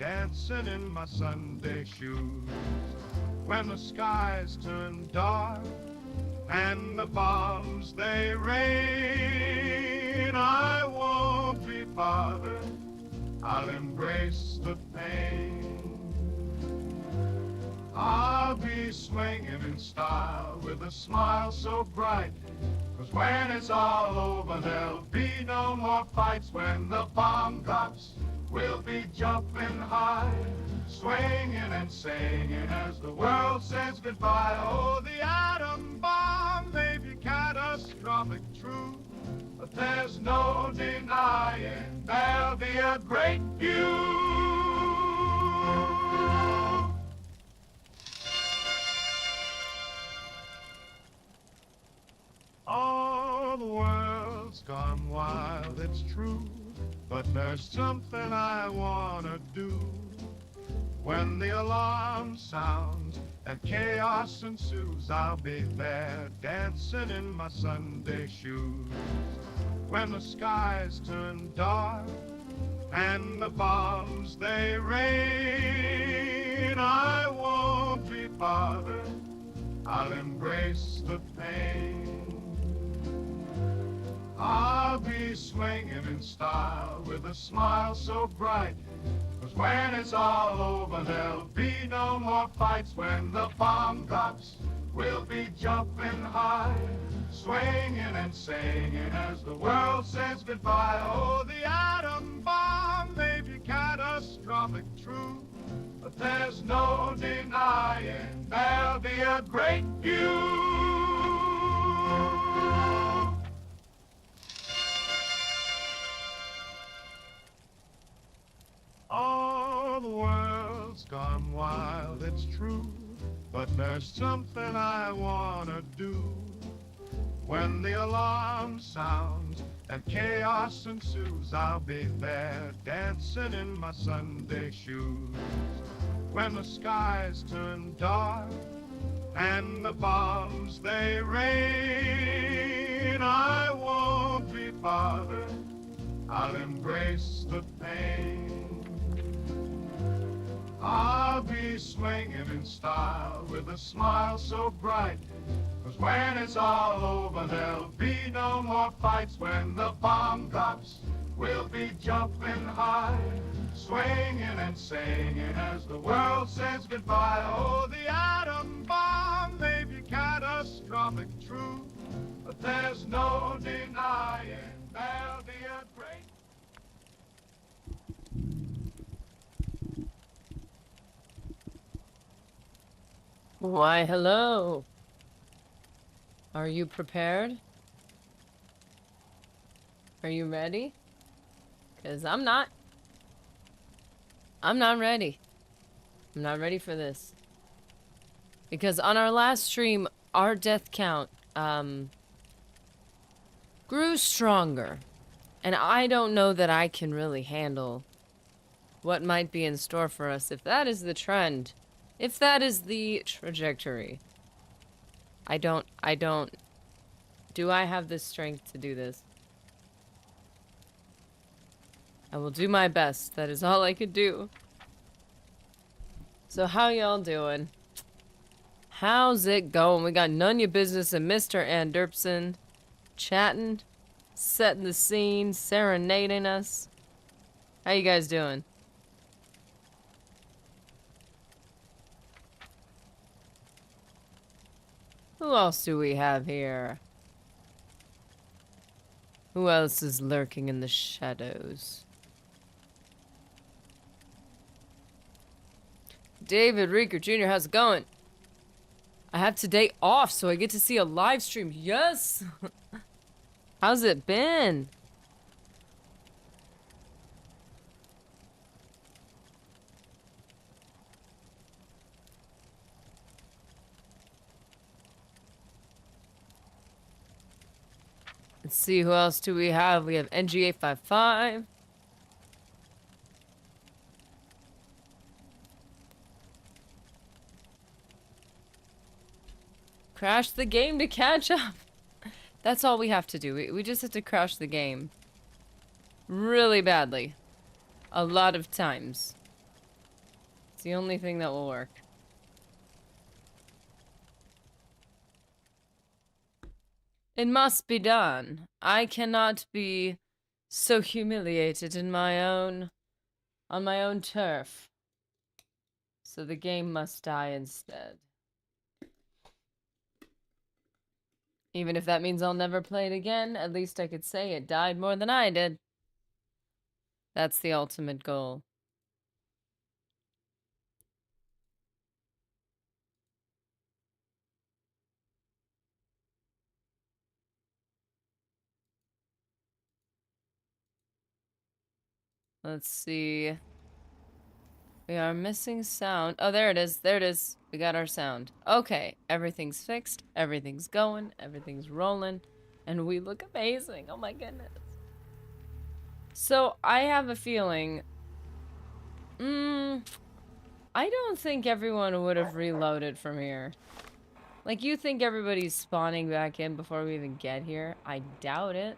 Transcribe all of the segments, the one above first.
dancing in my Sunday shoes. When the skies turn dark and the bombs they rain, I won't be bothered, I'll embrace the pain. I'll be swinging in style with a smile so bright, 'cause when it's all over there'll be no more fights. When the bomb drops, we'll be jumping high, swinging and singing as the world says goodbye. Oh, the atom bomb may be catastrophic, true, but there's no denying there'll be a great view. Oh, the world's gone wild, it's true, but there's something I wanna do. When the alarm sounds and chaos ensues, I'll be there dancing in my Sunday shoes. When the skies turn dark and the bombs they rain, I won't be bothered, I'll embrace the pain. I'll be swinging in style with a smile so bright, 'cause when it's all over there'll be no more fights. When the bomb drops, we'll be jumping high, swinging and singing as the world says goodbye. Oh, the atom bomb may be catastrophic, true, but there's no denying there'll be a great view. Oh, the world's gone wild, it's true, but there's something I wanna do. When the alarm sounds and chaos ensues, I'll be there dancing in my Sunday shoes. When the skies turn dark and the bombs they rain, I won't be bothered, I'll embrace the pain. I'll be swinging in style with a smile so bright, 'cause when it's all over there'll be no more fights. When the bomb drops, we'll be jumping high, swinging and singing as the world says goodbye. Oh, the atom bomb may be catastrophic, true, but there's no denying there'll be a great... Why, hello. Are you prepared? Are you ready? 'Cause I'm not. I'm not ready. I'm not ready for this. Because on our last stream, our death count, grew stronger. And I don't know that I can really handle what might be in store for us if that is the trend. If that is the trajectory. I don't... Do I have the strength to do this? I will do my best. That is all I could do. So how y'all doing? How's it going? We got None Ya Business and Mr. Anderson chatting, setting the scene, serenading us. How you guys doing? Who else do we have here? Who else is lurking in the shadows? David Reeker Jr., how's it going? I have today off, so I get to see a live stream. Yes! How's it been? Let's see, who else do we have? We have NG855. Crash the game to catch up. That's all we have to do. We just have to crash the game. Really badly. A lot of times. It's the only thing that will work. It must be done. I cannot be so humiliated on my own turf. So the game must die instead. Even if that means I'll never play it again, at least I could say it died more than I did. That's the ultimate goal. Let's see. We are missing sound. Oh, there it is. There it is. We got our sound. Okay. Everything's fixed. Everything's going. Everything's rolling. And we look amazing. Oh my goodness. So, I have a feeling... I don't think everyone would have reloaded from here. Like, you think everybody's spawning back in before we even get here? I doubt it.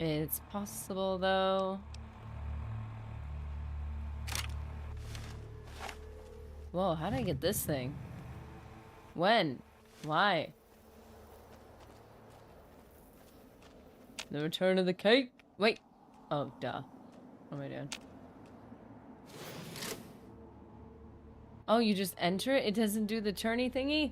It's possible, though. Whoa, how did I get this thing? When? Why? The return of the cake? Wait. Oh, duh. What am I doing? Oh, you just enter it? It doesn't do the turny thingy?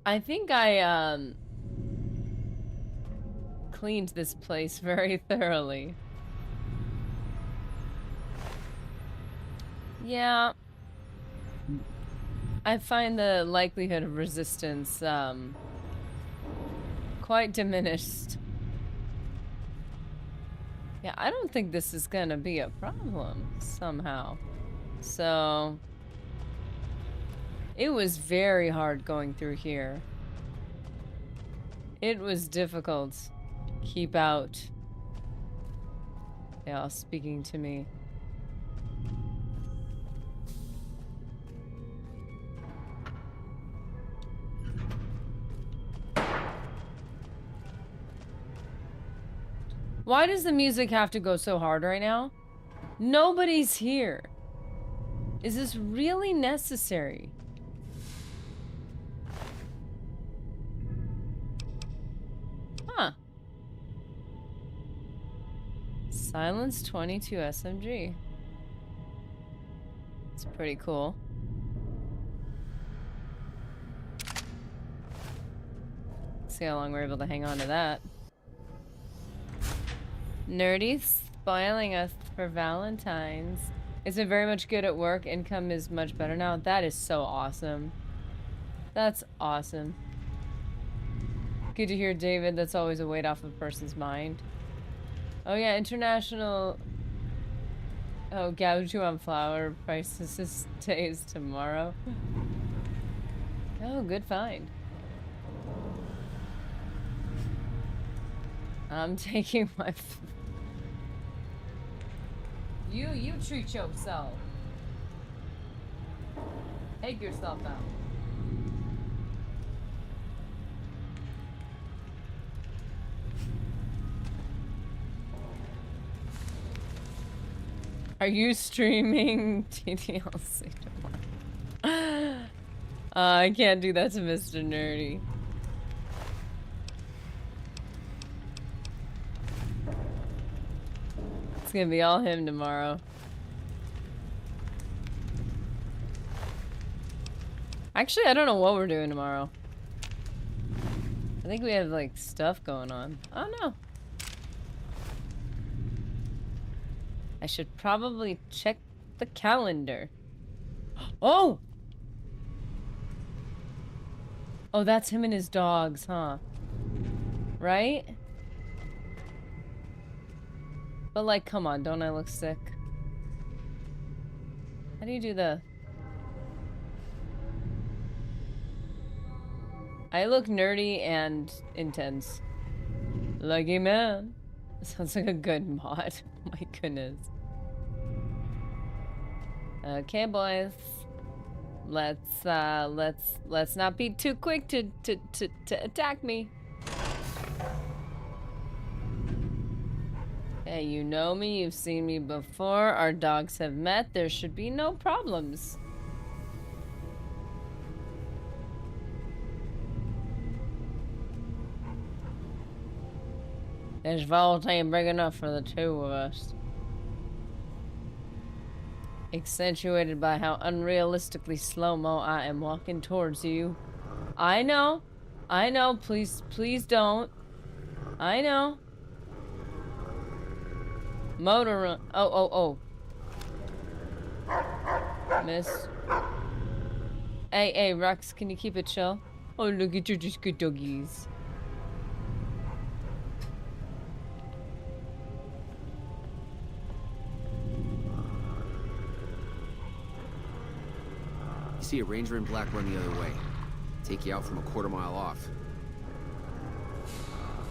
I think I, cleaned this place very thoroughly. Yeah. I find the likelihood of resistance, quite diminished. Yeah, I don't think this is gonna be a problem, somehow. So... It was very hard going through here. It was difficult. Keep out. Yeah, speaking to me. Why does the music have to go so hard right now? Nobody's here. Is this really necessary? Huh. Silence 22 SMG. It's pretty cool. See how long we're able to hang on to that. Nerdy spoiling us for Valentine's. It's been very much good at work. Income is much better now. That is so awesome. That's awesome. Good to hear, David. That's always a weight off a person's mind. Oh yeah, international... Oh, gouge you on flour prices stays tomorrow. Oh, good find. I'm taking my... You treat yourself. Egg yourself out. Are you streaming TTLC tomorrow? I can't do that to Mr. Nerdy. It's gonna be all him tomorrow. Actually, I don't know what we're doing tomorrow. I think we have, like, stuff going on. Oh, no. I should probably check the calendar. Oh! Oh, that's him and his dogs, huh? Right? But, like, come on, don't I look sick? How do you do the... I look nerdy and intense. Lucky man. Sounds like a good mod. Oh my goodness. Okay, boys. Let's not be too quick to attack me. Hey, you know me, you've seen me before, our dogs have met, there should be no problems. This vault ain't big enough for the two of us. Accentuated by how unrealistically slow-mo I am walking towards you. I know, please don't. I know. Motor run. Oh. Miss. Hey, Rex, can you keep it chill? Oh, look at you, just good doggies. You see a ranger in black run the other way. Take you out from a quarter-mile off.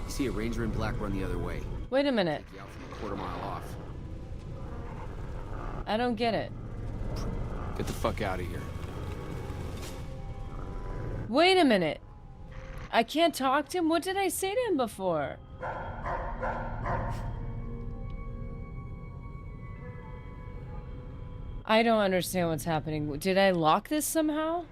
You see a ranger in black run the other way. Wait a minute. Take you out from a quarter-mile off. I don't get it. Get the fuck out of here. Wait a minute. I can't talk to him? What did I say to him before? I don't understand what's happening. Did I lock this somehow?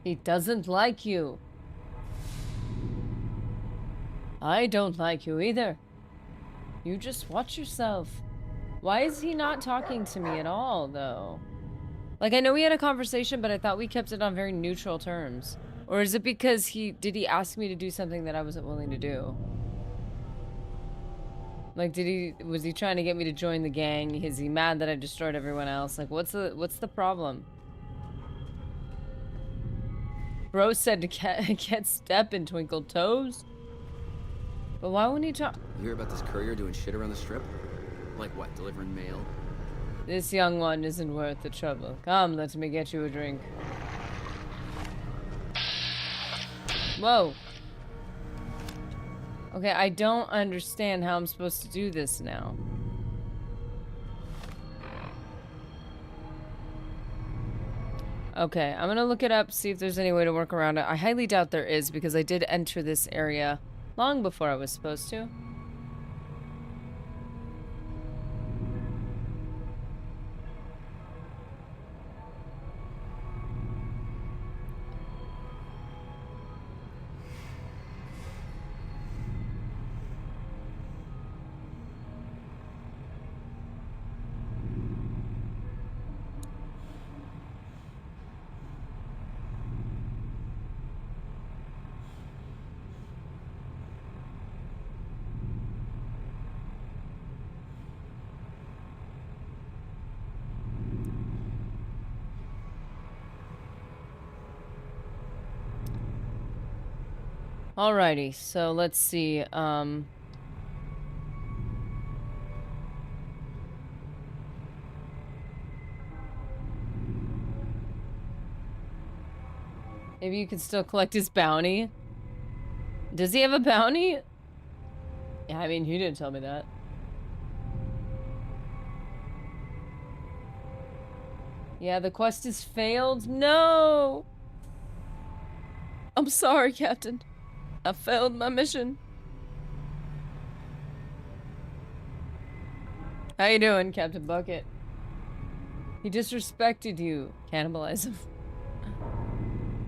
He doesn't like you. I don't like you either. You just watch yourself. Why is he not talking to me at all, though? Like, I know we had a conversation, but I thought we kept it on very neutral terms. Or is it because did he ask me to do something that I wasn't willing to do? Like, was he trying to get me to join the gang? Is he mad that I destroyed everyone else? Like, what's the problem? Bro said to get step and twinkle toes. But why wouldn't he talk? You hear about this courier doing shit around the strip? Like what, delivering mail? This young one isn't worth the trouble. Come, let me get you a drink. Whoa. Okay, I don't understand how I'm supposed to do this now. Okay, I'm gonna look it up, see if there's any way to work around it. I highly doubt there is, because I did enter this area long before I was supposed to. Alrighty, so let's see, maybe you can still collect his bounty. Does he have a bounty? Yeah, I mean, he didn't tell me that. Yeah, the quest is failed. No! I'm sorry, Captain. I failed my mission. How you doing, Captain Bucket? He disrespected you. Cannibalize him.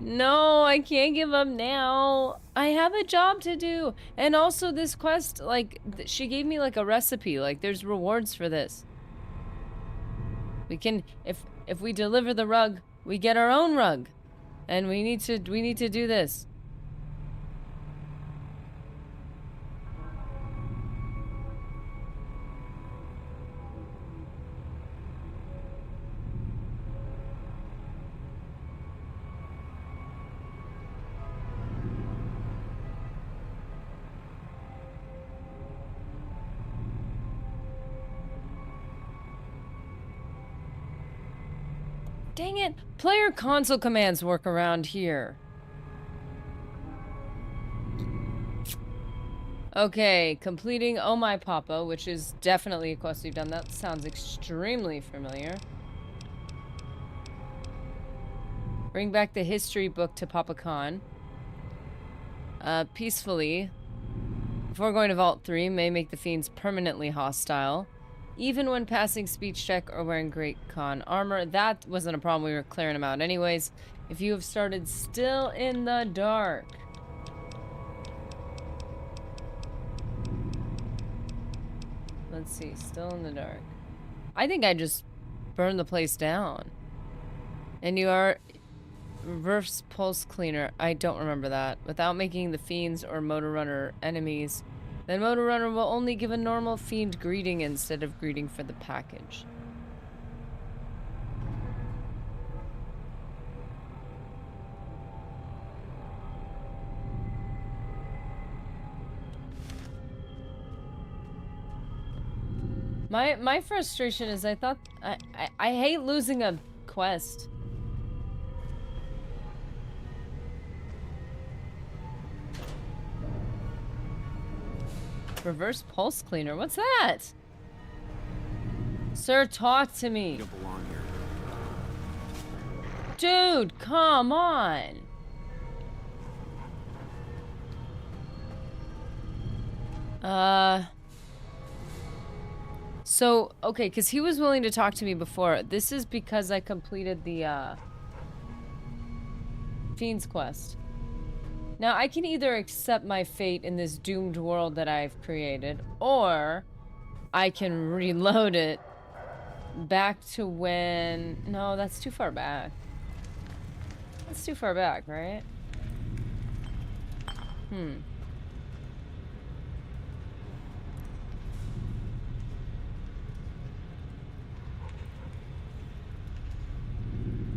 No, I can't give up now. I have a job to do. And also this quest, like, she gave me like a recipe. Like, there's rewards for this. We can, if we deliver the rug, we get our own rug. And we need to do this. Dang it! Player console commands work around here. Okay, completing Oh My Papa, which is definitely a quest we've done. That sounds extremely familiar. Bring back the history book to Papa Khan. Peacefully. Before going to Vault 3, may make the fiends permanently hostile. Even when passing speech check or wearing Great Khan armor. That wasn't a problem, we were clearing them out anyways. If you have started still in the dark. Let's see, still in the dark. I think I just burned the place down. And you are reverse pulse cleaner. I don't remember that. Without making the fiends or motor runner enemies, then motor runner will only give a normal fiend greeting instead of greeting for the package. My frustration is I thought I hate losing a quest. Reverse pulse cleaner. What's that? Sir, talk to me. You don't belong here. Dude, come on. So, okay, because he was willing to talk to me before. This is because I completed the, Fiend's Quest. Now, I can either accept my fate in this doomed world that I've created, or I can reload it back to when... No, that's too far back. That's too far back, right?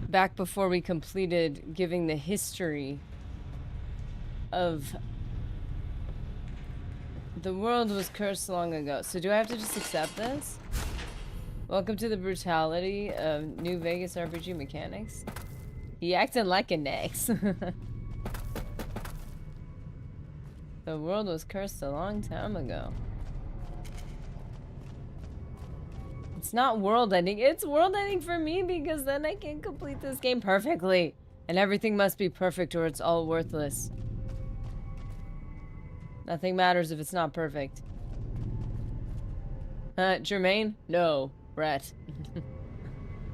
Back before we completed giving the history of the world was cursed long ago. So do I have to just accept this? Welcome to the brutality of New Vegas RPG mechanics. He acting like an ex. The world was cursed a long time ago. It's not world ending. It's world ending for me because then I can complete this game perfectly. And everything must be perfect or it's all worthless. Nothing matters if it's not perfect. Jermaine? No. Brett.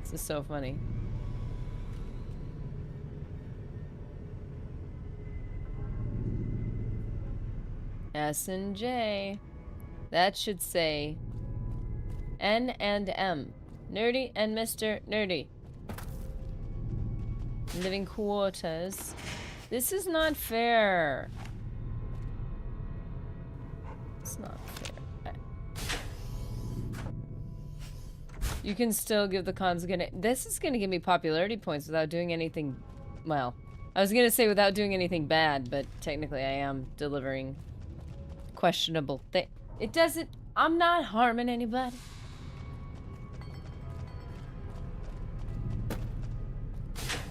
This is so funny. S and J. That should say N and M. Nerdy and Mr. Nerdy. Living quarters. This is not fair. It's not fair. You can still give the cons gonna... This is gonna give me popularity points without doing anything... Well, I was gonna say without doing anything bad, but technically I am delivering questionable thing. It doesn't... I'm not harming anybody.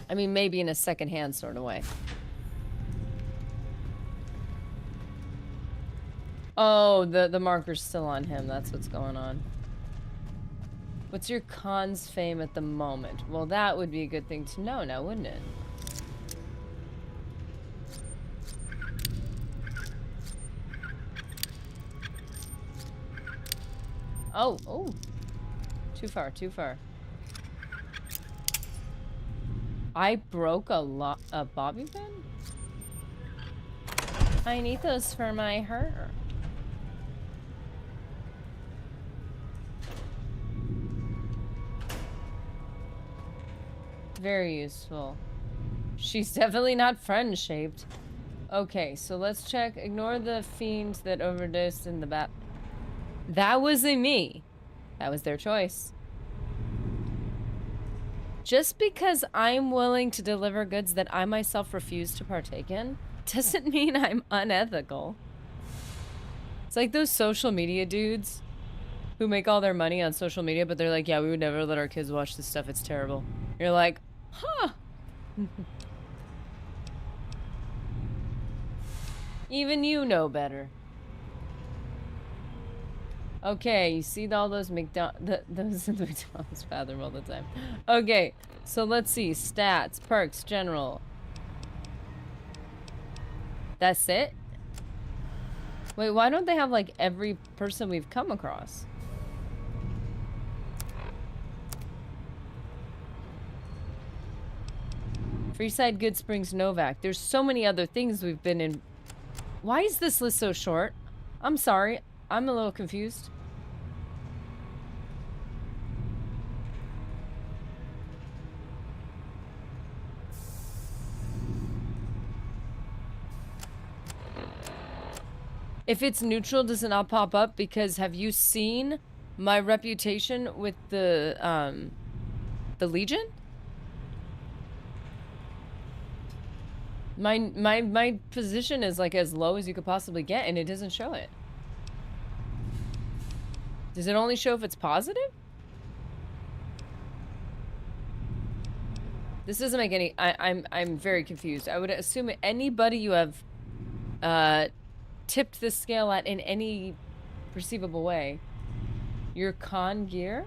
I mean, maybe in a secondhand sort of way. Oh, the marker's still on him. That's what's going on. What's your cons fame at the moment? Well, that would be a good thing to know now, wouldn't it? Oh, oh. Too far, too far. I broke a bobby pin? I need those for my hair. Very useful. She's definitely not friend-shaped. Okay, so let's check. Ignore the fiends that overdosed in the bat. That wasn't me. That was their choice. Just because I'm willing to deliver goods that I myself refuse to partake in doesn't mean I'm unethical. It's like those social media dudes who make all their money on social media, but they're like, yeah, we would never let our kids watch this stuff. It's terrible. You're like, huh. Even you know better. Okay, you see all those those in the McDonald's bathroom all the time. Okay, so let's see. Stats, perks, general. That's it? Wait, why don't they have, like, every person we've come across? Freeside, Good Springs, Novak. There's so many other things we've been in. Why is this list so short? I'm sorry. I'm a little confused. If it's neutral, does it not pop up? Because have you seen my reputation with the Legion? My position is like as low as you could possibly get, and it doesn't show it. Does it only show if it's positive? This doesn't make any. I'm very confused. I would assume anybody you have tipped the scale at in any perceivable way. Your con gear?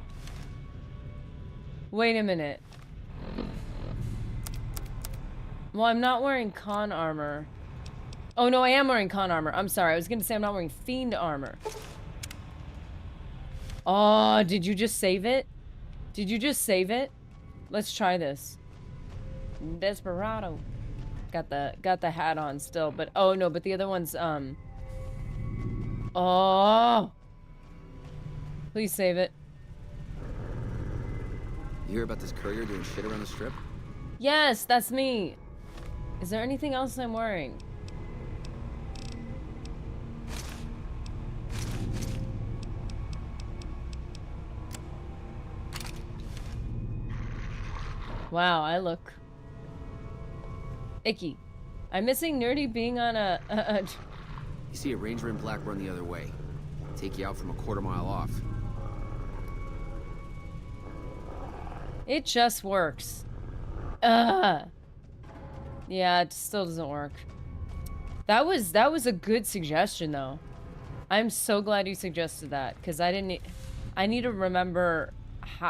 Wait a minute. Well, I'm not wearing con armor. Oh no, I am wearing con armor. I'm sorry. I was gonna say I'm not wearing fiend armor. Oh, did you just save it? Did you just save it? Let's try this. Desperado. Got the hat on still, but oh no, but the other one's oh. Please save it. You hear about this courier doing shit around the strip? Yes, that's me. Is there anything else I'm wearing? Wow, I look icky. I'm missing Nerdy being on a You see a ranger in black run the other way. Take you out from a quarter-mile off. It just works. Yeah, it still doesn't work. That was a good suggestion though. I'm so glad you suggested that, because I need to remember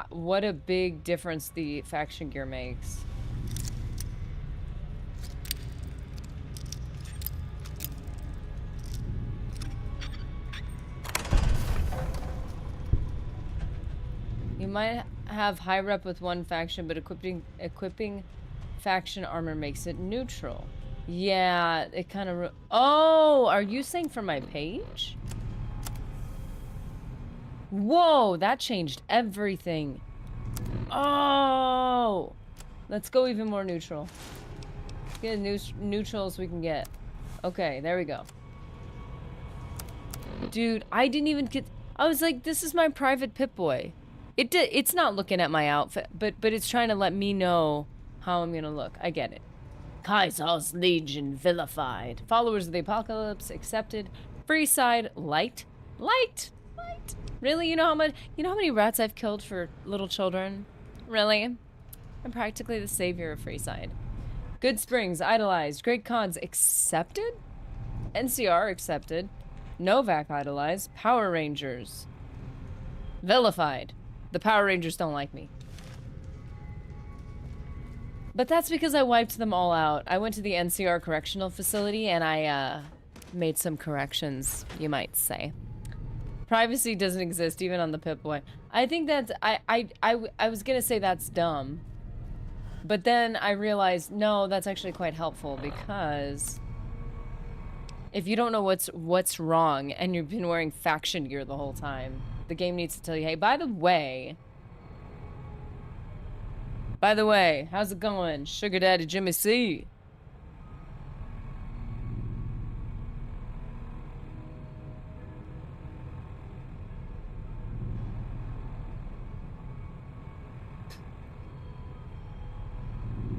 what a big difference the faction gear makes. You might have high rep with one faction, but equipping faction armor makes it neutral. Yeah, it kind of... Oh, are you saying for my page? Whoa, that changed everything. Oh! Let's go even more neutral. Get as neutral as we can get. Okay, there we go. Dude, I didn't even get... I was like, this is my private Pip-Boy. It's not looking at my outfit, but it's trying to let me know how I'm gonna look. I get it. Kaiser's Legion vilified. Followers of the Apocalypse accepted. Freeside light. Light. Really? You know how many rats I've killed for little children? Really? I'm practically the savior of Freeside. Good Springs idolized. Great Cons accepted. NCR accepted. Novak idolized. Power Rangers vilified. The Power Rangers don't like me. But that's because I wiped them all out. I went to the NCR correctional facility and I made some corrections, you might say. Privacy doesn't exist even on the Pip-Boy. I think that's... I was gonna say that's dumb. But then I realized, no, that's actually quite helpful, because if you don't know what's wrong and you've been wearing faction gear the whole time, the game needs to tell you, hey, by the way, how's it going, Sugar Daddy Jimmy C?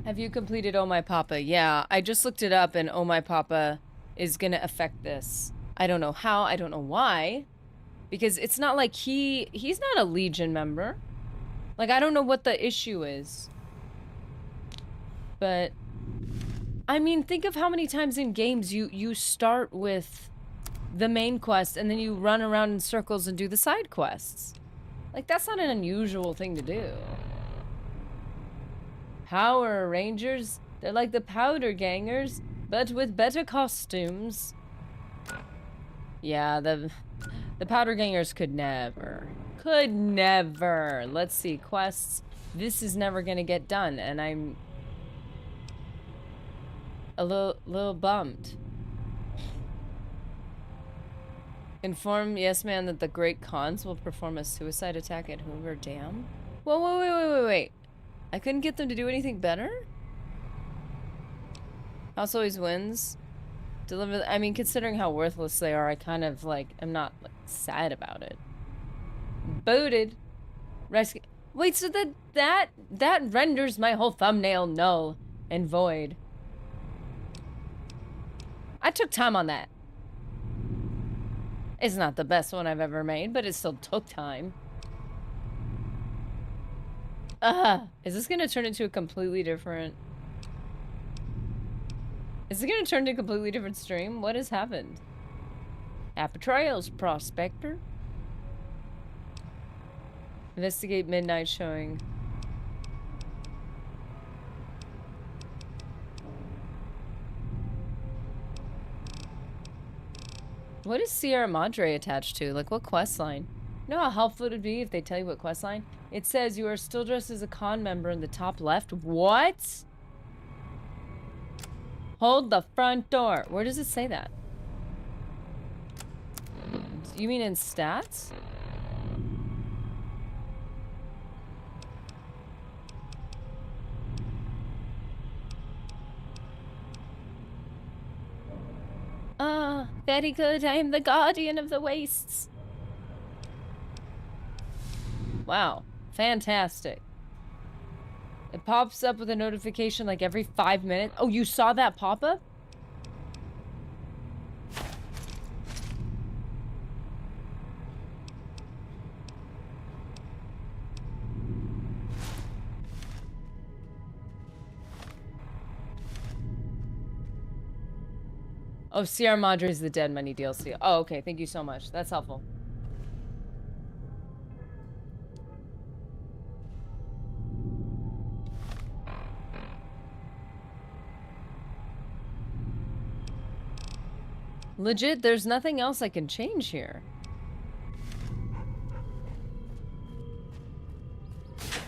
Have you completed Oh My Papa? Yeah, I just looked it up, and Oh My Papa is gonna affect this. I don't know how, I don't know why. Because it's not like he's not a Legion member. Like, I don't know what the issue is. But, I mean, think of how many times in games you start with the main quest and then you run around in circles and do the side quests. Like, that's not an unusual thing to do. Power Rangers, they're like the Powder Gangers, but with better costumes. Yeah, the Powder Gangers could never. Could never. Let's see, quests. This is never gonna get done, and I'm a little bummed. Inform Yes Man that the Great Khans will perform a suicide attack at Hoover Dam. Whoa, wait. I couldn't get them to do anything better? House always wins. Deliver. I mean, considering how worthless they are, I kind of like. I'm not like sad about it. Booted. Rescue. Wait, so that renders my whole thumbnail null and void. I took time on that. It's not the best one I've ever made, but it still took time. Is this gonna turn into a completely different... Is it gonna turn into a completely different stream? What has happened? Trails, Prospector. Investigate midnight showing. What is Sierra Madre attached to? Like, what quest line? You know how helpful it would be if they tell you what quest line? It says you are still dressed as a con member in the top left. What? Hold the front door. Where does it say that? You mean in stats? Ah, very good. I am the guardian of the wastes. Wow, fantastic. It pops up with a notification like every 5 minutes. Oh, you saw that pop up? Oh, Sierra Madre is the Dead Money DLC. Oh, okay. Thank you so much. That's helpful. Legit, there's nothing else I can change here.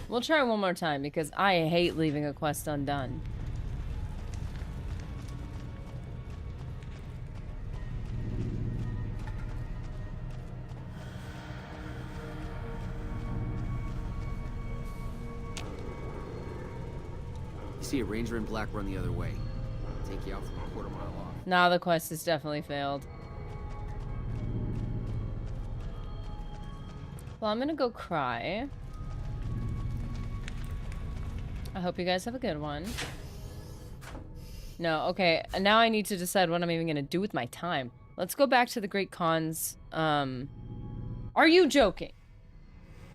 We'll try one more time because I hate leaving a quest undone. You see a ranger in black run the other way. Take you out from a quarter mile off. Nah, the quest has definitely failed. Well, I'm gonna go cry. I hope you guys have a good one. No, okay. Now I need to decide what I'm even gonna do with my time. Let's go back to the Great Khans. Are you joking?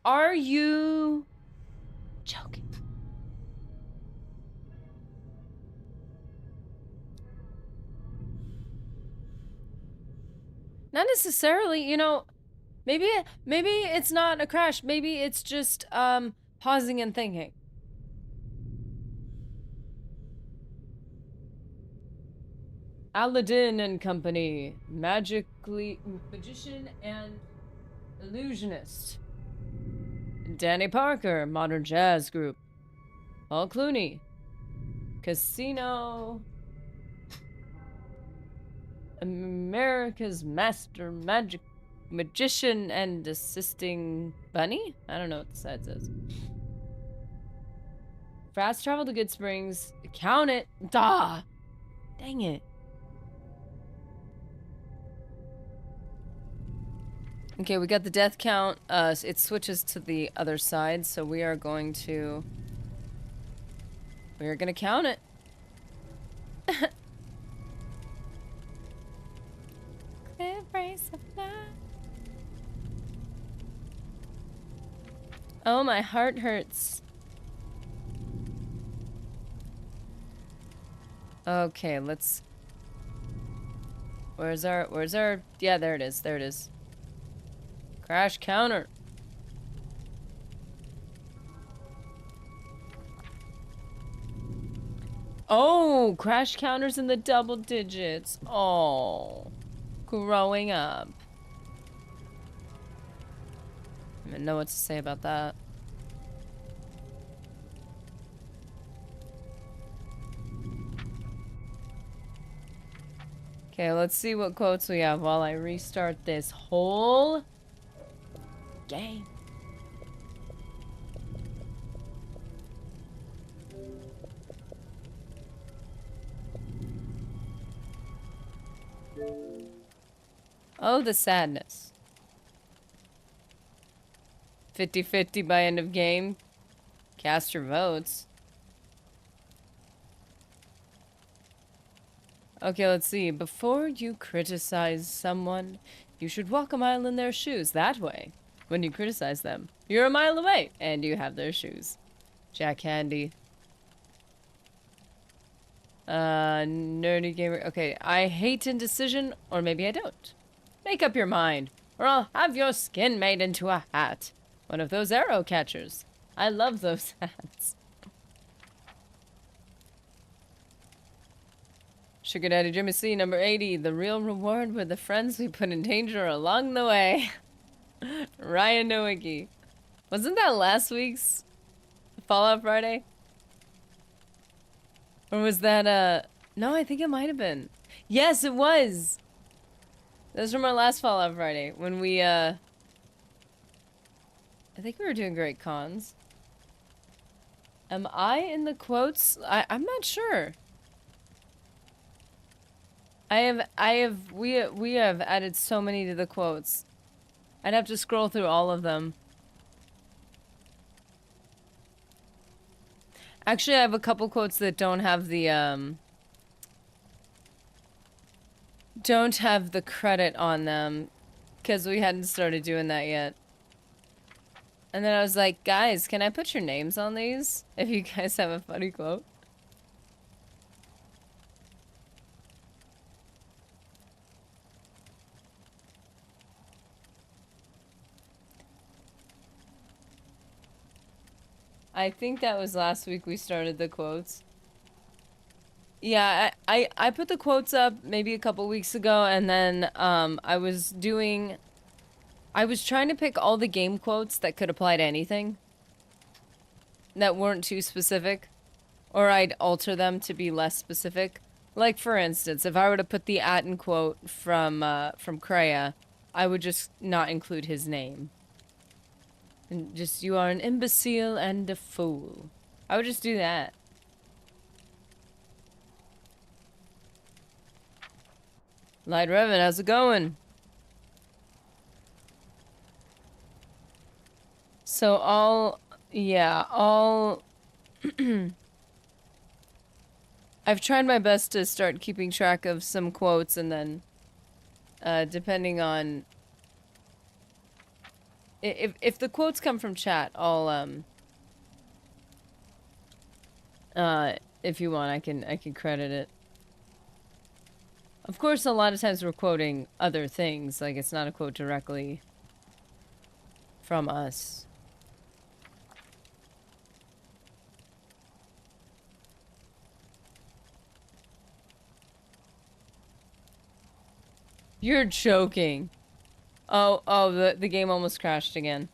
Are you joking? Not necessarily, you know, maybe it's not a crash. Maybe it's just pausing and thinking. Aladdin and Company, magician and illusionist. Danny Parker, modern jazz group. Paul Clooney, casino. America's master magician and assisting bunny? I don't know what the side says. Fast travel to Good Springs. Count it. Duh. Dang it. Okay, we got the death count. It switches to the other side, so we are going to count it. Oh, my heart hurts. Okay, let's... Where's our, yeah, there it is, there it is. Crash counter. Oh, crash counters in the double digits. Oh, growing up. I don't know what to say about that. Okay, let's see what quotes we have while I restart this whole game. Oh, the sadness. 50-50 by end of game. Cast your votes. Okay, let's see. Before you criticize someone, you should walk a mile in their shoes. That way, when you criticize them, you're a mile away and you have their shoes. Jack Handy. Nerdy gamer. Okay, I hate indecision, or maybe I don't. Make up your mind, or I'll have your skin made into a hat. One of those arrow catchers. I love those hats. Sugar Daddy Jimmy C, number 80. The real reward were the friends we put in danger along the way. Ryan Nowicki. Wasn't that last week's Fallout Friday? Or was that, no, I think it might have been. Yes, it was! That was from our last Fallout Friday, when we, I think we were doing great cons. Am I in the quotes? I'm not sure. We have added so many to the quotes. I'd have to scroll through all of them. Actually, I have a couple quotes that don't have the credit on them, because we hadn't started doing that yet. And then I was like, guys, can I put your names on these? If you guys have a funny quote. I think that was last week we started the quotes. Yeah, I put the quotes up maybe a couple weeks ago, and then I was trying to pick all the game quotes that could apply to anything that weren't too specific, or I'd alter them to be less specific. Like, for instance, if I were to put the Atten quote from Kreia, I would just not include his name. And just, you are an imbecile and a fool. I would just do that. Light Revan, how's it going? So I've tried my best to start keeping track of some quotes, and then, depending on... If the quotes come from chat, I'll, if you want, I can credit it. Of course, a lot of times we're quoting other things, like it's not a quote directly from us. You're joking. Oh, the game almost crashed again.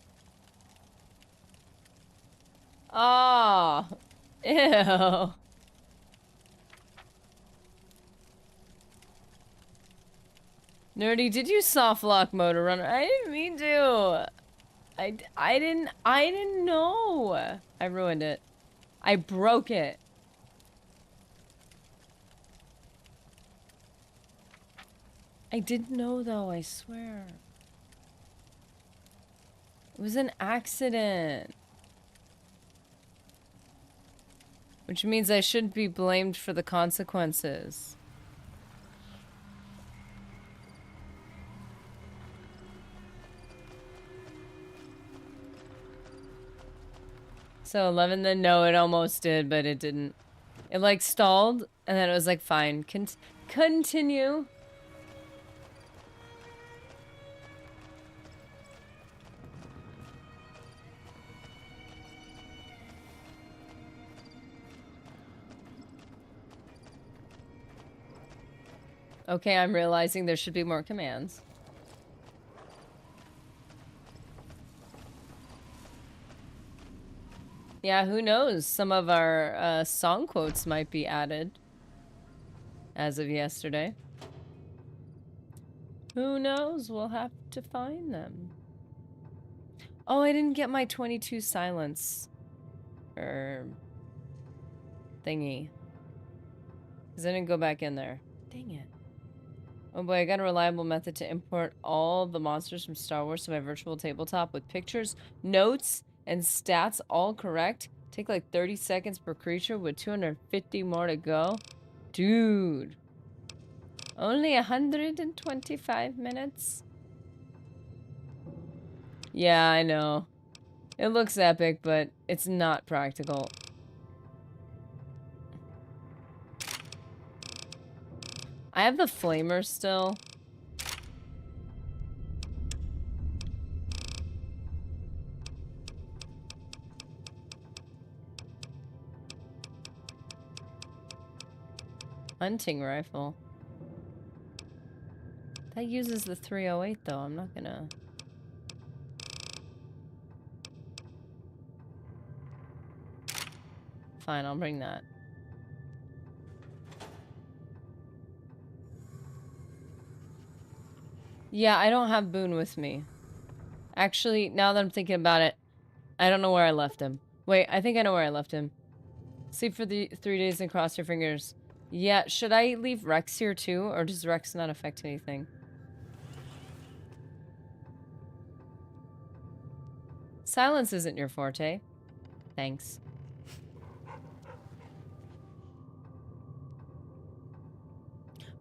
Ah, ew. Nerdy, did you soft lock Motor Runner? I didn't mean to. I didn't know. I ruined it. I broke it. I didn't know though, I swear. It was an accident. Which means I shouldn't be blamed for the consequences. So 11 then? No, it almost did, but it didn't. It like stalled, and then it was like, fine, continue. Okay, I'm realizing there should be more commands. Yeah, who knows? Some of our song quotes might be added as of yesterday. Who knows? We'll have to find them. Oh, I didn't get my 22 silence thingy. Because I didn't go back in there. Dang it. Oh boy, I got a reliable method to import all the monsters from Star Wars to my virtual tabletop with pictures, notes, and stats all correct. Take like 30 seconds per creature with 250 more to go. Dude. Only 125 minutes? Yeah, I know. It looks epic, but it's not practical. I have the flamer still. Hunting rifle. That uses the 308 though. I'm not gonna... Fine, I'll bring that. Yeah, I don't have Boone with me. Actually, now that I'm thinking about it, I don't know where I left him. Wait, I think I know where I left him. Sleep for the 3 days and cross your fingers. Yeah, should I leave Rex here too, or does Rex not affect anything? Silence isn't your forte. Thanks.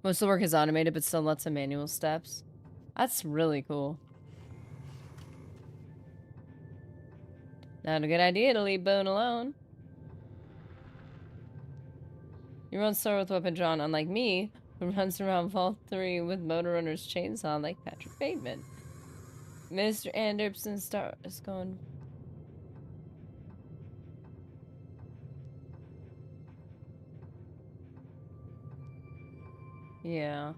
Most of the work is automated, but still lots of manual steps. That's really cool. Not a good idea to leave Boone alone. You run slower with weapon drawn, unlike me, who runs around Vault 3 with Motor Runner's chainsaw like Patrick Bateman. Mr. Anderson is going... Yeah.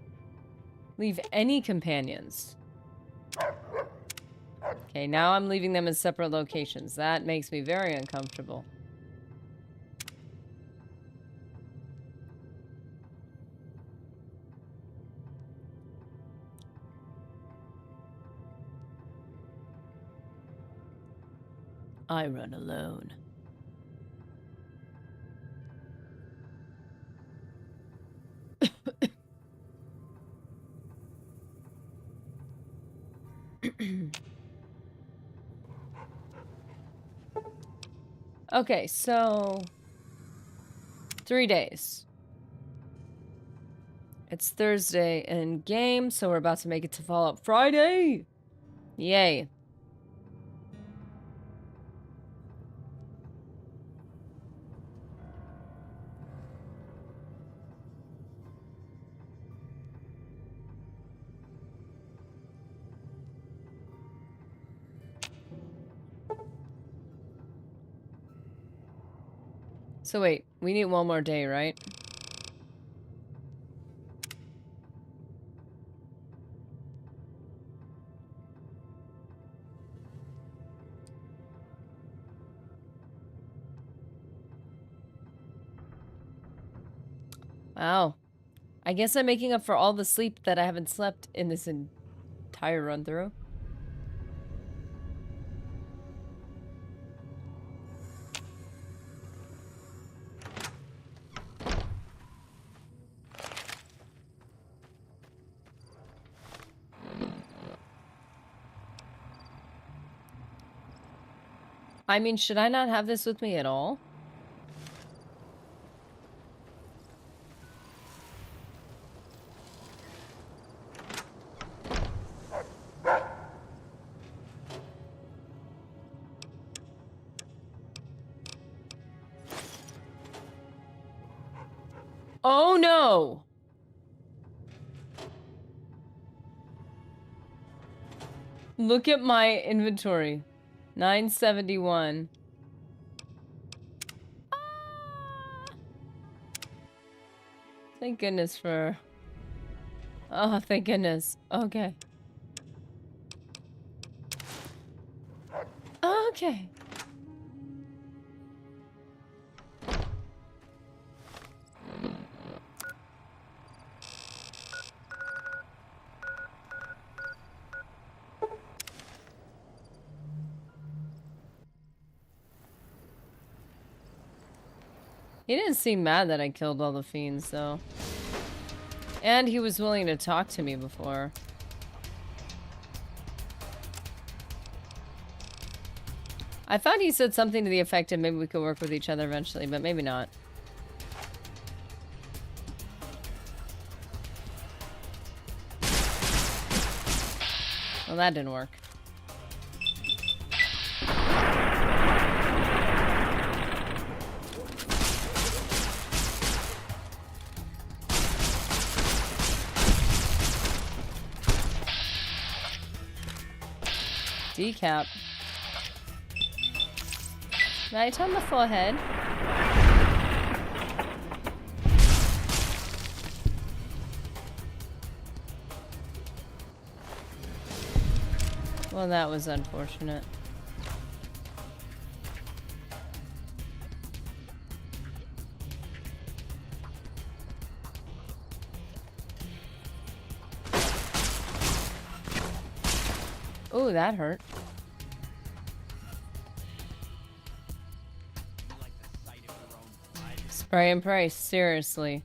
Leave any companions. Okay, now I'm leaving them in separate locations. That makes me very uncomfortable. I run alone. Okay, so 3 days. It's Thursday in game, so we're about to make it to Fallout Friday. Yay. So wait, we need one more day, right? Wow. I guess I'm making up for all the sleep that I haven't slept in this entire run through. I mean, should I not have this with me at all? Oh no! Look at my inventory. 971. Ah! Thank goodness for Oh, thank goodness. Okay. Okay. He didn't seem mad that I killed all the fiends, though. And he was willing to talk to me before. I thought he said something to the effect of maybe we could work with each other eventually, but maybe not. Well, that didn't work. Decap. Right on the forehead. Well, that was unfortunate. Ooh, that hurt. Spray and pray, seriously.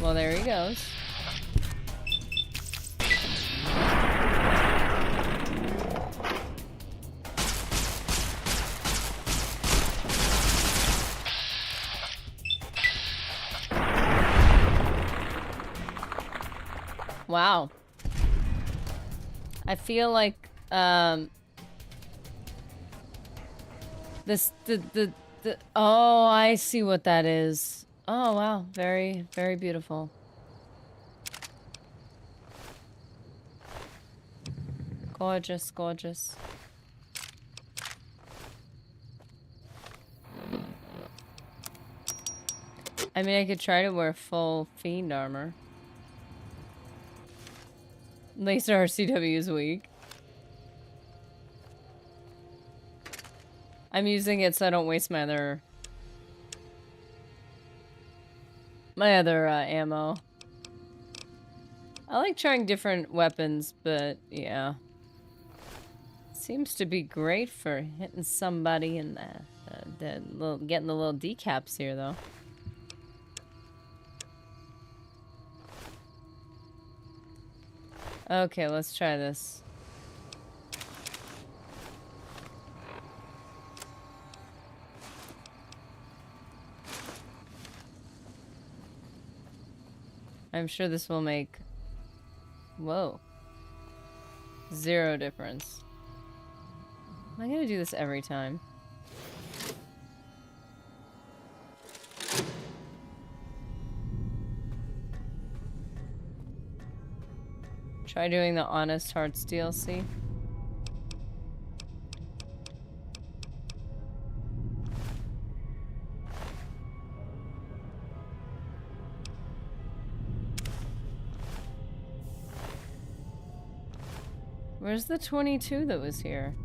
Well, there he goes. Wow. I feel like oh, I see what that is. Oh wow, very, very beautiful. Gorgeous, gorgeous. I mean, I could try to wear full fiend armor. Laser RCW is weak. I'm using it so I don't waste my other ammo. I like trying different weapons, but yeah. Seems to be great for hitting somebody in getting the little decaps here, though. Okay, let's try this. I'm sure this will make... Whoa. 0 difference. Am I gonna do this every time? Try doing the Honest Hearts DLC. Where's the 22 that was here?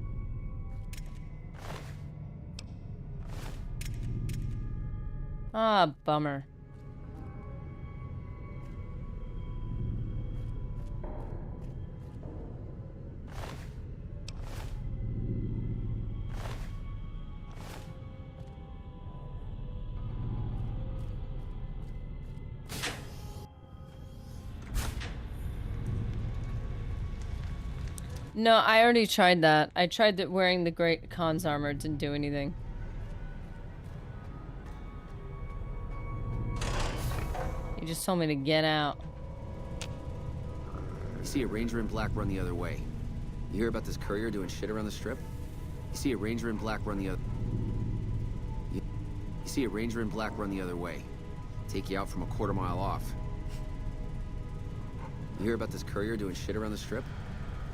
Ah, bummer. No, I already tried that. I tried that wearing the Great Khan's armor. It didn't do anything. He just told me to get out. You see a ranger in black run the other way. You hear about this courier doing shit around the strip? You see a ranger in black run the other... You see a ranger in black run the other way. Take you out from a quarter mile off. You hear about this courier doing shit around the strip?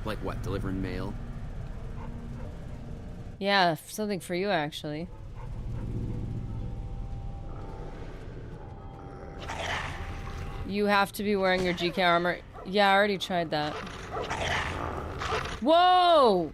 Like what, delivering mail? Yeah, something for you, actually. You have to be wearing your GK armor. Yeah, I already tried that. Whoa!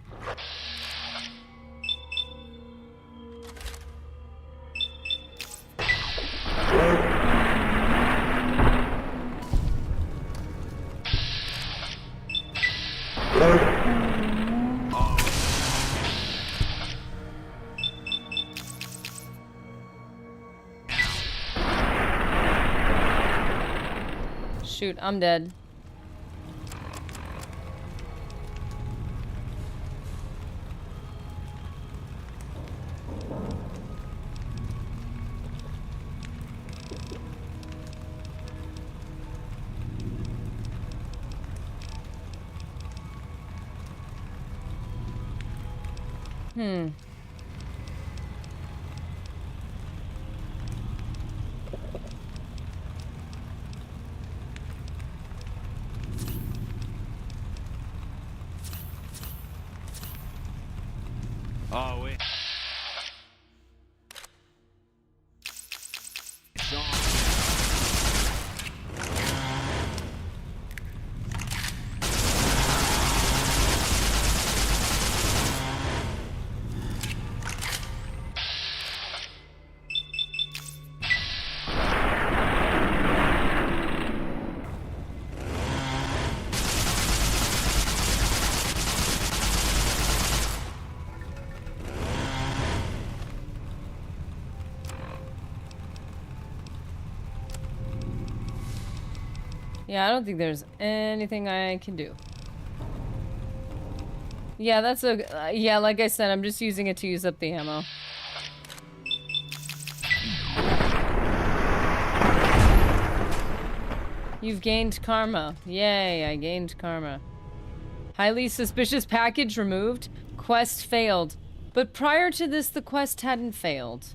Shoot, I'm dead. Oh, wait. Yeah, I don't think there's anything I can do. Yeah, that's a... yeah, like I said, I'm just using it to use up the ammo. You've gained karma. Yay, I gained karma. Highly suspicious package removed. Quest failed. But prior to this, the quest hadn't failed.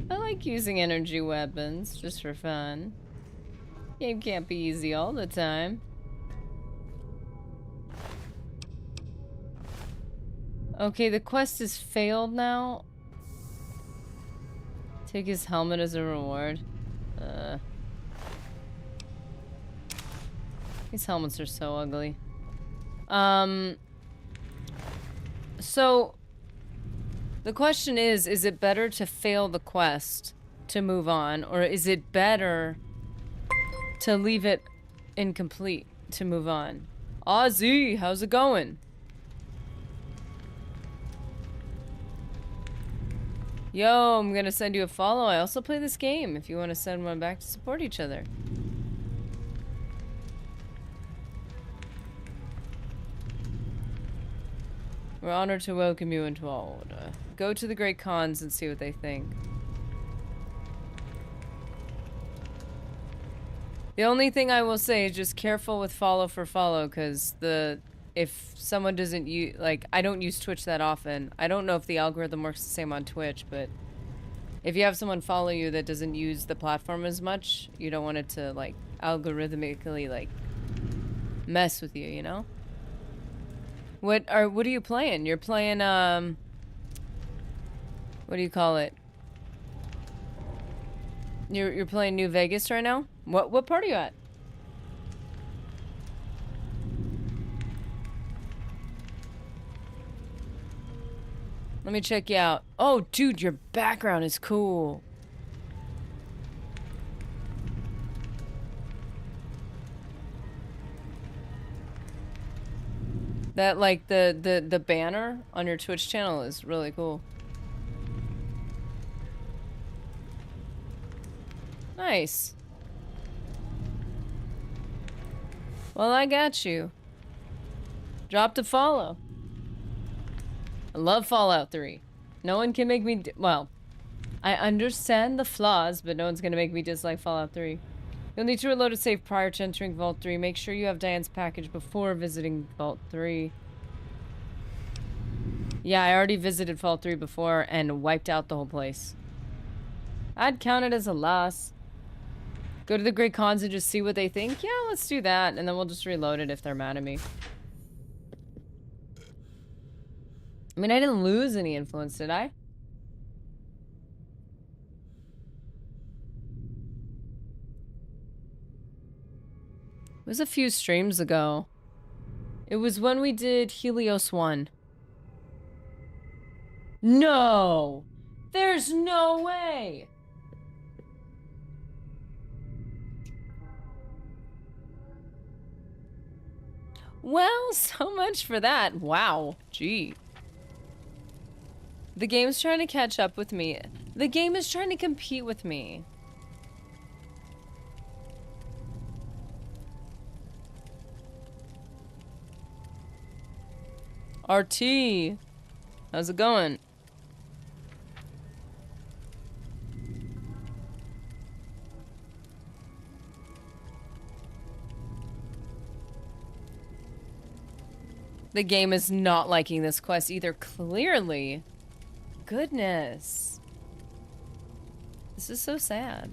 I like using energy weapons, just for fun. Game can't be easy all the time. Okay, the quest has failed now. Take his helmet as a reward. These helmets are so ugly. So... the question is it better to fail the quest to move on, or is it better to leave it incomplete to move on? Ozzy, how's it going? Yo, I'm gonna send you a follow. I also play this game if you want to send one back to support each other. We're honored to welcome you into our order. Go to the great cons and see what they think. The only thing I will say is just careful with follow for follow, because if someone doesn't use, like, I don't use Twitch that often. I don't know if the algorithm works the same on Twitch, but if you have someone follow you that doesn't use the platform as much, you don't want it to, like, algorithmically, like, mess with you, you know? What are you playing? You're playing, what do you call it? You're playing New Vegas right now? What part are you at? Let me check you out. Oh, dude, your background is cool. That, like, the banner on your Twitch channel is really cool. Nice. Well, I got you. Dropped a follow. I love Fallout 3. No one can make me... well, I understand the flaws, but no one's gonna make me dislike Fallout 3. You'll need to reload a save prior to entering Vault 3. Make sure you have Diane's package before visiting Vault 3. Yeah, I already visited Fall 3 before and wiped out the whole place. I'd count it as a loss. Go to the Great Khans and just see what they think? Yeah, let's do that. And then we'll just reload it if they're mad at me. I mean, I didn't lose any influence, did I? It was a few streams ago. It was when we did Helios 1. No! There's no way! Well, so much for that. Wow. Gee. The game's trying to catch up with me. The game is trying to compete with me. RT. How's it going? The game is not liking this quest either, clearly. Goodness. This is so sad.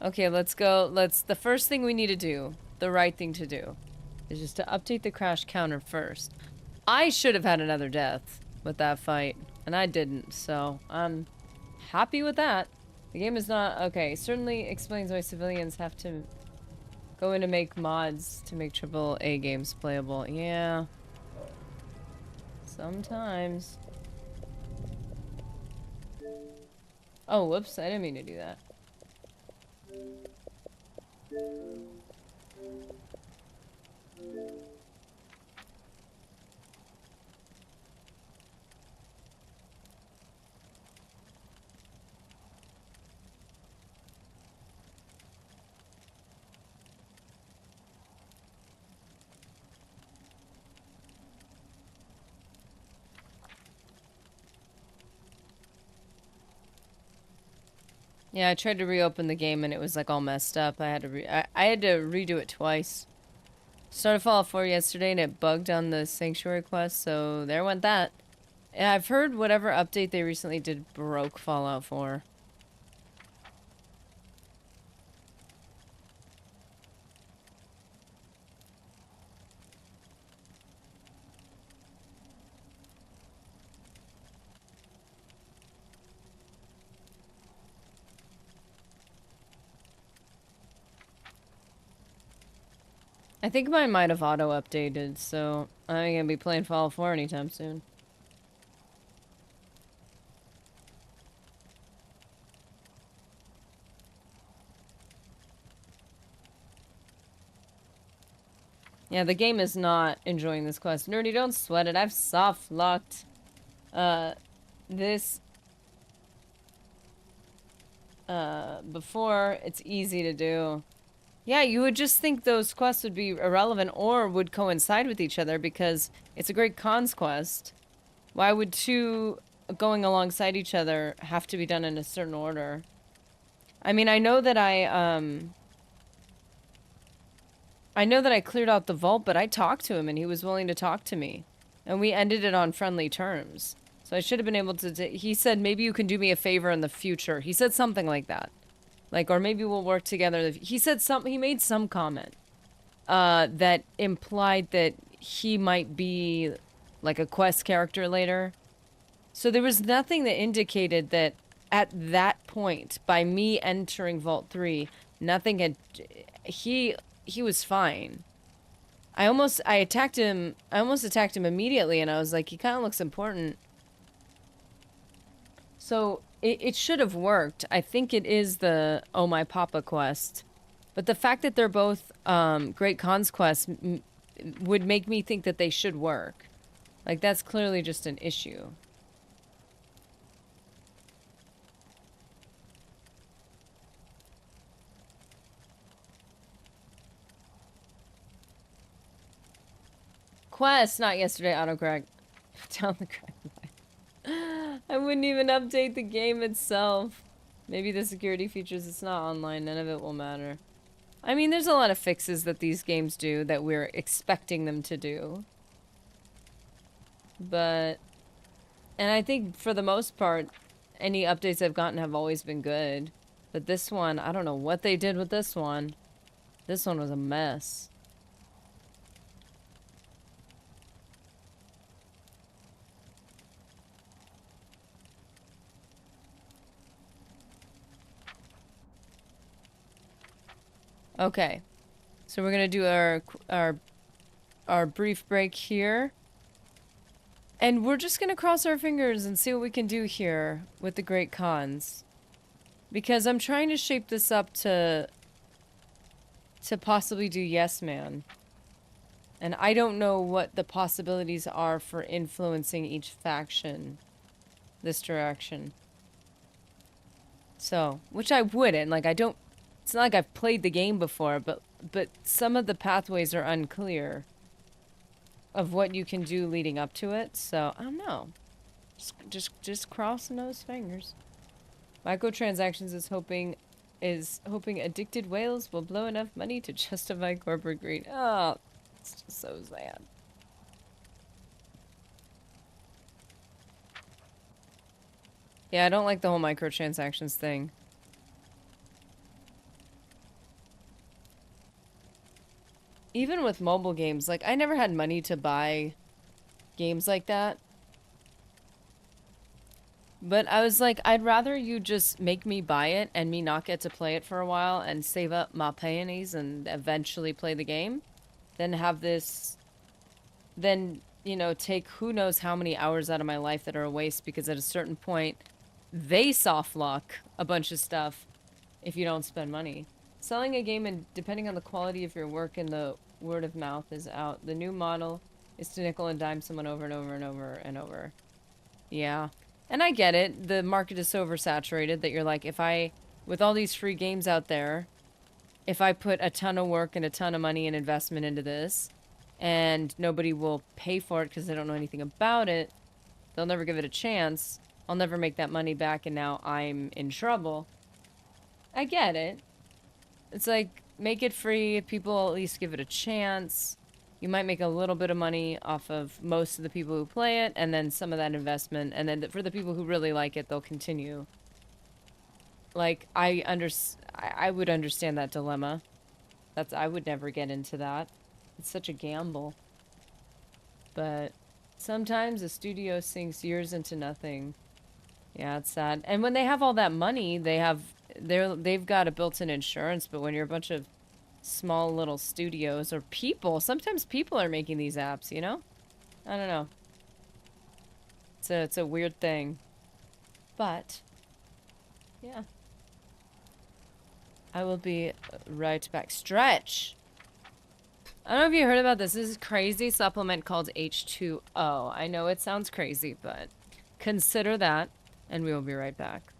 Okay, let's go. The first thing we need to do, the right thing to do, is just to update the crash counter first. I should have had another death with that fight, and I didn't, so I'm happy with that. The game is not... Okay, certainly explains why civilians have to go in to make mods to make AAA games playable. Yeah. Sometimes. Oh, whoops, I didn't mean to do that. Yeah, I tried to reopen the game and it was like all messed up. I had to I had to redo it twice. Started Fallout 4 yesterday and it bugged on the Sanctuary quest, so there went that. And I've heard whatever update they recently did broke Fallout 4. I think mine might have auto-updated, so I ain't gonna be playing Fallout 4 anytime soon. Yeah, the game is not enjoying this quest. Nerdy, don't sweat it. I've soft-locked, this, before. It's easy to do. Yeah, you would just think those quests would be irrelevant or would coincide with each other because it's a great cons quest. Why would two going alongside each other have to be done in a certain order? I mean, I know that I cleared out the vault, but I talked to him and he was willing to talk to me. And we ended it on friendly terms. So I should have been able to... He said, maybe you can do me a favor in the future. He said something like that. Like, or maybe we'll work together. He said he made some comment that implied that he might be like a quest character later. So there was nothing that indicated that at that point, by me entering Vault 3, nothing had... He was fine. I almost attacked him immediately, and I was like, he kind of looks important. So... It should have worked. I think it is the Oh My Papa quest. But the fact that they're both Great Cons quests would make me think that they should work. Like, that's clearly just an issue. Quest, not yesterday, autocorrect. Down the crack. I wouldn't even update the game itself. Maybe the security features, it's not online, none of it will matter. I mean, there's a lot of fixes that these games do that we're expecting them to do. But, and I think for the most part, any updates I've gotten have always been good. But this one, I don't know what they did with this one. This one was a mess. Okay. So we're gonna do our brief break here. And we're just gonna cross our fingers and see what we can do here with the Great Khans. Because I'm trying to shape this up to possibly do Yes Man. And I don't know what the possibilities are for influencing each faction this direction. So, which I wouldn't. Like, I don't... It's not like I've played the game before, but some of the pathways are unclear of what you can do leading up to it. So, I don't know. Just crossing those fingers. Microtransactions is hoping addicted whales will blow enough money to justify corporate greed. Oh, it's just so sad. Yeah, I don't like the whole microtransactions thing. Even with mobile games, like, I never had money to buy games like that. But I was like, I'd rather you just make me buy it and me not get to play it for a while and save up my pennies and eventually play the game than have this, then, you know, take who knows how many hours out of my life that are a waste because at a certain point, they soft lock a bunch of stuff if you don't spend money. Selling a game and depending on the quality of your work and the word of mouth is out. The new model is to nickel and dime someone over and over and over and over. Yeah. And I get it. The market is so oversaturated that you're like, with all these free games out there, if I put a ton of work and a ton of money and investment into this, and nobody will pay for it because they don't know anything about it, they'll never give it a chance. I'll never make that money back, and now I'm in trouble. I get it. It's like, make it free, people at least give it a chance. You might make a little bit of money off of most of the people who play it, and then some of that investment, and then for the people who really like it, they'll continue. Like, I would understand that dilemma. I would never get into that. It's such a gamble. But sometimes a studio sinks years into nothing. Yeah, it's sad. And when they have all that money, they've got a built-in insurance, but when you're a bunch of small little studios or people, sometimes people are making these apps, you know? I don't know. It's a weird thing. But yeah. I will be right back. Stretch. I don't know if you heard about this. This is a crazy supplement called H2O. I know it sounds crazy, but consider that, and we will be right back.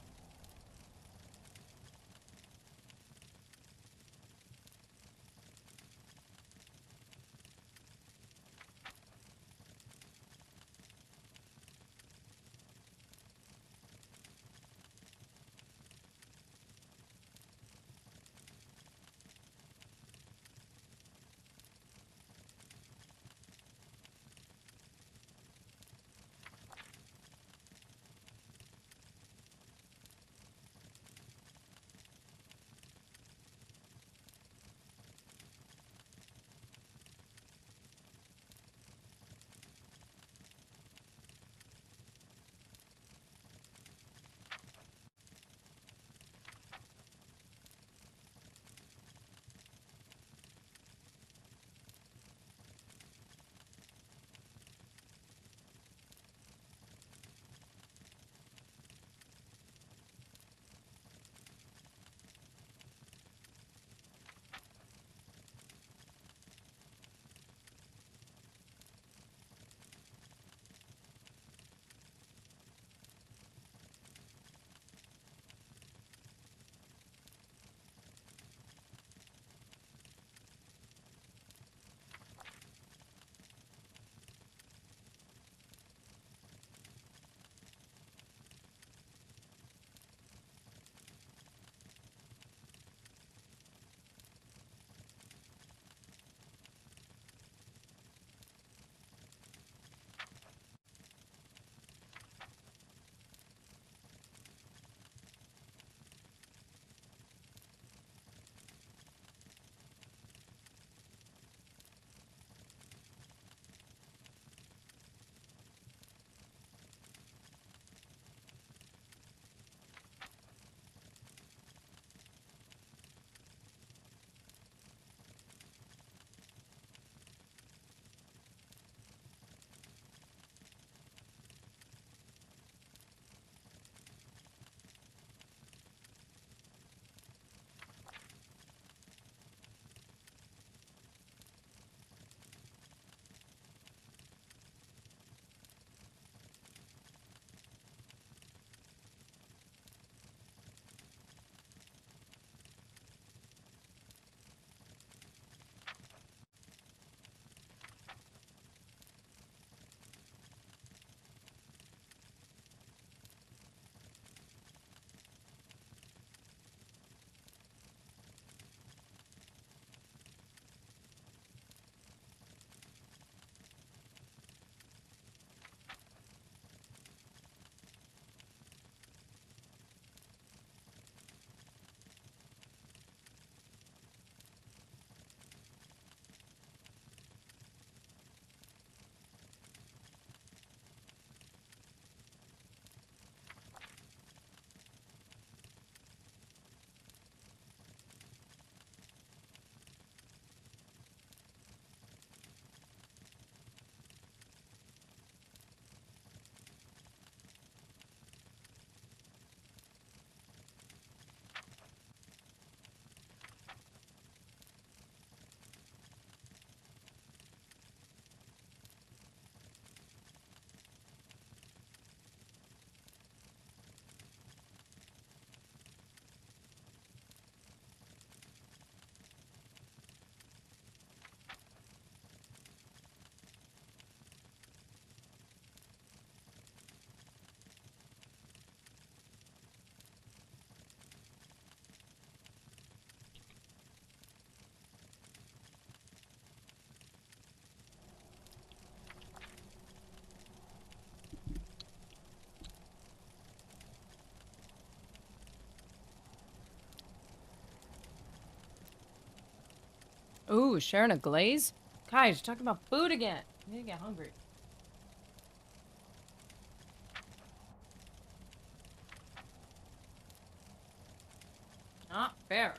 Ooh, sharing a glaze? Guys, you're talking about food again. I'm gonna get hungry. Not fair.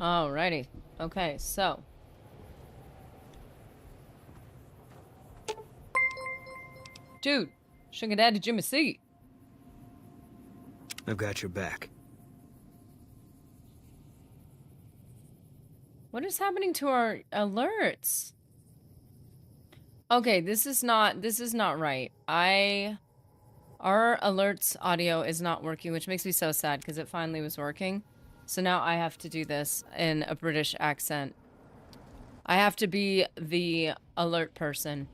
Alrighty. Okay, so. Dude, Sugar Daddy Jimmy C. I've got your back. What is happening to our alerts? Okay, this is not right. Our alerts audio is not working, which makes me so sad because it finally was working. So now I have to do this in a British accent. I have to be the alert person.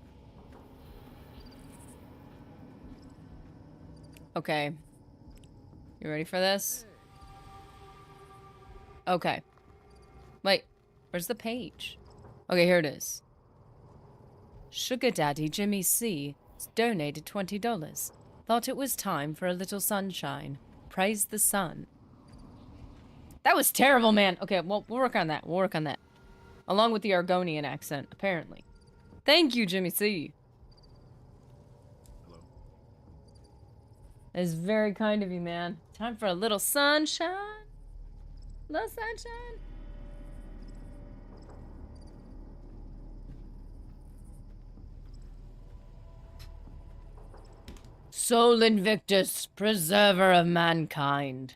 Okay. You ready for this? Okay. Wait, where's the page? Okay, here it is. Sugar Daddy Jimmy C. donated $20. Thought it was time for a little sunshine. Praise the sun. That was terrible, man. Okay, well, we'll work on that. We'll work on that. Along with the Argonian accent, apparently. Thank you, Jimmy C. Hello. That is very kind of you, man. Time for a little sunshine. Little sunshine. Sol Invictus, preserver of mankind.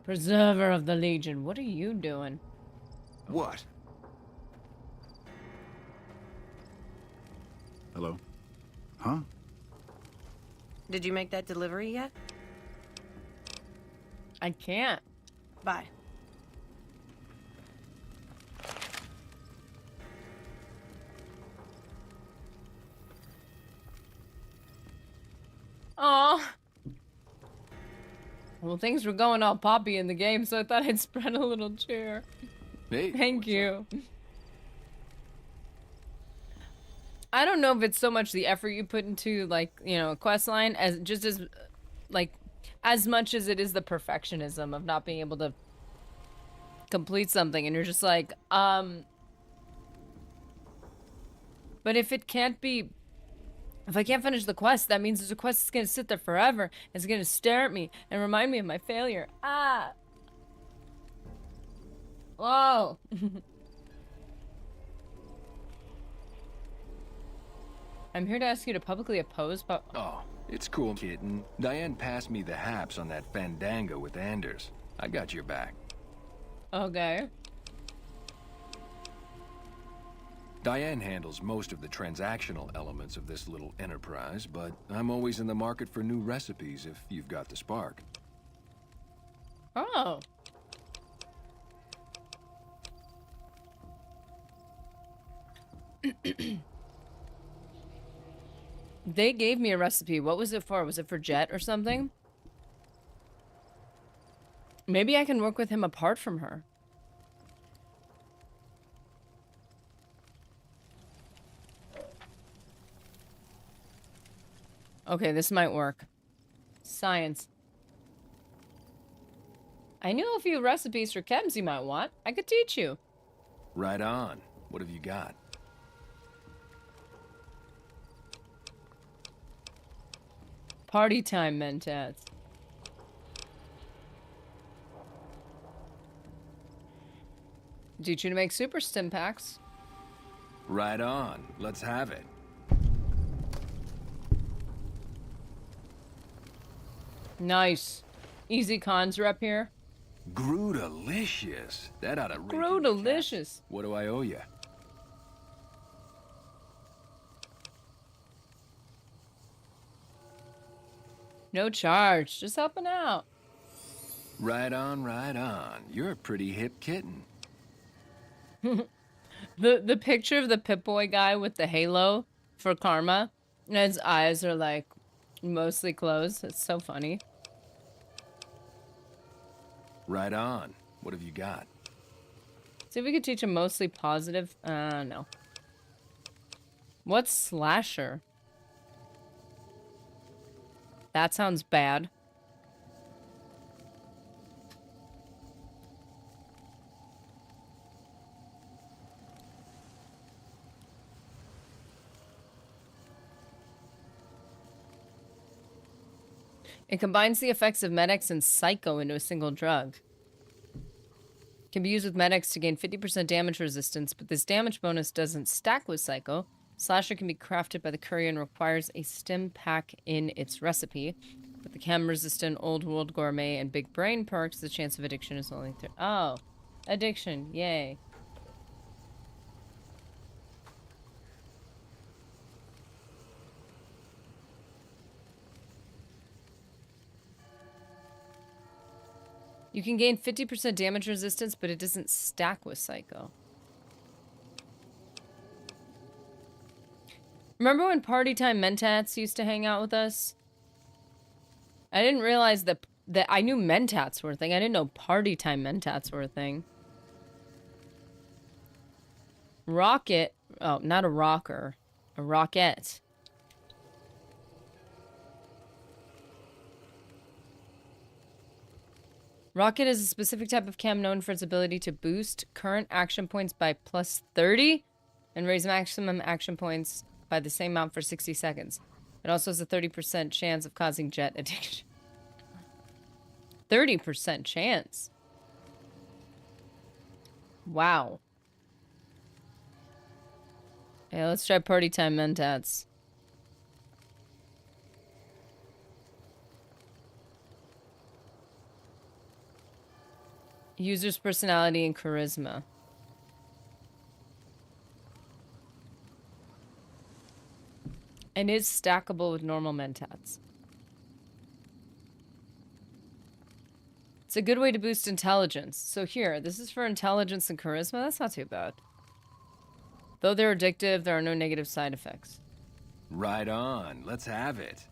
Preserver of the Legion. What are you doing? What? Hello? Huh? Did you make that delivery yet? I can't. Bye. Aw. Well, things were going all poppy in the game, so I thought I'd spread a little cheer. Hey. Thank you. I don't know if it's so much the effort you put into, like, you know, a quest line as just as, like, as much as it is the perfectionism of not being able to complete something, and you're just like, but if it can't be, if I can't finish the quest, that means the quest is gonna sit there forever. It's gonna stare at me and remind me of my failure. Ah. Whoa. I'm here to ask you to publicly oppose, but... Oh, it's cool, kitten. Diane passed me the haps on that fandango with Anders. I got your back. Okay. Diane handles most of the transactional elements of this little enterprise, but I'm always in the market for new recipes if you've got the spark. Oh. They gave me a recipe. What was it for? Was it for Jet or something? Maybe I can work with him apart from her. Okay, this might work. Science. I knew a few recipes for chems you might want. I could teach you. Right on. What have you got? Party time, Mentats. Teach you to make super stim packs. Right on. Let's have it. Nice. Easy cons rep here. Grootalicious. That oughta rake in the caps. Grootalicious. What do I owe you? No charge. Just helping out. Right on, right on. You're a pretty hip kitten. The picture of the Pip-Boy guy with the halo for karma, and his eyes are like mostly closed. It's so funny. Right on. What have you got? See if we could teach him mostly positive. No. What's slasher? That sounds bad. It combines the effects of Med-X and Psycho into a single drug. Can be used with Med-X to gain 50% damage resistance, but this damage bonus doesn't stack with Psycho. Slasher can be crafted by the courier and requires a stim pack in its recipe. With the chem-resistant, Old World Gourmet, and Big Brain perks, the chance of addiction is only 3. Oh, addiction, yay. You can gain 50% damage resistance, but it doesn't stack with Psycho. Remember when Party Time Mentats used to hang out with us? I didn't realize that I knew Mentats were a thing. I didn't know Party Time Mentats were a thing. Rocket. Oh, not a rocker. A rocket. Rocket is a specific type of chem known for its ability to boost current action points by plus 30 and raise maximum action points by the same amount for 60 seconds. It also has a 30% chance of causing jet addiction. 30% chance. Wow. Yeah, let's try Party Time Mentats. User's personality and charisma. And is stackable with normal Mentats. It's a good way to boost intelligence. So here, this is for intelligence and charisma. That's not too bad. Though they're addictive, there are no negative side effects. Right on. Let's have it.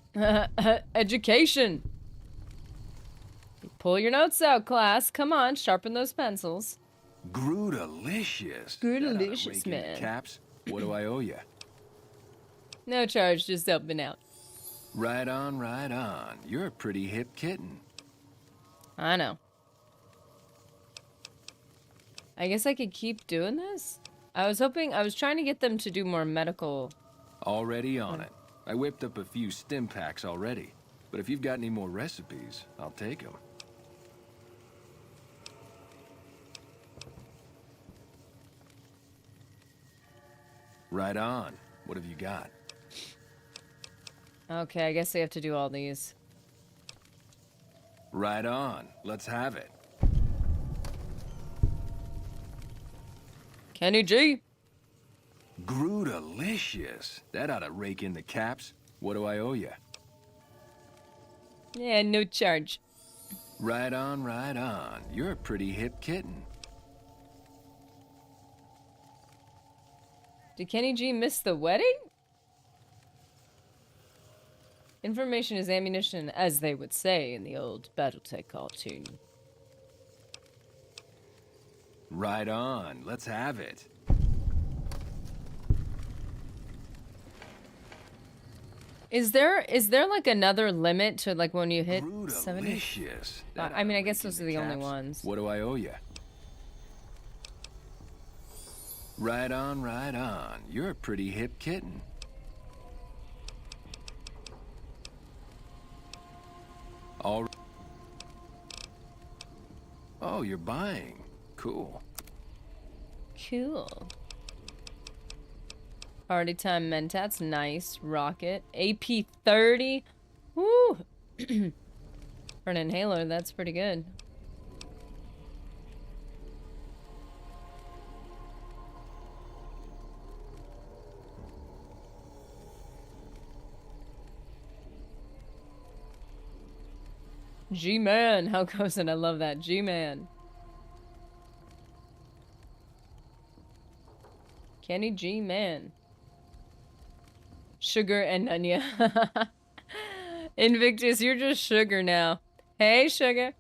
Education. Pull your notes out, class. Come on, sharpen those pencils. Grootalicious. Grootalicious, man. Caps. What do I owe you? No charge, just helping out. Right on, right on. You're a pretty hip kitten. I know. I guess I could keep doing this? I was trying to get them to do more medical. Already on it. I whipped up a few stim packs already. But if you've got any more recipes, I'll take them. Right on. What have you got? Okay, I guess I have to do all these. Right on. Let's have it. Kenny G. Grootalicious. That oughta rake in the caps. What do I owe you? Yeah, no charge. Right on, right on. You're a pretty hip kitten. Did Kenny G miss the wedding? Information is ammunition, as they would say in the old Battletech cartoon. Right on. Let's have it. Is there like another limit to like when you hit 70? Grootalicious. I mean, I guess those are the only ones. What do I owe you? Right on, right on. You're a pretty hip kitten. All right. Oh, you're buying. Cool. Cool. Party Time Mentats, nice. Rocket. AP 30. Woo! For an inhaler, that's pretty good. G-Man, how goes it? I love that. G-Man. Kenny G-Man. Sugar and Nunya. Invictus, you're just Sugar now. Hey, Sugar.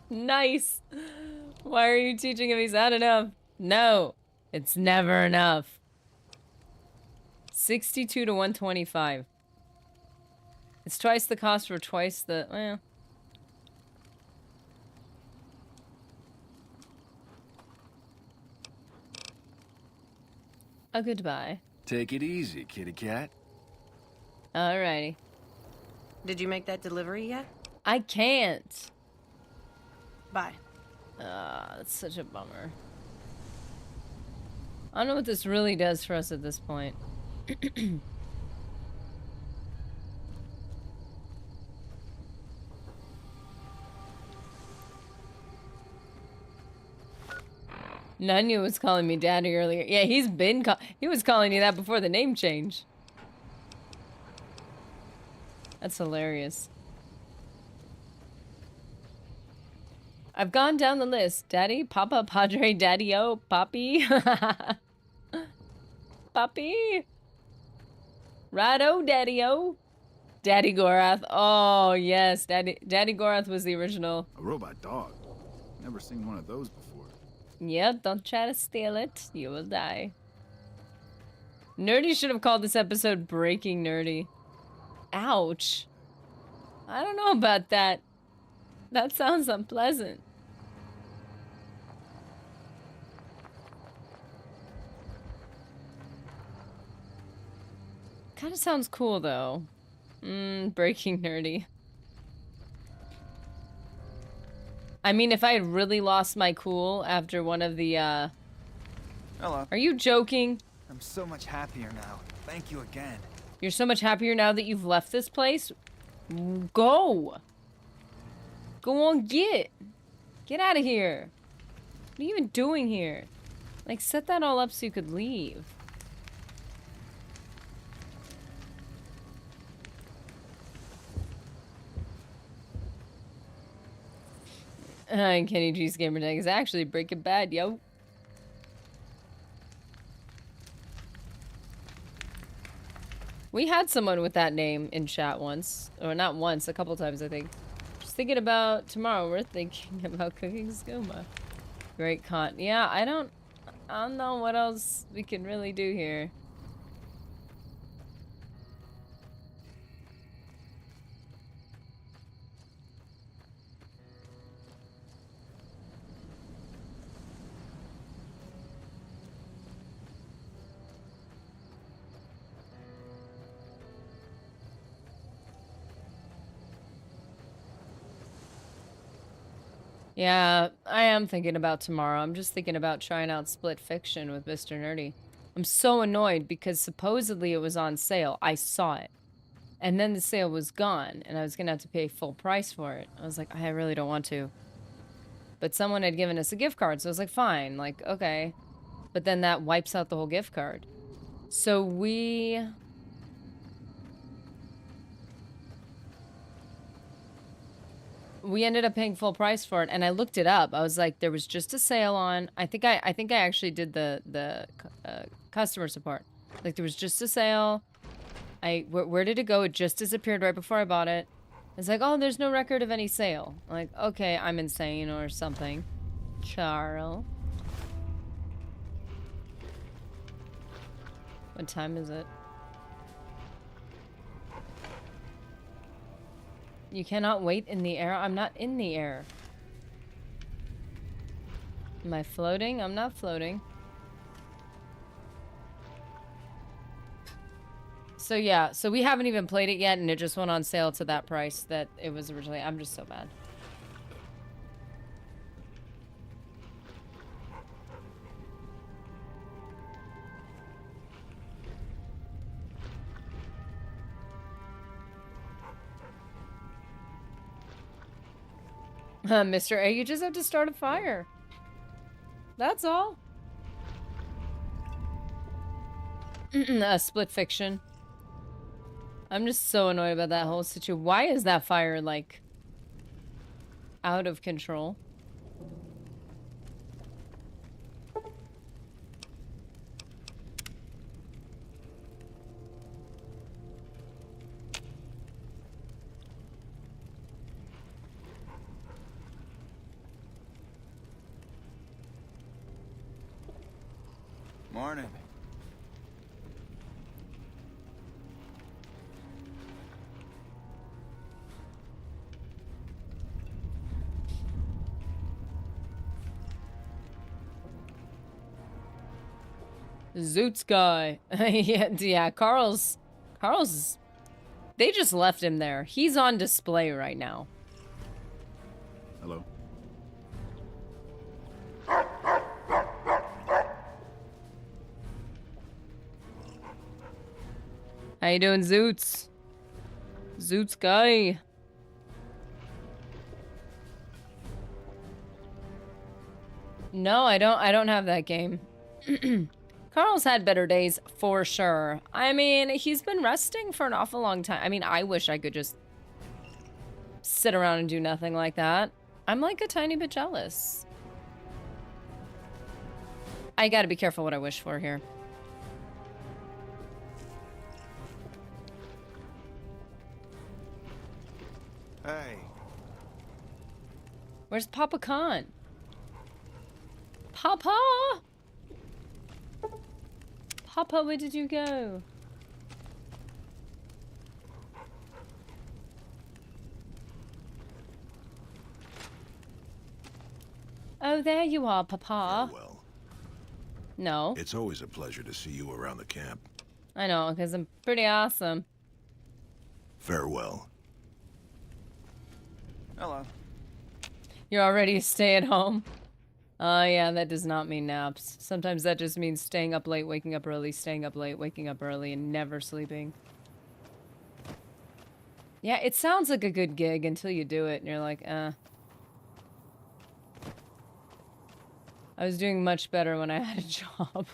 Nice. Why are you teaching him he's not enough? No, it's never enough. 62 to 125. It's twice the cost for twice the... well. A goodbye. Take it easy, kitty cat. Alrighty. Did you make that delivery yet? I can't. Bye. That's such a bummer. I don't know what this really does for us at this point. Nunya was calling me daddy earlier. Yeah, he was calling you that before the name change. That's hilarious. I've gone down the list. Daddy, Papa, Padre, Daddy-o, Poppy. Poppy. Righto, Daddy-o. Daddy Gorath. Oh, yes. Daddy Gorath was the original. A robot dog. Never seen one of those before. Yep, don't try to steal it. You will die. Nerdy should have called this episode Breaking Nerdy. Ouch. I don't know about that. That sounds unpleasant. Kind of sounds cool, though. Breaking Nerdy. I mean, if I had really lost my cool after one of the, Hello. Are you joking? I'm so much happier now. Thank you again. You're so much happier now that you've left this place? Go! Go on, get! Get out of here! What are you even doing here? Like, set that all up so you could leave. Kenny G's gamer tag is actually Breaking Bad, yo. We had someone with that name in chat once. Or not once, a couple times, I think. Just thinking about tomorrow, we're thinking about cooking skooma. Great con. Yeah, I don't know what else we can really do here. Yeah, I am thinking about tomorrow. I'm just thinking about trying out Split Fiction with Mr. Nerdy. I'm so annoyed because supposedly it was on sale. I saw it. And then the sale was gone, and I was gonna have to pay full price for it. I was like, I really don't want to. But someone had given us a gift card, so I was like, fine, like, okay. But then that wipes out the whole gift card. So we ended up paying full price for it, and I looked it up. I was like, there was just a sale on. I think I actually did the customer support. Like, there was just a sale. Where did it go? It just disappeared right before I bought it. It's like, oh, there's no record of any sale. I'm like, okay, I'm insane or something. Charles. What time is it? You cannot wait in the air? I'm not in the air. Am I floating? I'm not floating. So yeah, so we haven't even played it yet, and it just went on sale to that price that it was originally. I'm just so bad. Mr. A, you just have to start a fire. That's all. A split fiction. I'm just so annoyed about that whole situation. Why is that fire, like, out of control? Morning. Zoots guy. Yeah, Carl's... They just left him there. He's on display right now. Hello? How you doing, Zoots? Zoots guy. No, I don't have that game. Carl's had better days for sure. I mean, he's been resting for an awful long time. I mean, I wish I could just sit around and do nothing like that. I'm like a tiny bit jealous. I gotta be careful what I wish for here. Hey. Where's Papa Khan? Papa! Papa, where did you go? Oh, there you are, Papa. Farewell. No. It's always a pleasure to see you around the camp. I know, because I'm pretty awesome. Farewell. Hello. You're already stay at home? Yeah, that does not mean naps. Sometimes that just means staying up late, waking up early, staying up late, waking up early, and never sleeping. Yeah, it sounds like a good gig until you do it, and you're like, I was doing much better when I had a job.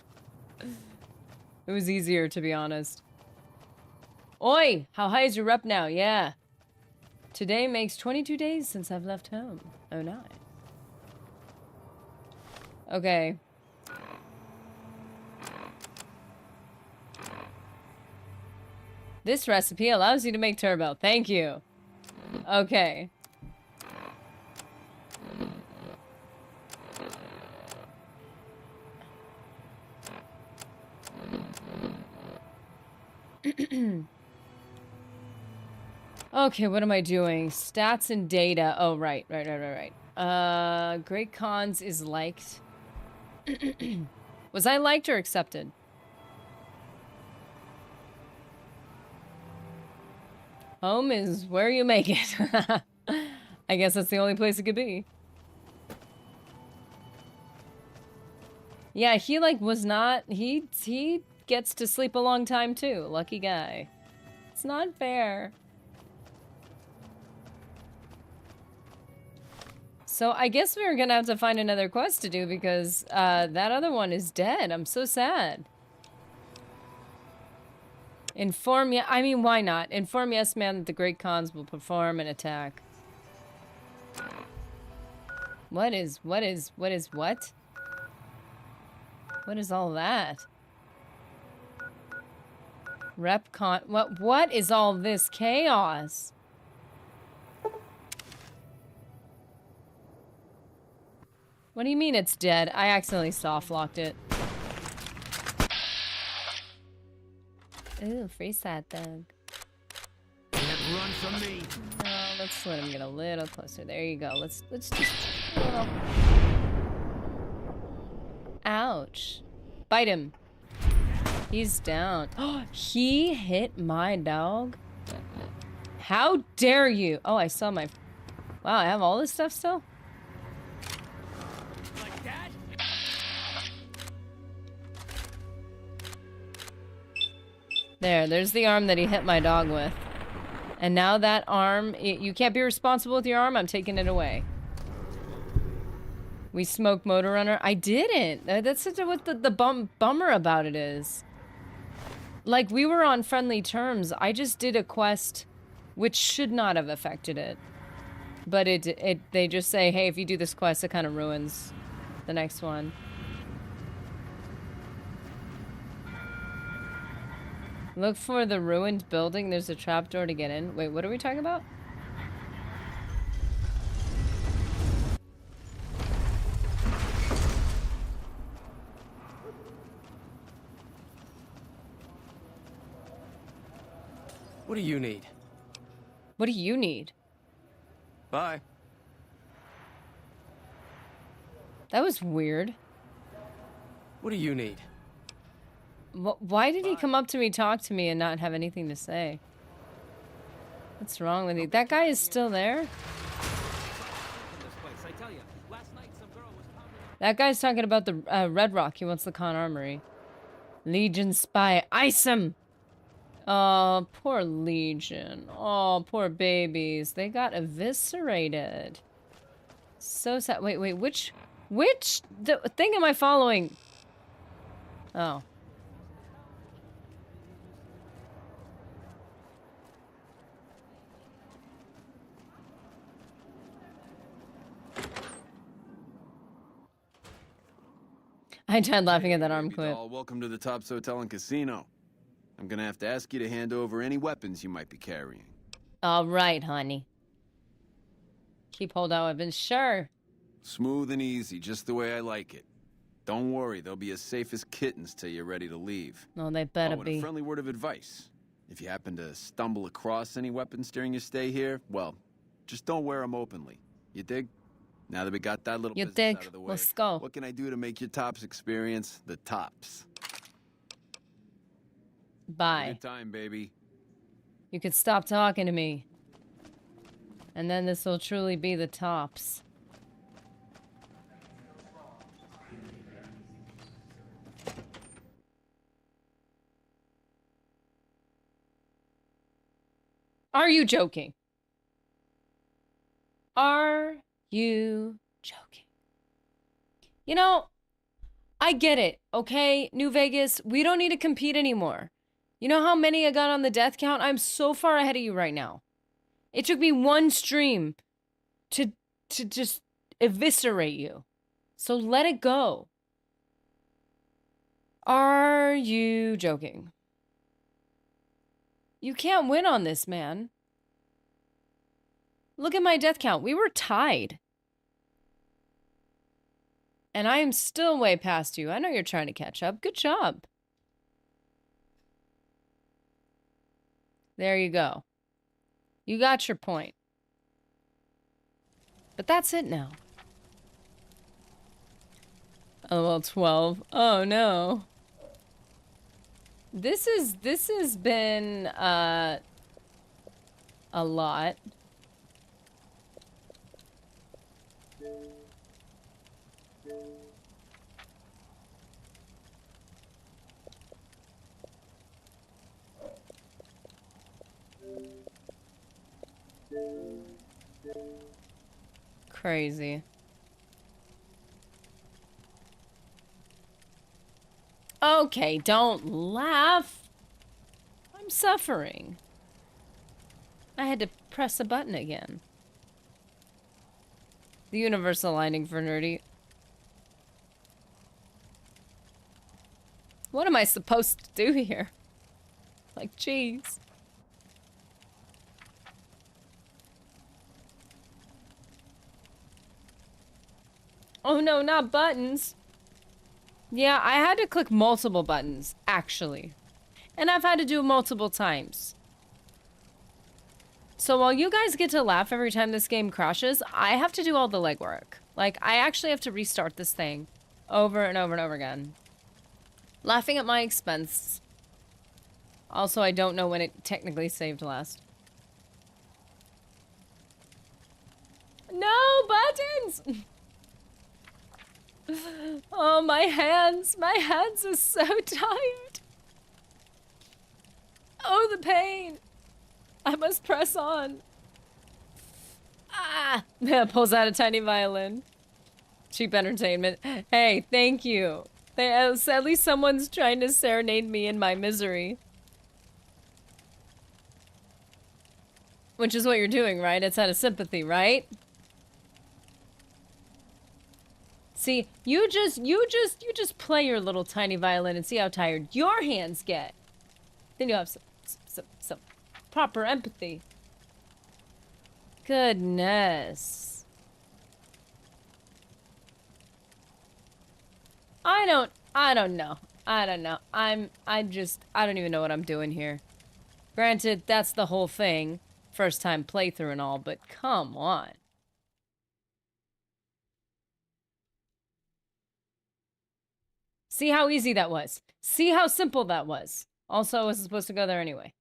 It was easier, to be honest. Oi! How high is your rep now? Yeah. Today makes 22 days since I've left home. Oh, nice. Okay. This recipe allows you to make turbo. Thank you. Okay. Okay, what am I doing? Stats and data. Oh, right. Great Cons is liked. Was I liked or accepted? Home is where you make it. I guess that's the only place it could be. Yeah, he like was not, he gets to sleep a long time too. Lucky guy. It's not fair. So I guess we're gonna have to find another quest to do because that other one is dead. I'm so sad. Inform ya. I mean, why not? Inform yes, man, that the Great Khans will perform an attack. What is what? What is all that? Rep con. What is all this chaos? What do you mean it's dead? I accidentally soft-locked it. Ooh, freeze that thug. Can't run from me. Oh, let's let him get a little closer. There you go. Let's just... Ouch. Bite him. He's down. Oh, he hit my dog? How dare you? Oh, I saw my... Wow, I have all this stuff still? There's the arm that he hit my dog with. And now that arm, you can't be responsible with your arm, I'm taking it away. We smoked Motor Runner. I didn't. That's what the bummer about it is. Like, we were on friendly terms. I just did a quest which should not have affected it. But they just say, hey, if you do this quest, it kind of ruins the next one. Look for the ruined building. There's a trapdoor to get in. Wait, what are we talking about? What do you need? What do you need? Bye. That was weird. What do you need? Why did he come up to me, talk to me, and not have anything to say? What's wrong with you? That guy is still there? That guy's talking about the Red Rock. He wants the Con Armory. Legion spy. Ice him! Oh, poor Legion. Oh, poor babies. They got eviscerated. So sad. Wait, which thing am I following? Oh. I tried laughing at that arm clip. Welcome to the Tops Hotel and Casino. I'm gonna have to ask you to hand over any weapons you might be carrying. All right, honey. Keep hold out weapons, sure. Smooth and easy, just the way I like it. Don't worry, they'll be as safe as kittens till you're ready to leave. No, they better and be. A friendly word of advice. If you happen to stumble across any weapons during your stay here, well, just don't wear them openly. You dig? Now that we got that little business out of the way, let's go. What can I do to make your Tops experience the tops? Bye. Good time, baby. You could stop talking to me. And then this will truly be the tops. Are you joking? Are you joking? You know, I get it, okay? New Vegas, we don't need to compete anymore. You know how many I got on the death count? I'm so far ahead of you right now. It took me one stream to just eviscerate you. So let it go. Are you joking? You can't win on this, man. Look at my death count. We were tied. And I am still way past you. I know you're trying to catch up. Good job. There you go. You got your point. But that's it now. Oh, well, 12. Oh, no. This has been, a lot. Crazy. Okay, don't laugh. I'm suffering. I had to press a button again. The universal lining for nerdy. What am I supposed to do here? Like, jeez. Oh no, not buttons. Yeah, I had to click multiple buttons, actually. And I've had to do it multiple times. So while you guys get to laugh every time this game crashes, I have to do all the legwork. Like, I actually have to restart this thing over and over and over again. Laughing at my expense. Also, I don't know when it technically saved last. No buttons! Oh, my hands are so tired. Oh, the pain. I must press on. Ah, pulls out a tiny violin. Cheap entertainment. Hey, thank you. At least someone's trying to serenade me in my misery. Which is what you're doing, right? It's out of sympathy, right? See, you just play your little tiny violin and see how tired your hands get. Then you'll have some proper empathy. Goodness. I don't know. I don't know. I don't even know what I'm doing here. Granted, that's the whole thing. First time playthrough and all, but come on. See how easy that was. See how simple that was. Also, I wasn't supposed to go there anyway.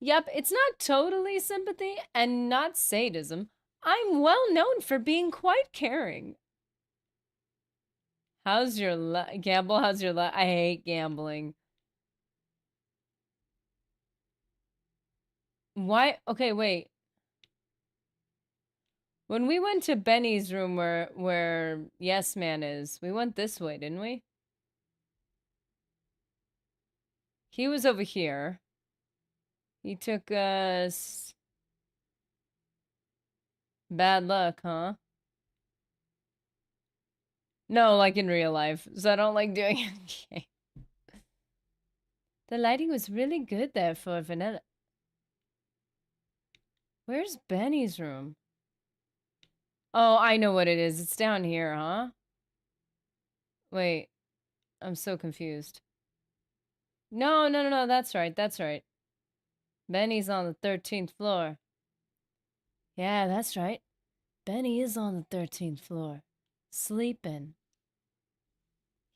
Yep, it's not totally sympathy and not sadism. I'm well known for being quite caring. How's your gamble? How's your I hate gambling. Why? Okay, wait. When we went to Benny's room where Yes Man is, we went this way, didn't we? He was over here. He took us... Bad luck, huh? No, like in real life. So I don't like doing it. Okay. The lighting was really good there for vanilla. Where's Benny's room? Oh, I know what it is. It's down here, huh? Wait. I'm so confused. No, that's right, that's right. Benny's on the 13th floor. Yeah, that's right. Benny is on the 13th floor. Sleeping.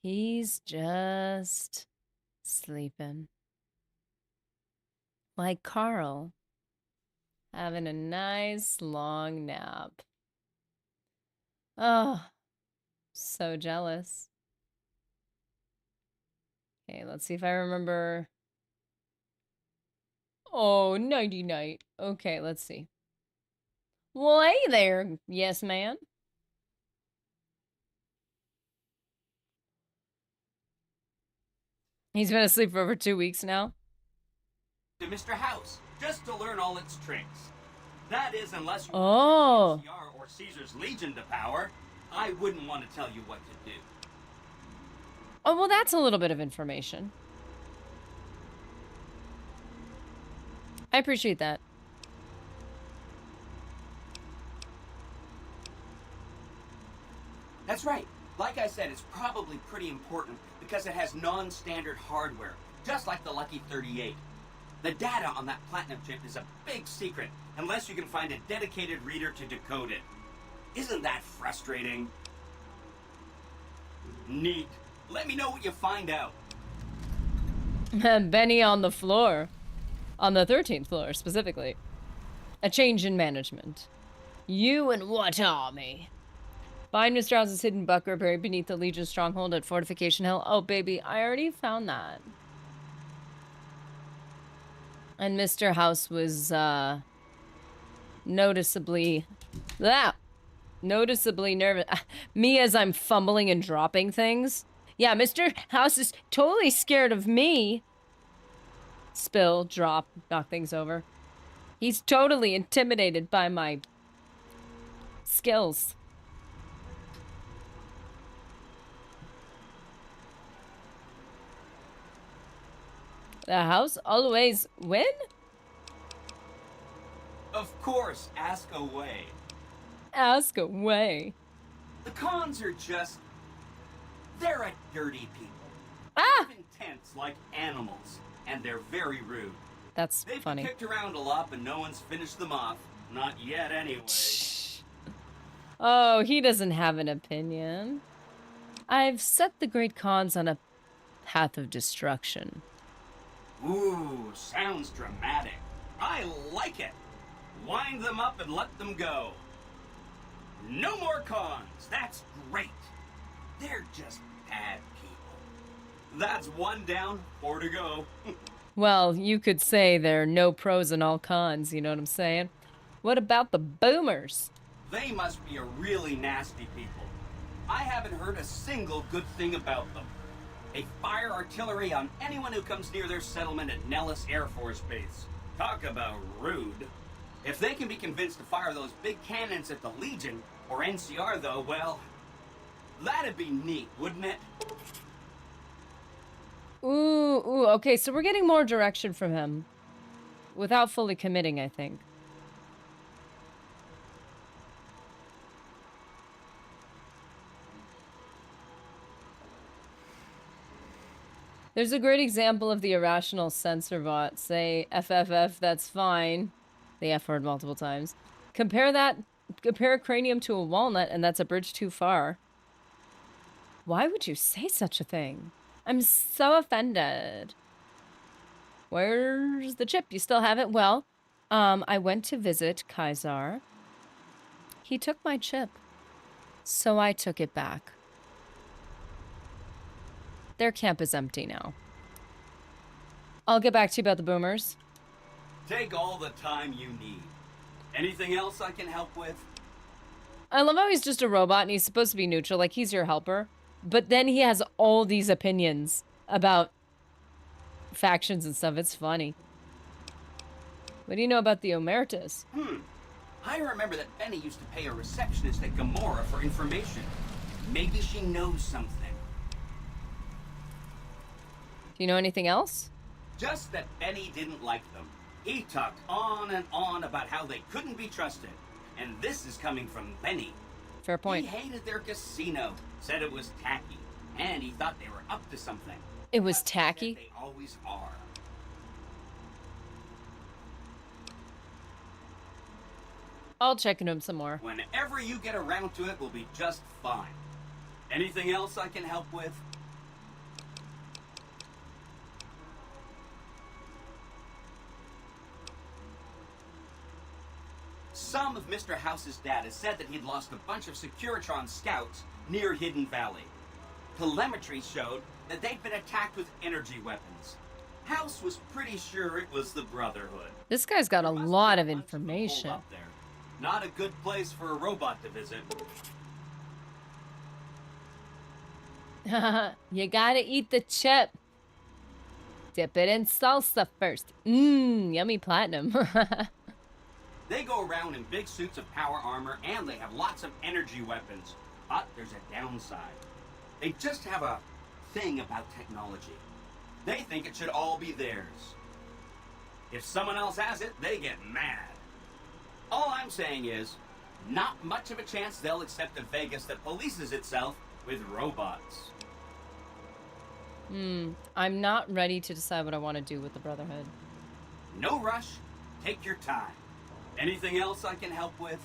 He's just sleeping. Like Carl. Having a nice long nap. Oh, so jealous. Okay, let's see if I remember. Oh, nighty night. Okay, let's see. Well, hey there, Yes Man. He's been asleep for over 2 weeks now. To Mr. House, just to learn all its tricks. That is, unless you want NCR or Caesar's Legion to power, I wouldn't want to tell you what to do. Oh, well, that's a little bit of information. I appreciate that. That's right. Like I said, it's probably pretty important because it has non-standard hardware, just like the Lucky 38. The data on that platinum chip is a big secret, unless you can find a dedicated reader to decode it. Isn't that frustrating? Neat. Let me know what you find out. Benny on the floor. On the 13th floor, specifically. A change in management. You and what army? Find Mr. House's hidden bunker buried beneath the Legion stronghold at Fortification Hill. Oh, baby, I already found that. And Mr. House was, noticeably nervous. Me as I'm fumbling and dropping things. Yeah, Mr. House is totally scared of me. Spill, drop, knock things over. He's totally intimidated by my skills. The house always win? Of course, ask away. Ask away. The cons are just... they're a dirty people. Ah! Live in tents like animals, and they're very rude. That's They've funny. been kicked around a lot, but no one's finished them off. Not yet, anyway. Oh, he doesn't have an opinion. I've set the great cons on a path of destruction. Ooh, sounds dramatic. I like it. Wind them up and let them go. No more cons. That's great. They're just bad people. That's one down, 4 to go. Well, you could say there are no pros and all cons, you know what I'm saying? What about the boomers? They must be a really nasty people. I haven't heard a single good thing about them. They fire artillery on anyone who comes near their settlement at Nellis Air Force Base. Talk about rude. If they can be convinced to fire those big cannons at the Legion, or NCR though, well, that'd be neat, wouldn't it? Ooh, okay, so we're getting more direction from him. Without fully committing, I think. There's a great example of the irrational censor bot. Say, FFF, that's fine. The F word multiple times. Compare a cranium to a walnut, and that's a bridge too far. Why would you say such a thing? I'm so offended. Where's the chip? You still have it? Well, I went to visit Kaisar. He took my chip. So I took it back. Their camp is empty now. I'll get back to you about the boomers. Take all the time you need. Anything else I can help with? I love how he's just a robot and he's supposed to be neutral, like he's your helper. But then he has all these opinions about factions and stuff. It's funny. What do you know about the Omertas? I remember that Benny used to pay a receptionist at Gamora for information. Maybe she knows something. Do you know anything else? Just that Benny didn't like them. He talked on and on about how they couldn't be trusted. And this is coming from Benny. Fair point. He hated their casino, said it was tacky, and he thought they were up to something. It was tacky? They always are. I'll check into him some more. Whenever you get around to it, we'll be just fine. Anything else I can help with? Some of Mr. House's data said that he'd lost a bunch of Securitron scouts near Hidden Valley. Telemetry showed that they'd been attacked with energy weapons. House was pretty sure it was the Brotherhood. This guy's got a lot of information. Up there. Not a good place for a robot to visit. You gotta eat the chip. Dip it in salsa first. Mmm, yummy platinum. They go around in big suits of power armor, and they have lots of energy weapons. But there's a downside. They just have a thing about technology. They think it should all be theirs. If someone else has it, they get mad. All I'm saying is, not much of a chance they'll accept a Vegas that polices itself with robots. I'm not ready to decide what I want to do with the Brotherhood. No rush. Take your time. Anything else I can help with?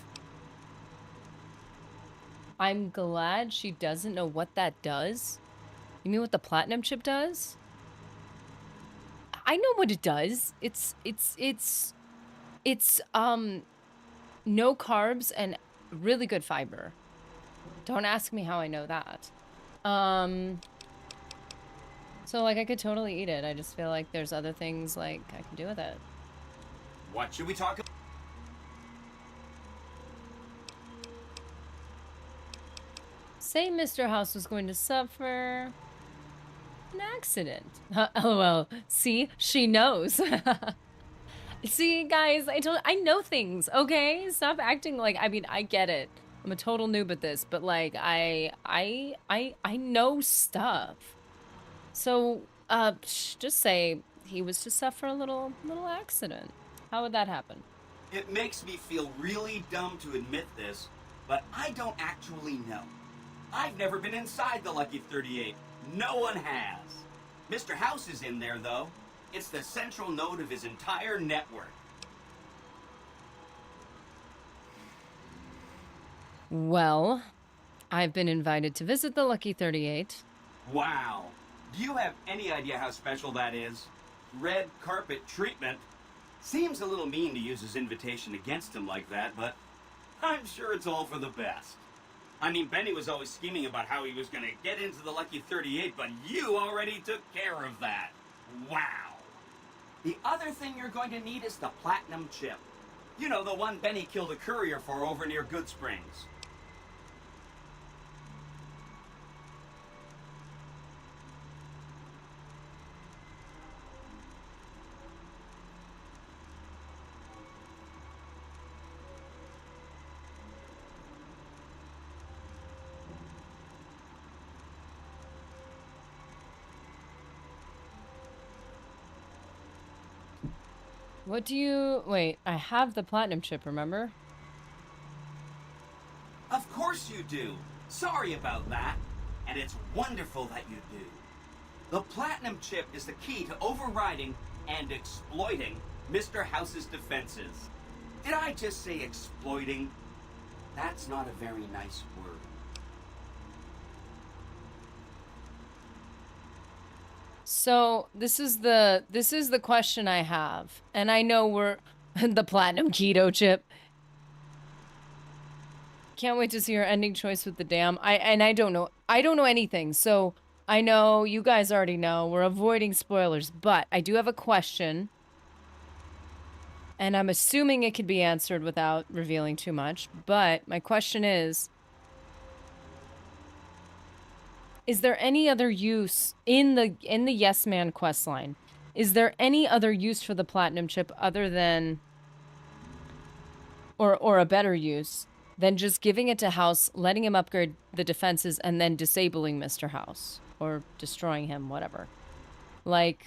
I'm glad she doesn't know what that does. You mean what the platinum chip does? I know what it does. It's no carbs and really good fiber. Don't ask me how I know that. So like I could totally eat it. I just feel like there's other things like I can do with it. What should we talk about? Say Mr. House was going to suffer an accident. LOL. See? She knows. See, guys, I know things, okay? Stop acting like, I mean, I get it. I'm a total noob at this, but like, I know stuff. So, just say he was to suffer a little accident. How would that happen? It makes me feel really dumb to admit this, but I don't actually know. I've never been inside the Lucky 38. No one has. Mr. House is in there, though. It's the central node of his entire network. Well, I've been invited to visit the Lucky 38. Wow. Do you have any idea how special that is? Red carpet treatment. Seems a little mean to use his invitation against him like that, but I'm sure it's all for the best. I mean, Benny was always scheming about how he was going to get into the Lucky 38, but you already took care of that. Wow. The other thing you're going to need is the platinum chip. You know, the one Benny killed a courier for over near Good Springs. What do you... Wait, I have the platinum chip, remember? Of course you do. Sorry about that. And it's wonderful that you do. The platinum chip is the key to overriding and exploiting Mr. House's defenses. Did I just say exploiting? That's not a very nice word. So this is the question I have, and I know we're the platinum keto chip. Can't wait to see her ending choice with the dam. I don't know anything, so I know you guys already know. We're avoiding spoilers, but I do have a question, and I'm assuming it could be answered without revealing too much. But my question is there any other use in the Yes Man quest line? Is there any other use for the platinum chip other than, or a better use than just giving it to House, letting him upgrade the defenses, and then disabling Mr. House or destroying him, whatever? Like,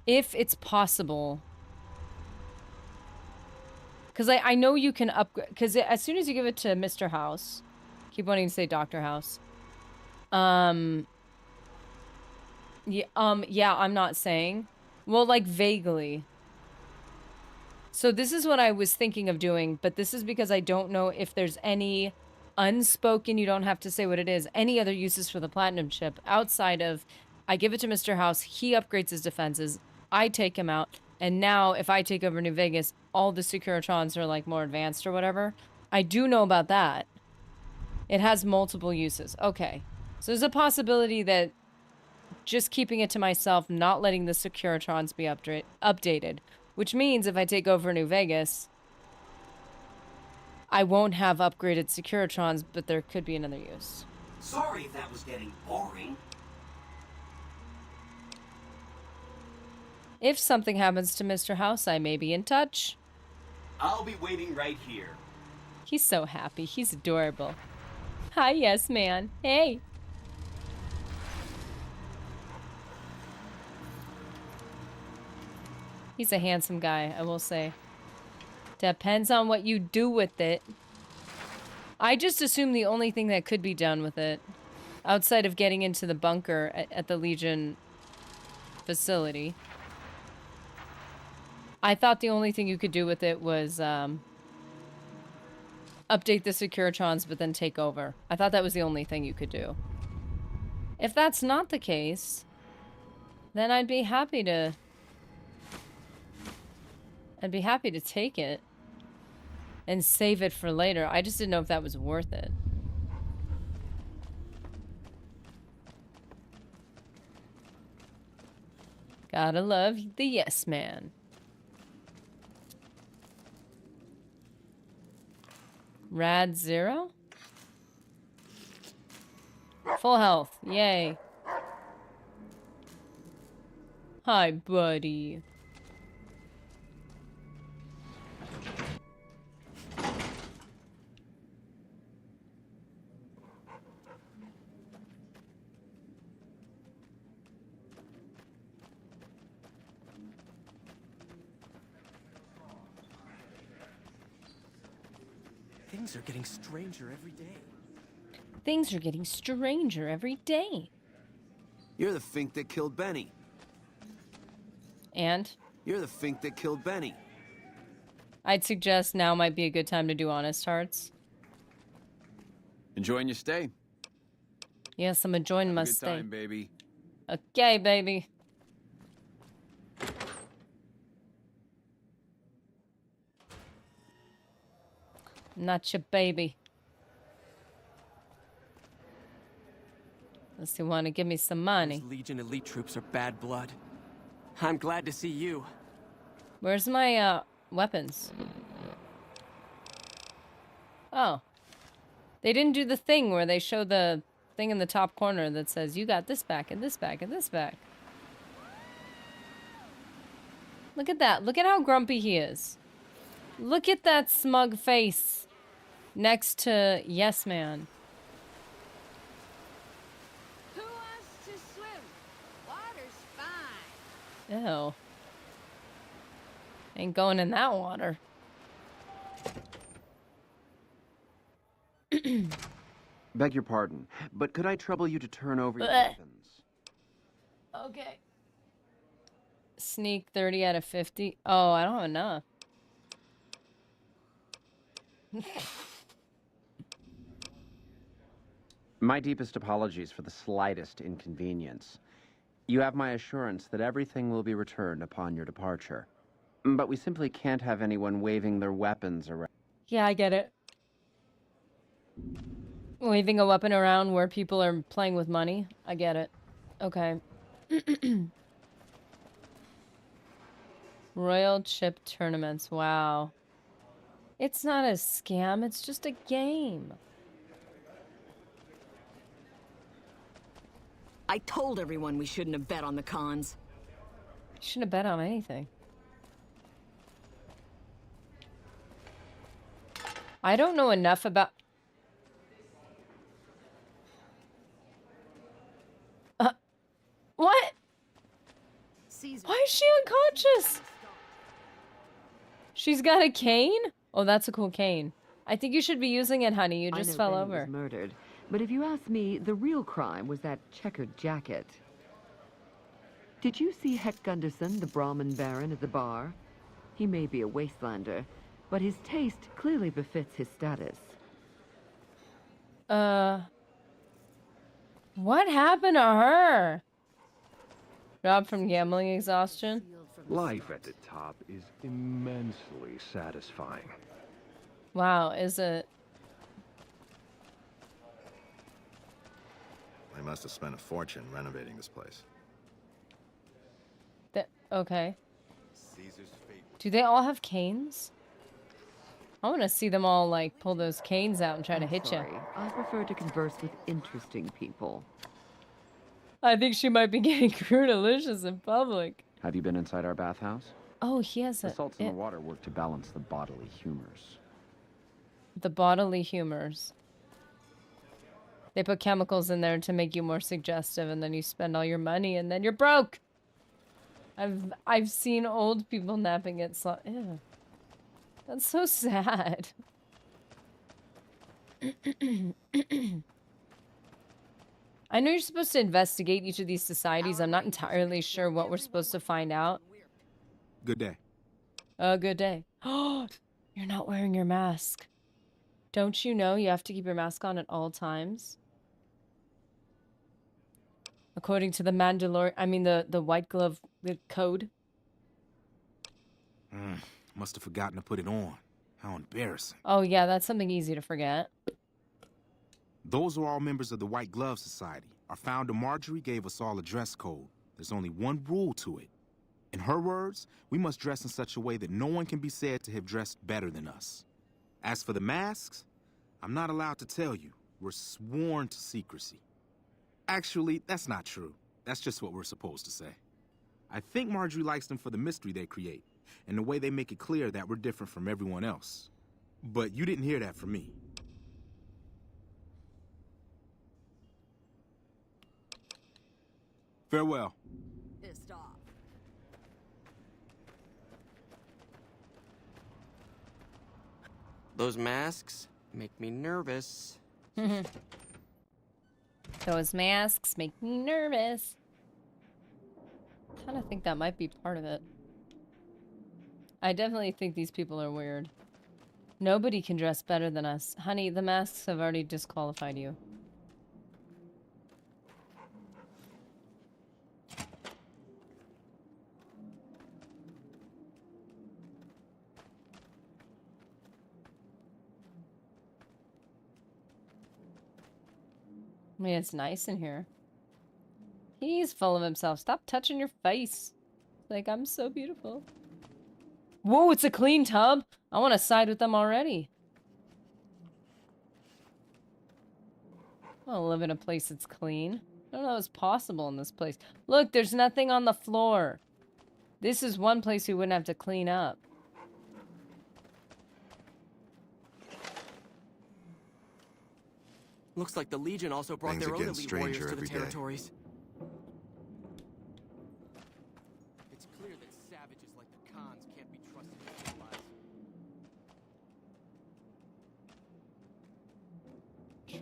if it's possible, because I know you can upgrade, because as soon as you give it to Mr. House, keep wanting to say Dr. House. Yeah, I'm not saying. Well, like, vaguely. So this is what I was thinking of doing, but this is because I don't know if there's any unspoken, you don't have to say what it is, any other uses for the platinum chip outside of, I give it to Mr. House, he upgrades his defenses, I take him out, and now if I take over New Vegas, all the Securitrons are, like, more advanced or whatever. I do know about that. It has multiple uses. Okay. So there's a possibility that just keeping it to myself, not letting the Securitrons be updated, which means if I take over New Vegas, I won't have upgraded Securitrons, but there could be another use. Sorry if that was getting boring. If something happens to Mr. House, I may be in touch. I'll be waiting right here. He's so happy. He's adorable. Hi, Yes Man. Hey. He's a handsome guy, I will say. Depends on what you do with it. I just assume the only thing that could be done with it, outside of getting into the bunker at the Legion facility, I thought the only thing you could do with it was update the Securitrons, but then take over. I thought that was the only thing you could do. If that's not the case, then I'd be happy to take it and save it for later. I just didn't know if that was worth it. Gotta love the Yes Man. Rad Zero? Full health. Yay. Hi, buddy. Things are getting stranger every day. Things are getting stranger every day. You're the Fink that killed Benny. And? You're the Fink that killed Benny. I'd suggest now might be a good time to do Honest Hearts. Enjoying your stay? Yes, I'm enjoying my Good stay. time, baby. Okay, baby. Not your baby. Unless you want to give me some money. Those Legion elite troops are bad blood. I'm glad to see you. Where's my weapons? Oh. They didn't do the thing where they show the thing in the top corner that says, you got this back and this back and this back. Look at that. Look at how grumpy he is. Look at that smug face next to Yes Man. Who wants to swim? Water's fine. Ew. Ain't going in that water. Beg your pardon, but could I trouble you to turn over your Blech. weapons? Okay. Sneak 30 out of 50. Oh, I don't have enough. My deepest apologies for the slightest inconvenience. You have my assurance that everything will be returned upon your departure. But we simply can't have anyone waving their weapons around. Yeah, I get it. Waving a weapon around where people are playing with money. I get it. Okay. Royal chip tournaments. Wow. It's not a scam. It's just a game. I told everyone we shouldn't have bet on the cons. You shouldn't have bet on anything. I don't know enough about... What? Why is she unconscious? She's got a cane? Oh, that's a cool cane. I think you should be using it, honey. You just fell over. Was murdered, but if you ask me, the real crime was that checkered jacket. Did you see Heck Gunderson, the Brahmin Baron, at the bar? He may be a wastelander, but his taste clearly befits his status. What happened to her? Robbed from gambling exhaustion? Life at the top is immensely satisfying. Wow, is it? They must have spent a fortune renovating this place. Okay. Do they all have canes? I want to see them all, like, pull those canes out and try to hit you. I prefer to converse with interesting people. I think she might be getting crudelicious in public. Have you been inside our bathhouse? Oh, he has The salts in the water work to balance the bodily humors. The bodily humors. They put chemicals in there to make you more suggestive, and then you spend all your money, and then you're broke. I've seen old people napping at Ew. That's so sad. I know you're supposed to investigate each of these societies. I'm not entirely sure what we're supposed to find out. Good day. Good day. Oh, you're not wearing your mask. Don't you know you have to keep your mask on at all times? According to the the White Glove code. Must have forgotten to put it on. How embarrassing. Oh yeah, that's something easy to forget. Those are all members of the White Glove Society. Our founder Marjorie gave us all a dress code. There's only one rule to it. In her words, we must dress in such a way that no one can be said to have dressed better than us. As for the masks, I'm not allowed to tell you. We're sworn to secrecy. Actually, that's not true. That's just what we're supposed to say. I think Marjorie likes them for the mystery they create, and the way they make it clear that we're different from everyone else. But you didn't hear that from me. Farewell. Pissed off. Those masks make me nervous. Those masks make me nervous. I kind of think that might be part of it. I definitely think these people are weird. Nobody can dress better than us. Honey, the masks have already disqualified you. I mean, it's nice in here. He's full of himself. Stop touching your face. Like, I'm so beautiful. Whoa, it's a clean tub. I want to side with them already. I'll live in a place that's clean. I don't know what's possible in this place. Look, there's nothing on the floor. This is one place we wouldn't have to clean up. Looks like the Legion also brought Things their are own getting elite warriors stranger to the every day. territories. It's clear that savages like the Khans can't be trusted with supplies.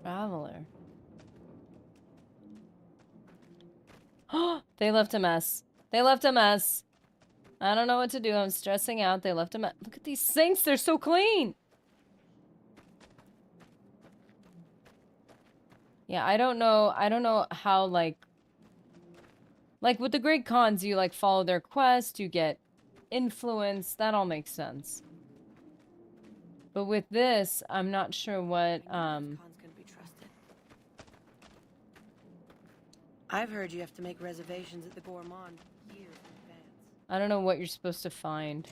Traveler. They left a mess. They left a mess. I don't know what to do. I'm stressing out. They left a mess. Look at these sinks. They're so clean. Yeah, I don't know. I don't know how, like with the Great Khans, you, like, follow their quest. You get influence. That all makes sense. But with this, I'm not sure what, I've heard you have to make reservations at the Gourmand years in advance. I don't know what you're supposed to find.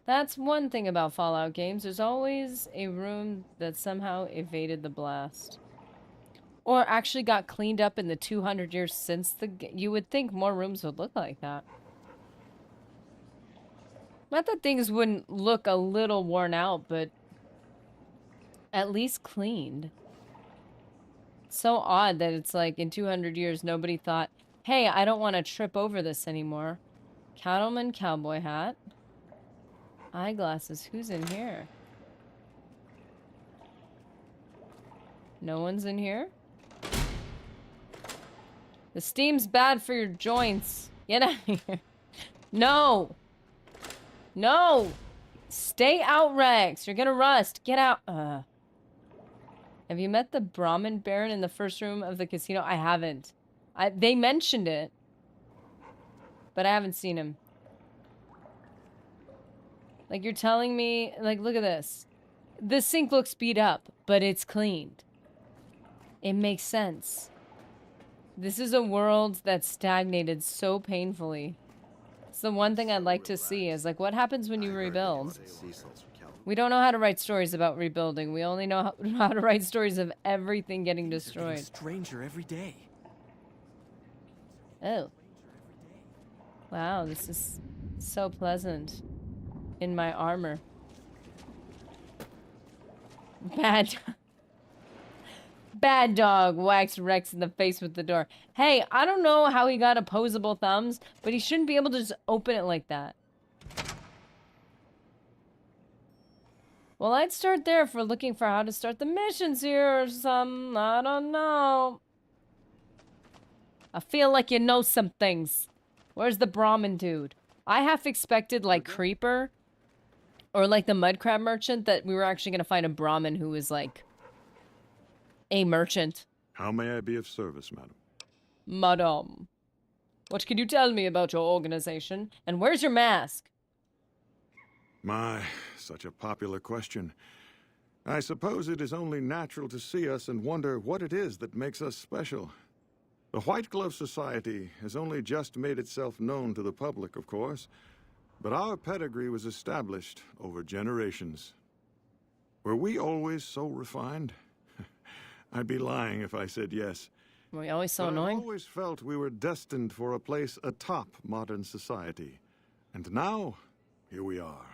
That's one thing about Fallout games. There's always a room that somehow evaded the blast. Or actually got cleaned up in the 200 years since the... You would think more rooms would look like that. Not that things wouldn't look a little worn out, but... at least cleaned. So odd that it's like in 200 years nobody thought, hey, I don't want to trip over this anymore. Cattleman cowboy hat. Eyeglasses. Who's in here? No one's in here? The steam's bad for your joints. Get out of here. No! No! Stay out, Rex. You're gonna rust. Get out. Have you met the Brahmin Baron in the first room of the casino? I haven't. They mentioned it. But I haven't seen him. Like, you're telling me... Like, look at this. The sink looks beat up, but it's cleaned. It makes sense. This is a world that stagnated so painfully. It's the one thing I'd like to see is, like, what happens when you rebuild? We don't know how to write stories about rebuilding. We only know how to write stories of everything getting destroyed. Stranger every day. Oh. Wow, this is so pleasant. In my armor. Bad dog whacks Rex in the face with the door. Hey, I don't know how he got opposable thumbs, but he shouldn't be able to just open it like that. Well, I'd start there if we're looking for how to start the missions here or something. I don't know. I feel like you know some things. Where's the Brahmin dude? I half expected, like, Creeper or, like, the mud crab merchant that we were actually going to find a Brahmin who was, like, a merchant. How may I be of service, madam? Madam, what can you tell me about your organization? And where's your mask? My, such a popular question. I suppose it is only natural to see us and wonder what it is that makes us special. The White Glove Society has only just made itself known to the public, of course, but our pedigree was established over generations. Were we always so refined? I'd be lying if I said yes. Were we always so But annoying? I always felt we were destined for a place atop modern society. And now, here we are.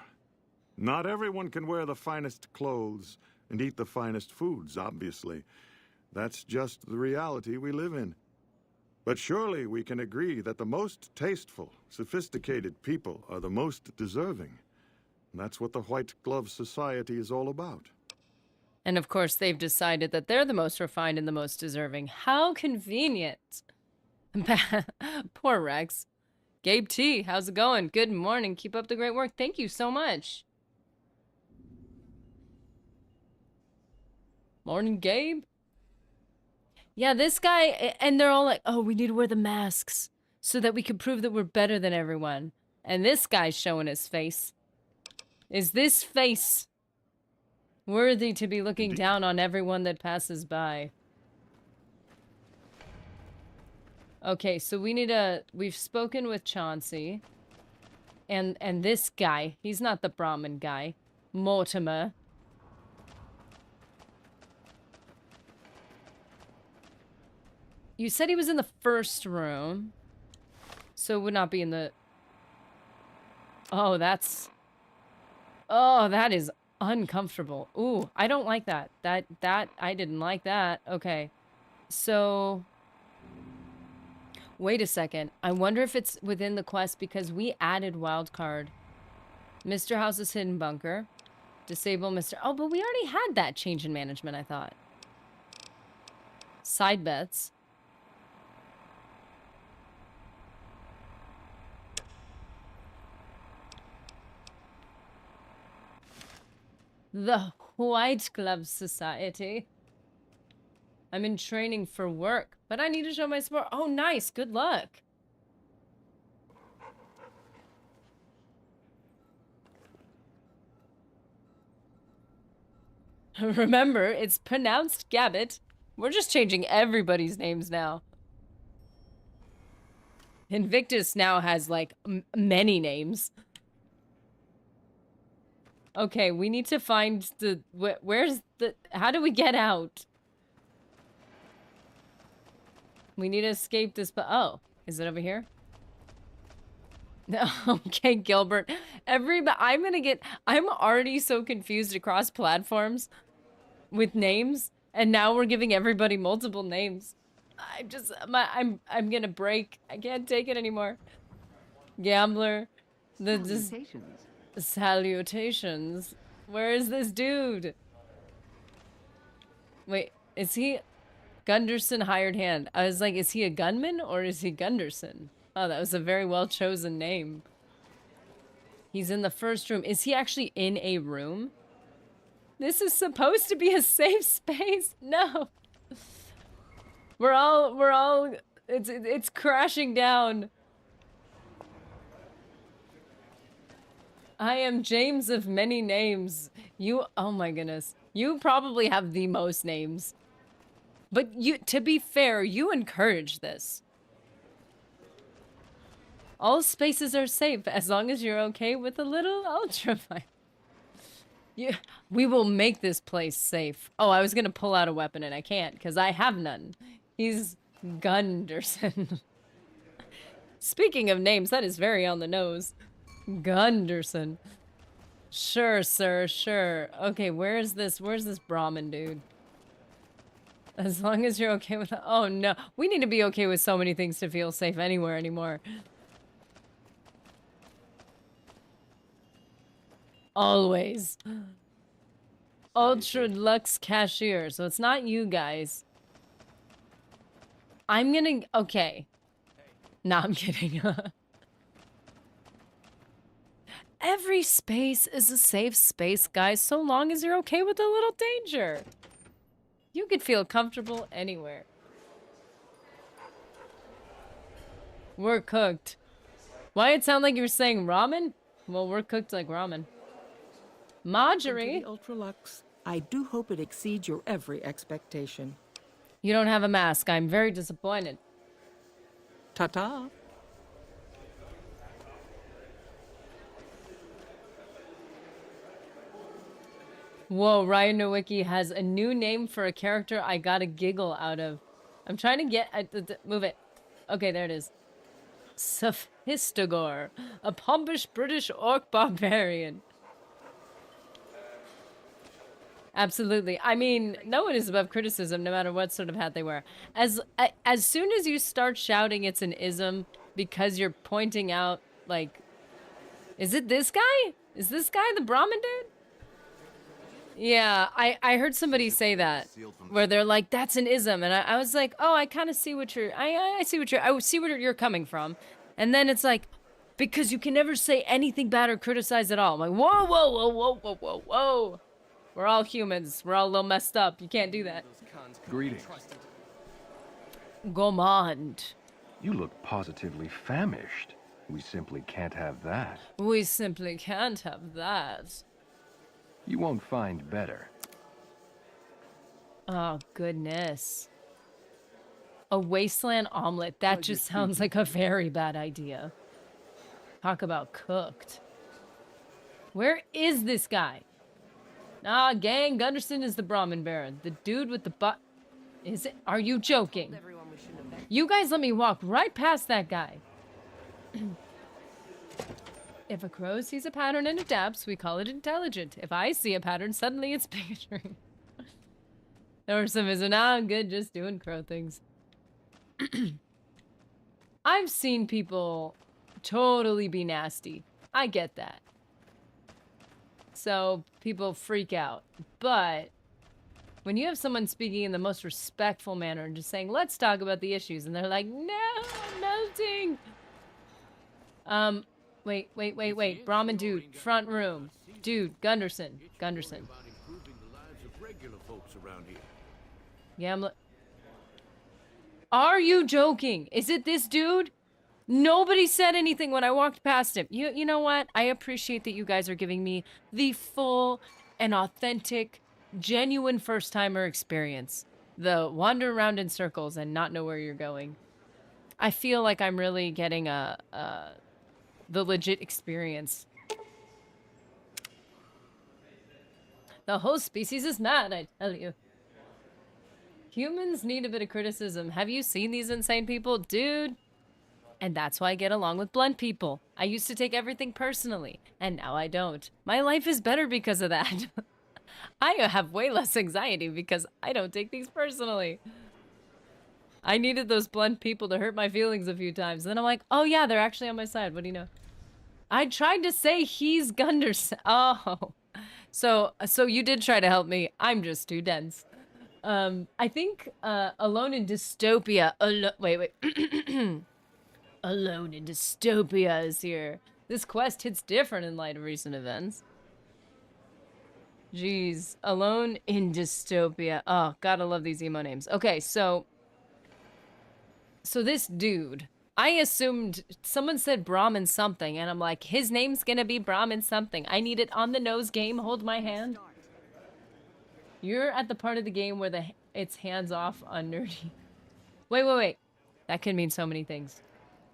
Not everyone can wear the finest clothes and eat the finest foods, obviously. That's just the reality we live in. But surely we can agree that the most tasteful, sophisticated people are the most deserving. That's what the White Glove Society is all about. And of course, they've decided that they're the most refined and the most deserving. How convenient. Poor Rex. Gabe T, how's it going? Good morning. Keep up the great work. Thank you so much. Morning, Gabe. Yeah, this guy, and they're all like, oh, we need to wear the masks so that we can prove that we're better than everyone. And this guy's showing his face. Is this face worthy to be looking down on everyone that passes by? Okay, so we need we've spoken with Chauncey. And this guy, he's not the Brahmin guy. Mortimer. You said he was in the first room. So it would not be in the... Oh, that's... Oh, that is uncomfortable. Ooh, I don't like that. I didn't like that. Okay. So... Wait a second. I wonder if it's within the quest because we added wildcard. Mr. House's hidden bunker. Disable Mr... Oh, but we already had that change in management, I thought. Side bets. The White Glove Society. I'm in training for work, but I need to show my support. Oh, nice. Good luck. Remember, it's pronounced Gabbit. We're just changing everybody's names now. Invictus now has, like, many names. Okay, we need to find the... Where's the... How do we get out? We need to escape this... Oh, is it over here? Okay, Gilbert. I'm already so confused across platforms with names, and now we're giving everybody multiple names. I'm gonna break. I can't take it anymore. Gambler. Salutations. Salutations. Where is this dude? Wait, is he... Gunderson hired hand. I was like, is he a gunman or is he Gunderson? Oh, that was a very well chosen name. He's in the first room. Is he actually in a room? This is supposed to be a safe space. No. It's crashing down. I am James of many names. Oh my goodness. You probably have the most names. But to be fair, you encourage this. All spaces are safe as long as you're okay with a little ultraviolet. We will make this place safe. Oh, I was gonna pull out a weapon and I can't because I have none. He's Gunderson. Speaking of names, that is very on the nose. Gunderson. Sure, sir, sure. Okay, where's this Brahmin dude? As long as you're okay with... Oh, no. We need to be okay with so many things to feel safe anywhere anymore. Always. Ultra Lux Cashier. So it's not you guys. I'm gonna... Okay. Nah, I'm kidding. Every space is a safe space, guys, so long as you're okay with a little danger. You could feel comfortable anywhere. We're cooked. Why it sound like you were saying ramen? Well, we're cooked like ramen. Marjorie. Ultralux. I do hope it exceeds your every expectation. You don't have a mask. I'm very disappointed. Ta-ta. Whoa, Ryan Nowicki has a new name for a character I got a giggle out of. I'm trying to get... move it. Okay, there it is. Sophistogor, a pompous British orc barbarian. Absolutely. I mean, no one is above criticism, no matter what sort of hat they wear. As soon as you start shouting it's an ism because you're pointing out, like... Is it this guy? Is this guy the Brahmin dude? Yeah, I heard somebody say that, where they're like, that's an ism, and I was like, oh, I kind of see what you're, I see where you're coming from, and then it's like, because you can never say anything bad or criticize at all. I'm like, whoa, whoa, whoa, whoa, whoa, whoa, whoa. We're all humans. We're all a little messed up. You can't do that. Greetings. Gourmand. You look positively famished. We simply can't have that. We simply can't have that. You won't find better. Oh, goodness. A wasteland omelet. That just sounds like a very bad idea. Talk about cooked. Where is this guy? Nah, gang, Gunderson is the Brahmin Baron. The dude with the butt. Is it? Are you joking? You guys let me walk right past that guy. If a crow sees a pattern and adapts, we call it intelligent. If I see a pattern, suddenly it's picturing. Or some is nah, I'm good, just doing crow things. I've seen people totally be nasty. I get that. So people freak out. But when you have someone speaking in the most respectful manner and just saying, let's talk about the issues, and they're like, no, I'm melting. Wait. Brahmin dude, front room. Dude, Gunderson. Yeah, Are you joking? Is it this dude? Nobody said anything when I walked past him. You know what? I appreciate that you guys are giving me the full and authentic, genuine first-timer experience. The wander around in circles and not know where you're going. I feel like I'm really getting the legit experience. The whole species is mad, I tell you. Humans need a bit of criticism. Have you seen these insane people? Dude. And that's why I get along with blunt people. I used to take everything personally, and now I don't. My life is better because of that. I have way less anxiety because I don't take things personally. I needed those blunt people to hurt my feelings a few times. Then I'm like, oh yeah, they're actually on my side. What do you know? I tried to say he's Gunderson. Oh. So you did try to help me. I'm just too dense. I think Alone in Dystopia. Wait. Alone in Dystopia is here. This quest hits different in light of recent events. Jeez, Alone in Dystopia. Oh, gotta love these emo names. Okay, so this dude, I assumed someone said Brahmin something, and I'm like, his name's gonna be Brahmin something. I need it on the nose game. Hold my hand. You're at the part of the game where it's hands off on nerdy. Wait. That could mean so many things.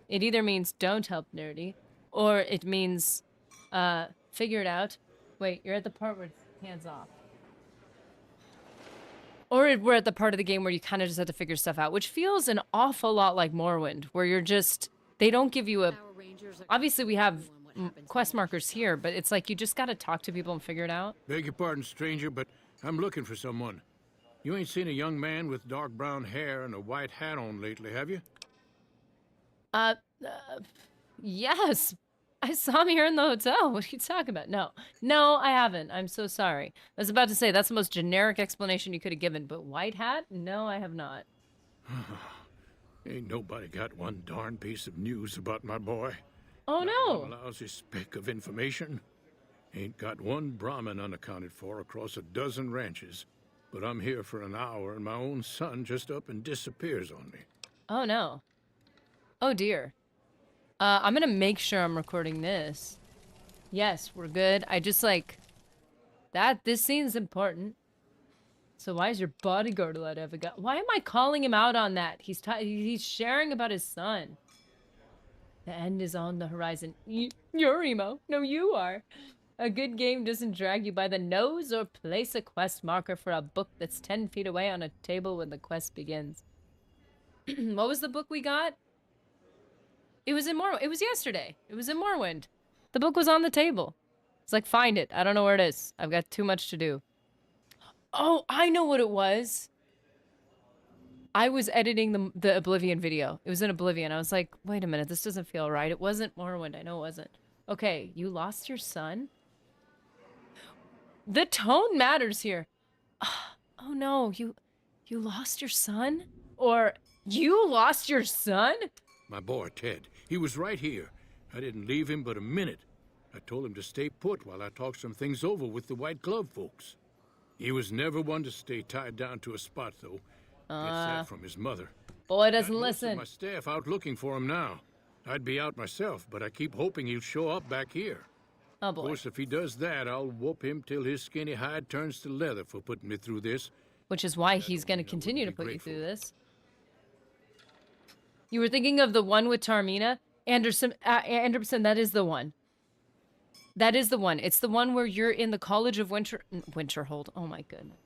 It either means don't help nerdy, or it means figure it out. Wait, you're at the part where it's hands off. Or we're at the part of the game where you kind of just have to figure stuff out, which feels an awful lot like Morrowind, where you're just, they don't give you a, obviously we have quest markers here, but it's like you just gotta talk to people and figure it out. Beg your pardon, stranger, but I'm looking for someone. You ain't seen a young man with dark brown hair and a white hat on lately, have you? Yes. I saw him here in the hotel. What are you talking about? No, I haven't. I'm so sorry. I was about to say, that's the most generic explanation you could have given, but white hat? No, I have not. Ain't nobody got one darn piece of news about my boy. Oh, no. Not one lousy speck of information. Ain't got one Brahmin unaccounted for across a dozen ranches. But I'm here for an hour and my own son just up and disappears on me. Oh, no. Oh, dear. I'm gonna make sure I'm recording this. Yes, we're good. I just like... This scene's important. So why is your bodyguard allowed to have a gun? Why am I calling him out on that? He's sharing about his son. The end is on the horizon. You're emo. No, you are. A good game doesn't drag you by the nose or place a quest marker for a book that's 10 feet away on a table when the quest begins. What was the book we got? It was in Morrowind. It was yesterday. It was in Morrowind. The book was on the table. It's like, find it. I don't know where it is. I've got too much to do. Oh, I know what it was. I was editing the Oblivion video. It was in Oblivion. I was like, wait a minute. This doesn't feel right. It wasn't Morrowind. I know it wasn't. Okay, you lost your son? The tone matters here. Oh no, you lost your son? Or you lost your son? My boy, Ted. He was right here. I didn't leave him but a minute. I told him to stay put while I talked some things over with the White Glove folks. He was never one to stay tied down to a spot, though. Gets that from his mother. Boy doesn't listen. My staff out looking for him now. I'd be out myself, but I keep hoping he'll show up back here. Oh boy. Of course, if he does that, I'll whoop him till his skinny hide turns to leather for putting me through this. Which is why he's going to continue to put you through this. You were thinking of the one with Tarmina? Anderson, that is the one. That is the one. It's the one where you're in the College of Winterhold. Oh my goodness.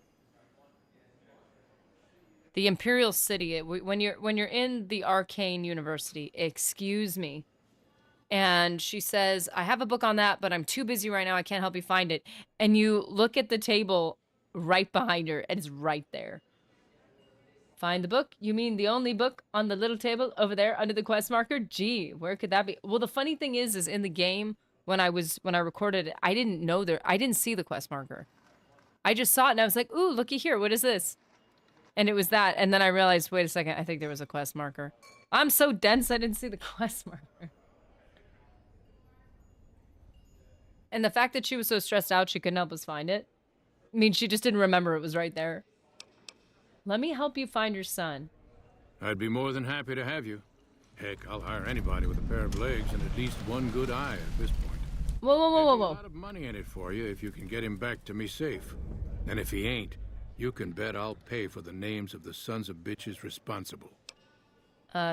The Imperial City. When you're in the Arcane University. Excuse me. And she says, I have a book on that, but I'm too busy right now. I can't help you find it. And you look at the table right behind her, and it's right there. Find the book? You mean the only book on the little table over there under the quest marker? Gee, where could that be? Well, the funny thing is in the game, when I recorded it, I didn't see the quest marker. I just saw it, and I was like, ooh, looky here. What is this? And it was that. And then I realized, wait a second, I think there was a quest marker. I'm so dense, I didn't see the quest marker. And the fact that she was so stressed out she couldn't help us find it. I mean, she just didn't remember it was right there. Let me help you find your son. I'd be more than happy to have you. Heck, I'll hire anybody with a pair of legs and at least one good eye at this point. Whoa. There's a lot of money in it for you if you can get him back to me safe. And if he ain't, you can bet I'll pay for the names of the sons of bitches responsible.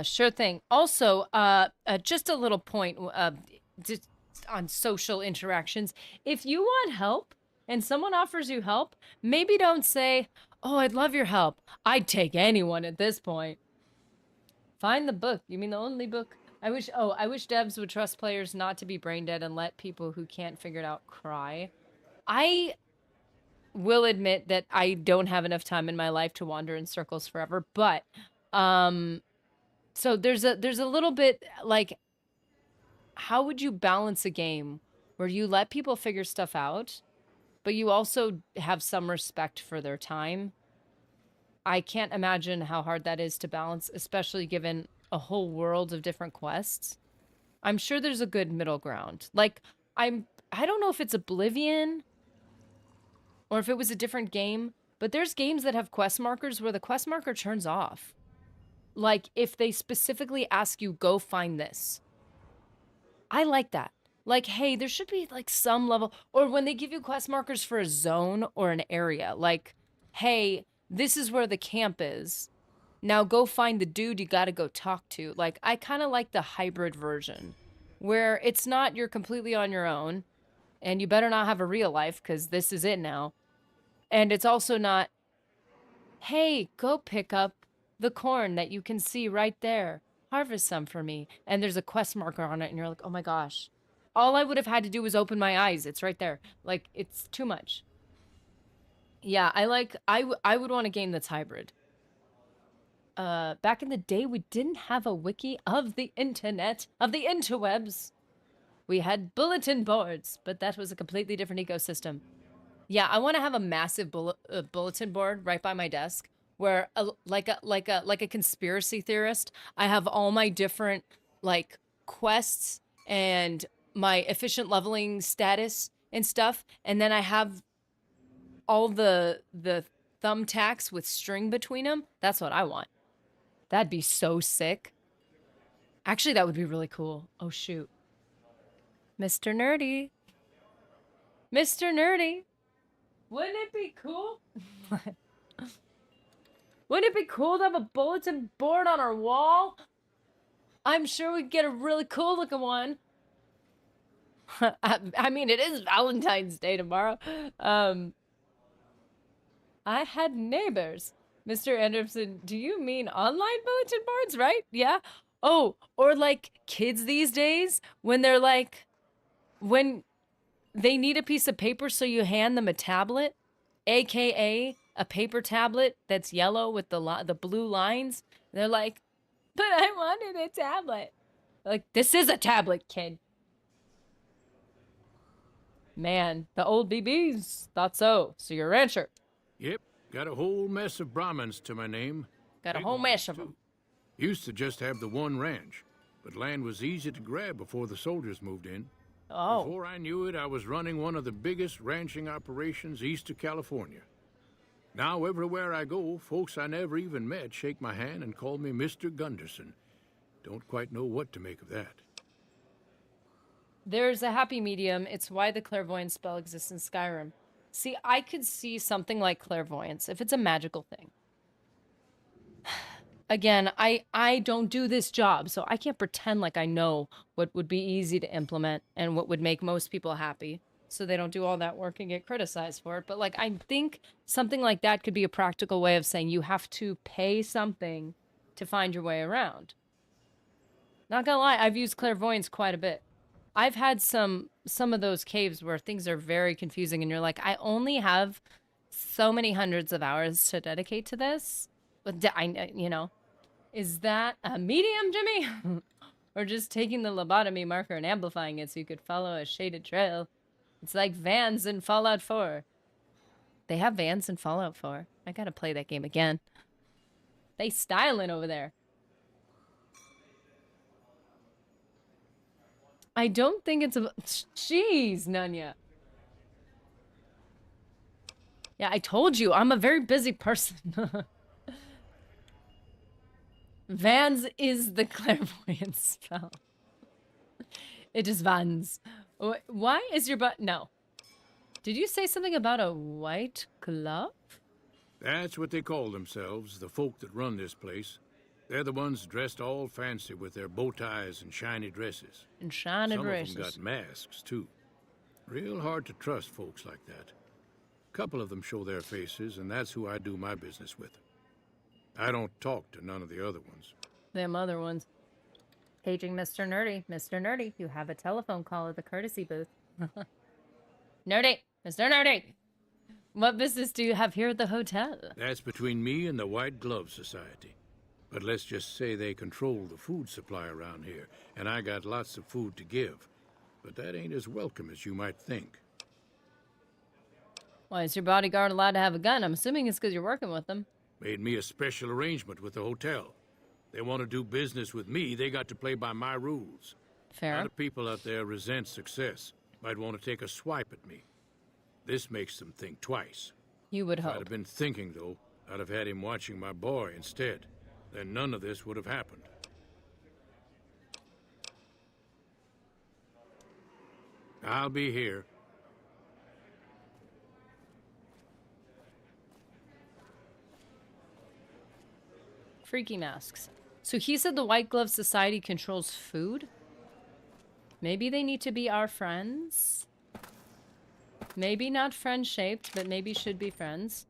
Sure thing. Also, just a little point, just on social interactions. If you want help and someone offers you help, maybe don't say, oh, I'd love your help. I'd take anyone at this point. Find the book. You mean the only book? I wish devs would trust players not to be brain dead and let people who can't figure it out cry. I will admit that I don't have enough time in my life to wander in circles forever, but so there's a little bit like, how would you balance a game where you let people figure stuff out, but you also have some respect for their time? I can't imagine how hard that is to balance, especially given a whole world of different quests. I'm sure there's a good middle ground. Like, I don't know if it's Oblivion or if it was a different game, but there's games that have quest markers where the quest marker turns off. Like, if they specifically ask you, go find this. I like that. Like, hey, there should be like some level, or when they give you quest markers for a zone or an area, like, hey, this is where the camp is. Now go find the dude you gotta go talk to. Like, I kind of like the hybrid version where it's not you're completely on your own and you better not have a real life because this is it now. And it's also not, hey, go pick up the corn that you can see right there. Harvest some for me. And there's a quest marker on it and you're like, oh my gosh. All I would have had to do was open my eyes. It's right there. Like, it's too much. Yeah, I would want a game that's hybrid. Back in the day, we didn't have a wiki of the internet, of the interwebs. We had bulletin boards, but that was a completely different ecosystem. Yeah, I want to have a massive bulletin board right by my desk where, like a conspiracy theorist, I have all my different like quests and my efficient leveling status and stuff, and then I have all the thumbtacks with string between them. That's what I want. That'd be so sick. Actually, that would be really cool. Oh shoot. Mr. Nerdy. Mr. Nerdy. Wouldn't it be cool? Wouldn't it be cool to have a bulletin board on our wall? I'm sure we'd get a really cool looking one. I mean, it is Valentine's Day tomorrow. I had neighbors. Mr. Anderson, do you mean online bulletin boards, right? Yeah? Oh, or like kids these days when they're like, when they need a piece of paper so you hand them a tablet, aka a paper tablet that's yellow with the blue lines. They're like, but I wanted a tablet. Like, this is a tablet, kid. Man, the old BBs thought so. So you're a rancher. Yep, got a whole mess of Brahmins to my name. Got a whole mess of them. Used to just have the one ranch, but land was easy to grab before the soldiers moved in. Oh. Before I knew it, I was running one of the biggest ranching operations east of California. Now, everywhere I go, folks I never even met shake my hand and call me Mr. Gunderson. Don't quite know what to make of that. There's a happy medium. It's why the clairvoyance spell exists in Skyrim. See, I could see something like clairvoyance if it's a magical thing. again, I don't do this job, so I can't pretend like I know what would be easy to implement and what would make most people happy, so they don't do all that work and get criticized for it. But like, I think something like that could be a practical way of saying you have to pay something to find your way around. Not gonna lie, I've used clairvoyance quite a bit. I've had some of those caves where things are very confusing and you're like, I only have so many hundreds of hours to dedicate to this. But you know, is that a medium, Jimmy? Or just taking the lobotomy marker and amplifying it so you could follow a shaded trail? It's like Vans in Fallout 4. They have Vans in Fallout 4. I gotta play that game again. They styling over there. I don't think it's a... Jeez, Nanya. Yeah, I told you, I'm a very busy person. Vans is the clairvoyant spell. It is Vans. Why is your butt... No. Did you say something about a white glove? That's what they call themselves, the folk that run this place. They're the ones dressed all fancy with their bow ties and shiny dresses. And shiny dresses. Some of them got masks, too. Real hard to trust folks like that. A couple of them show their faces, and that's who I do my business with. I don't talk to none of the other ones. Them other ones. Paging Mr. Nerdy. Mr. Nerdy, you have a telephone call at the courtesy booth. Nerdy! Mr. Nerdy! What business do you have here at the hotel? That's between me and the White Glove Society. But let's just say they control the food supply around here, and I got lots of food to give. But that ain't as welcome as you might think. Why, is your bodyguard allowed to have a gun? I'm assuming it's because you're working with them. Made me a special arrangement with the hotel. They want to do business with me, they got to play by my rules. Fair. A lot of people out there resent success. Might want to take a swipe at me. This makes them think twice. You would hope. If I'd have been thinking, though, I'd have had him watching my boy instead. Then none of this would have happened. I'll be here. Freaky masks. So he said the White Glove Society controls food? Maybe they need to be our friends? Maybe not friend-shaped, but maybe should be friends.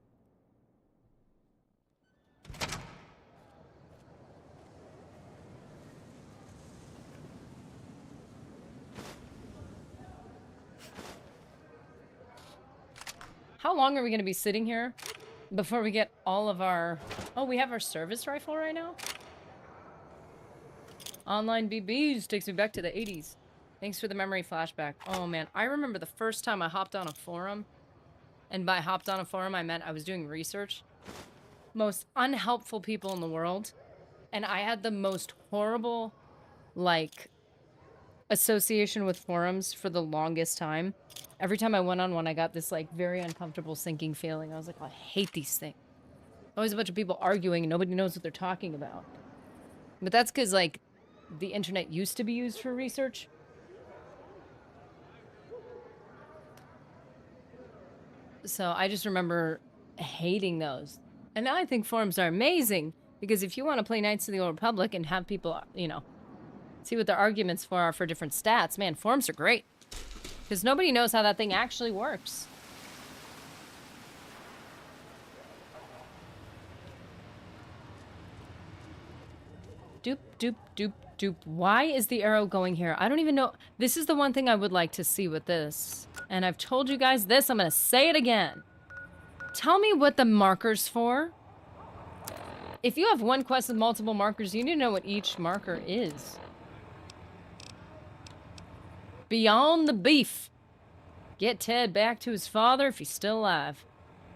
How long are we going to be sitting here before we get all of our... Oh, we have our service rifle right now? Online BBs takes me back to the 80s. Thanks for the memory flashback. Oh, man. I remember the first time I hopped on a forum. And by hopped on a forum, I meant I was doing research. Most unhelpful people in the world. And I had the most horrible, like, association with forums for the longest time. Every time I went on one, I got this, like, very uncomfortable sinking feeling. I was like, oh, I hate these things. Always a bunch of people arguing and nobody knows what they're talking about. But that's because, like, the internet used to be used for research. So I just remember hating those. And now I think forums are amazing. Because if you want to play Knights of the Old Republic and have people, you know, see what their arguments are for different stats, man, forums are great. Because nobody knows how that thing actually works. Doop, doop, doop, doop. Why is the arrow going here? I don't even know. This is the one thing I would like to see with this. And I've told you guys this. I'm going to say it again. Tell me what the marker's for. If you have one quest with multiple markers, you need to know what each marker is. Beyond the beef. Get Ted back to his father if he's still alive.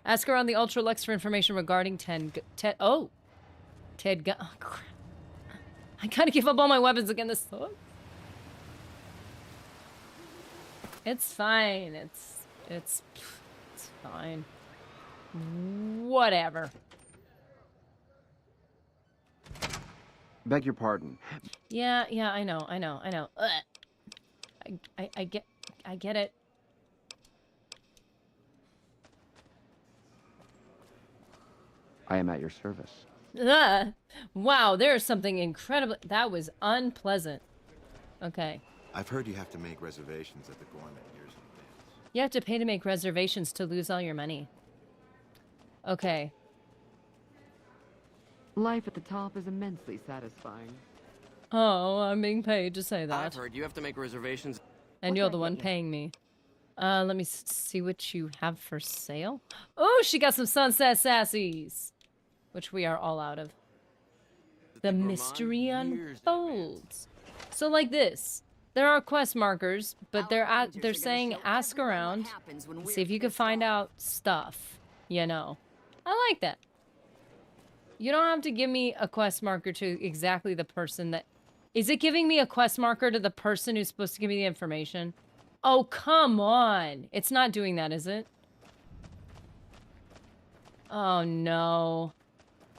Ask around the Ultralux for information regarding Ted. Oh, crap. I gotta give up all my weapons again. This sucks. It's fine. It's fine. Whatever. Beg your pardon. Yeah, I know. Ugh. I get it. I am at your service. Ugh. Wow, there's something incredible. That was unpleasant. Okay. I've heard you have to make reservations at the gourmet years in advance. You have to pay to make reservations to lose all your money. Okay. Life at the top is immensely satisfying. Oh, I'm being paid to say that. I've heard you have to make reservations. And you're the one paying me. Let me see what you have for sale. Oh, she got some Sunset Sassies, which we are all out of. The mystery unfolds. So like this, there are quest markers, but they're saying ask around, see if you can find out stuff. You know, I like that. You don't have to give me a quest marker to exactly the person that. Is it giving me a quest marker to the person who's supposed to give me the information? Oh, come on. It's not doing that, is it? Oh, no.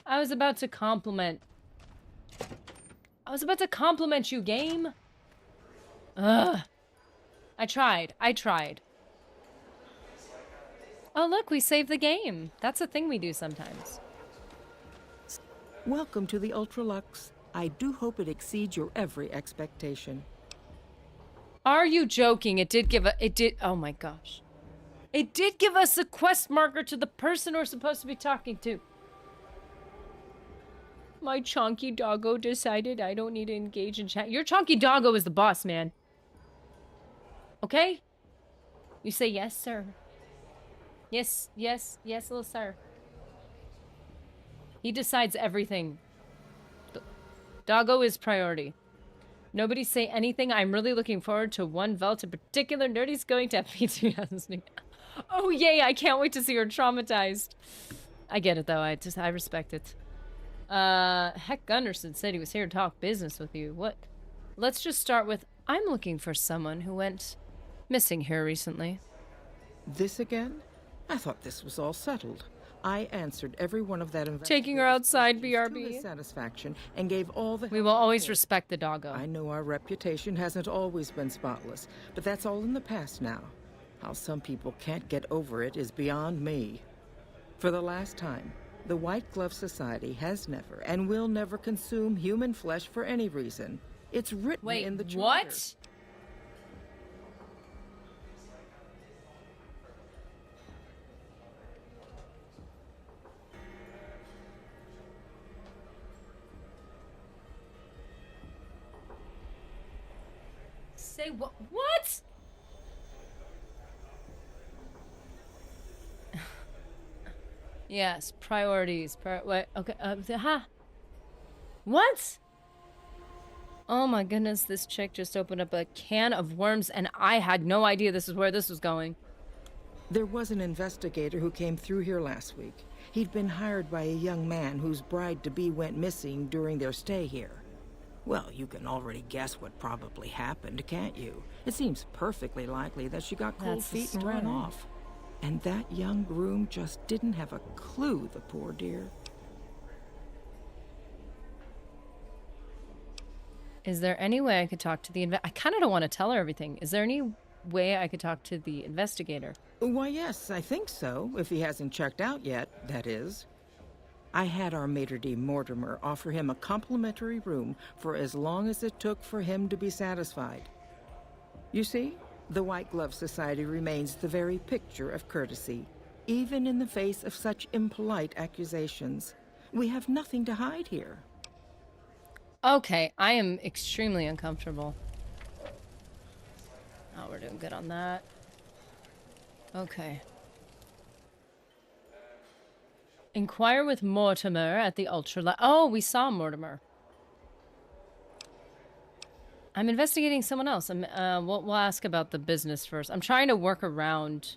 I was about to compliment you, game. Ugh. I tried. Oh, look, we saved the game. That's a thing we do sometimes. Welcome to the Ultralux. I do hope it exceeds your every expectation. Are you joking? It did, oh my gosh. It did give us a quest marker to the person we're supposed to be talking to. My chonky doggo decided I don't need to engage in chat. Your chonky doggo is the boss, man. Okay? You say yes, sir. Yes, little sir. He decides everything. Doggo is priority. Nobody say anything. I'm really looking forward to one Velt in particular. Nerdy's going to FP2. Oh, yay. I can't wait to see her traumatized. I get it, though. I respect it. Heck Gunderson said he was here to talk business with you. What? Let's just start with, I'm looking for someone who went missing here recently. This again? I thought this was all settled. I answered every one of that taking her outside, BRB. To his satisfaction and gave all the. We will always respect the doggo. I know our reputation hasn't always been spotless, but that's all in the past now. How some people can't get over it is beyond me. For the last time, the White Glove Society has never and will never consume human flesh for any reason. It's written in the charter. What? Say what? What? Yes, priorities. Wait, okay. What? Oh my goodness, this chick just opened up a can of worms and I had no idea this is where this was going. There was an investigator who came through here last week. He'd been hired by a young man whose bride-to-be went missing during their stay here. Well, you can already guess what probably happened, can't you? It seems perfectly likely that she got cold feet and ran off. And that young groom just didn't have a clue, the poor dear. Is there any way I could talk to the I kind of don't want to tell her everything. Is there any way I could talk to the investigator? Why, yes, I think so. If he hasn't checked out yet, that is. I had our maitre d' Mortimer offer him a complimentary room for as long as it took for him to be satisfied. You see, the White Glove Society remains the very picture of courtesy, even in the face of such impolite accusations. We have nothing to hide here. Okay, I am extremely uncomfortable. Oh, we're doing good on that. Okay. Inquire with Mortimer at the Ultra. Oh, we saw Mortimer. I'm investigating someone else. We'll ask about the business first. I'm trying to work around,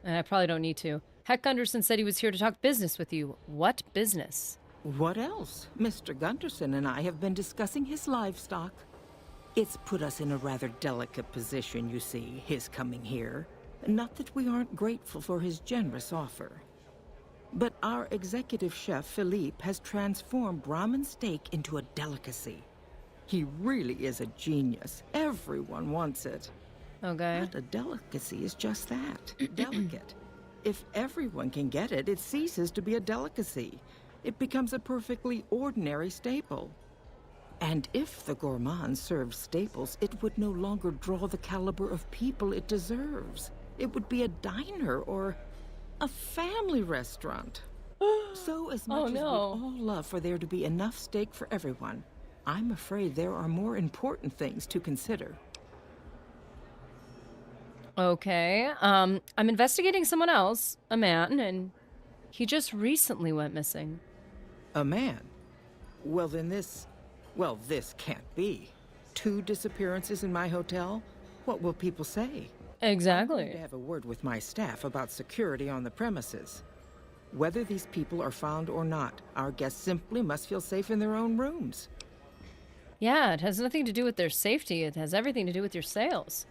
and I probably don't need to. Heck Gunderson said he was here to talk business with you. What business? What else? Mr. Gunderson and I have been discussing his livestock. It's put us in a rather delicate position, you see, his coming here. Not that we aren't grateful for his generous offer. But our executive chef, Philippe, has transformed Brahmin steak into a delicacy. He really is a genius. Everyone wants it. Okay. But a delicacy is just that, delicate. If everyone can get it, it ceases to be a delicacy. it becomes a perfectly ordinary staple. And if the gourmand served staples, it would no longer draw the caliber of people it deserves. It would be a diner or a family restaurant. So as much as we'd all love for there to be enough steak for everyone, I'm afraid there are more important things to consider. Okay, I'm investigating someone else, a man, and he just recently went missing. A man? Well, then this can't be. 2 disappearances in my hotel? What will people say? Exactly. I'm going to have a word with my staff about security on the premises. Whether these people are found or not, our guests simply must feel safe in their own rooms. Yeah, it has nothing to do with their safety. It has everything to do with your sales.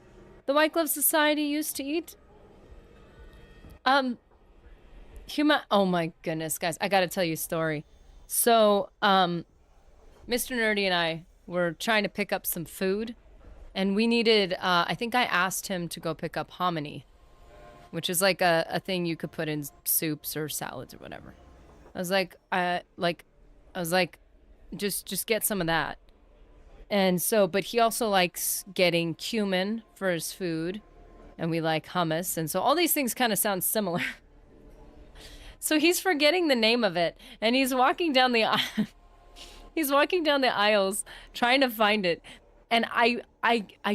The White Glove Society used to eat... Oh my goodness, guys. I gotta tell you a story. So, Mr. Nerdy and I were trying to pick up some food. And we needed... I think I asked him to go pick up hominy. Which is like a thing you could put in soups or salads or whatever. I was like, just get some of that. And so, but he also likes getting cumin for his food. And we like hummus. And so all these things kind of sound similar. So he's forgetting the name of it. And he's walking down the aisle. He's walking down the aisles trying to find it. And I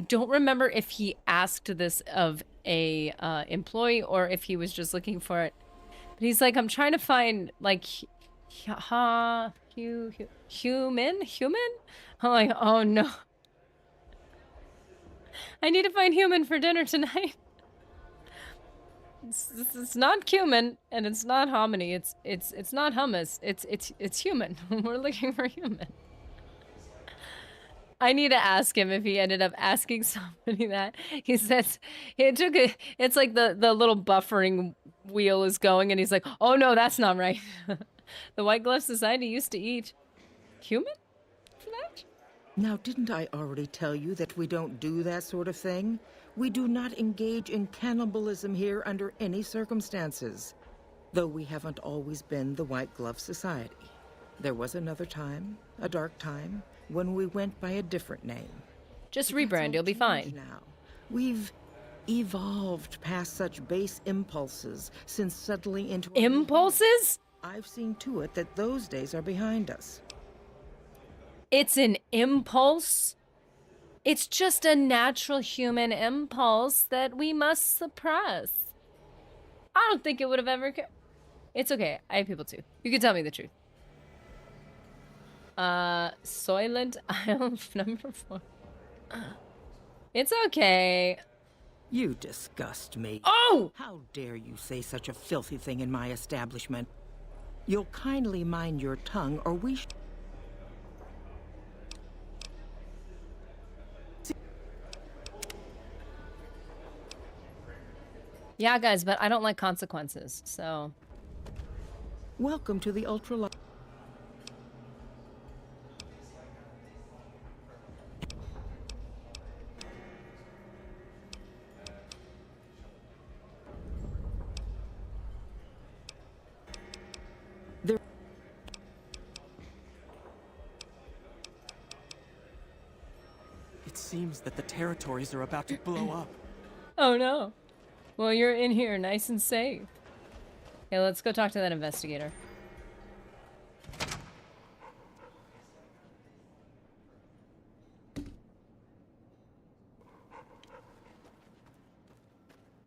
don't remember if he asked this of a employee or if he was just looking for it. But he's like, I'm trying to find like human? I'm like, oh no. I need to find human for dinner tonight. It's not cumin and it's not hominy. It's not hummus. It's human. We're looking for human. I need to ask him if he ended up asking somebody that. He says it's like the little buffering wheel is going and he's like, oh no, that's not right. The White Glove Society used to eat human for that? Now, didn't I already tell you that we don't do that sort of thing? We do not engage in cannibalism here under any circumstances. Though we haven't always been the White Glove Society. There was another time, a dark time, when we went by a different name. Just rebrand, you'll be fine. Now, we've evolved past such base impulses since settling into... Impulses? I've seen to it that those days are behind us. It's an impulse? It's just a natural human impulse that we must suppress. I don't think it would have ever... It's okay, I have people too. You can tell me the truth. Soylent Isle number 4. It's okay. You disgust me. Oh! How dare you say such a filthy thing in my establishment? You'll kindly mind your tongue, or we Yeah, guys, but I don't like consequences, so... Welcome to the ultra... It seems that the territories are about to blow up. Oh no. Well, you're in here nice and safe. Okay, let's go talk to that investigator.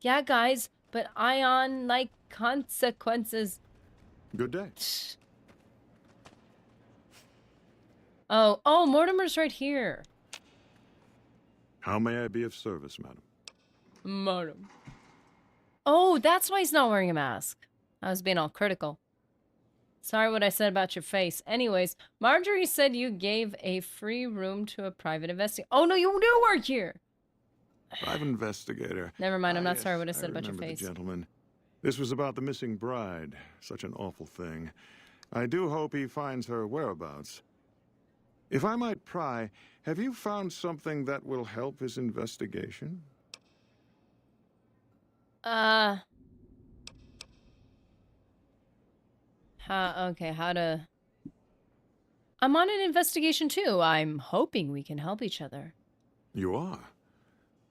Yeah, guys, but Ion like consequences. Good day. Oh, Mortimer's right here. How may I be of service, madam? Mortimer. Oh, that's why he's not wearing a mask. I was being all critical. Sorry what I said about your face. Anyways, Marjorie said you gave a free room to a private investigator. Oh, no, you do work here. Private investigator. Never mind, I'm not Yes, sorry what I said about your remember face. the gentleman. This was about the missing bride. Such an awful thing. I do hope he finds her whereabouts. If I might pry, have you found something that will help his investigation? How to... I'm on an investigation too. I'm hoping we can help each other. You are?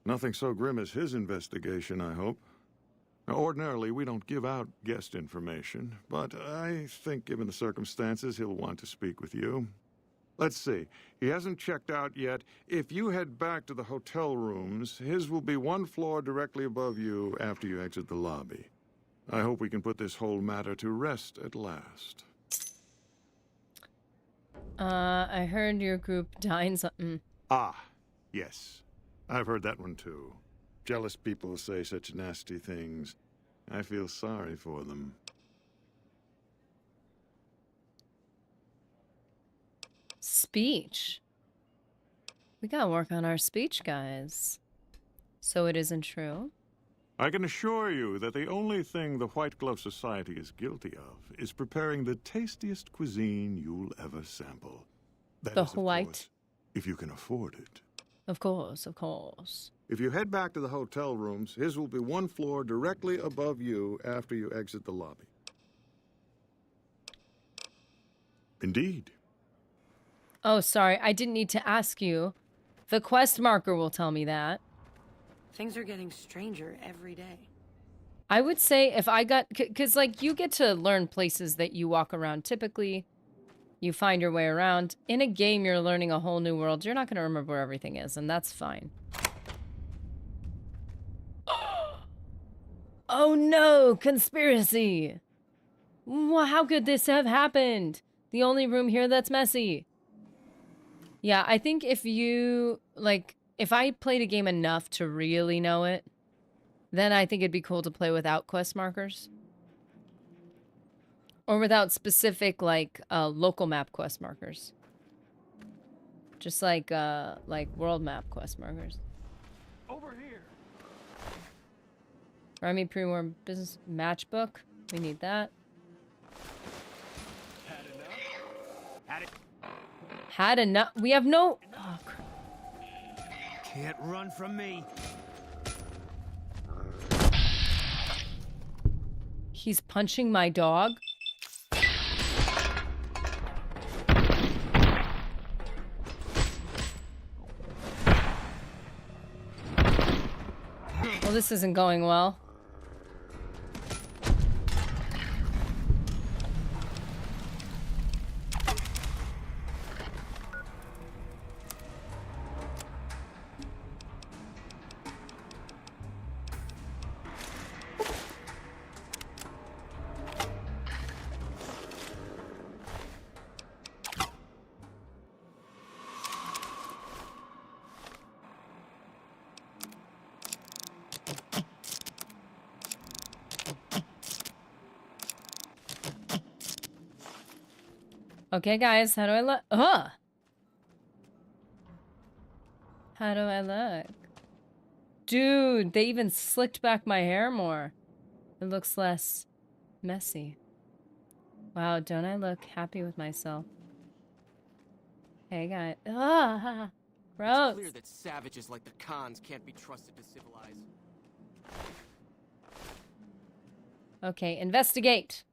Nothing so grim as his investigation, I hope. Now, ordinarily, we don't give out guest information, but I think given the circumstances, he'll want to speak with you. Let's see. He hasn't checked out yet. If you head back to the hotel rooms, his will be one floor directly above you after you exit the lobby. I hope we can put this whole matter to rest at last. I heard your group dines on... Ah, yes. I've heard that one too. Jealous people say such nasty things. I feel sorry for them. Speech. We gotta work on our speech, guys. So it isn't true? I can assure you that the only thing the White Glove Society is guilty of is preparing the tastiest cuisine you'll ever sample. That The is, of white? course, if you can afford it. Of course, of course. If you head back to the hotel rooms, his will be one floor directly above you after you exit the lobby. Indeed. Oh, sorry. I didn't need to ask you. The quest marker will tell me that. Things are getting stranger every day. I would say if I got... Because, like, you get to learn places that you walk around. Typically, you find your way around. In a game, you're learning a whole new world. You're not going to remember where everything is, and that's fine. Oh, no! Conspiracy! How could this have happened? The only room here that's messy. Yeah, I think if you... Like, if I played a game enough to really know it, then I think it'd be cool to play without quest markers. Or without specific, like, local map quest markers. Just like world map quest markers. Over here. Army pre-war business matchbook. We need that. Had enough. We have no... Oh, crap. Can't run from me. He's punching my dog. Well, this isn't going well. Okay, guys, how do I look? Ugh! How do I look? Dude, they even slicked back my hair more. It looks less messy. Wow, don't I look happy with myself? Hey, guys. Ugh! Gross! It's clear that savages like the Khans can't be trusted to civilize. Okay, investigate.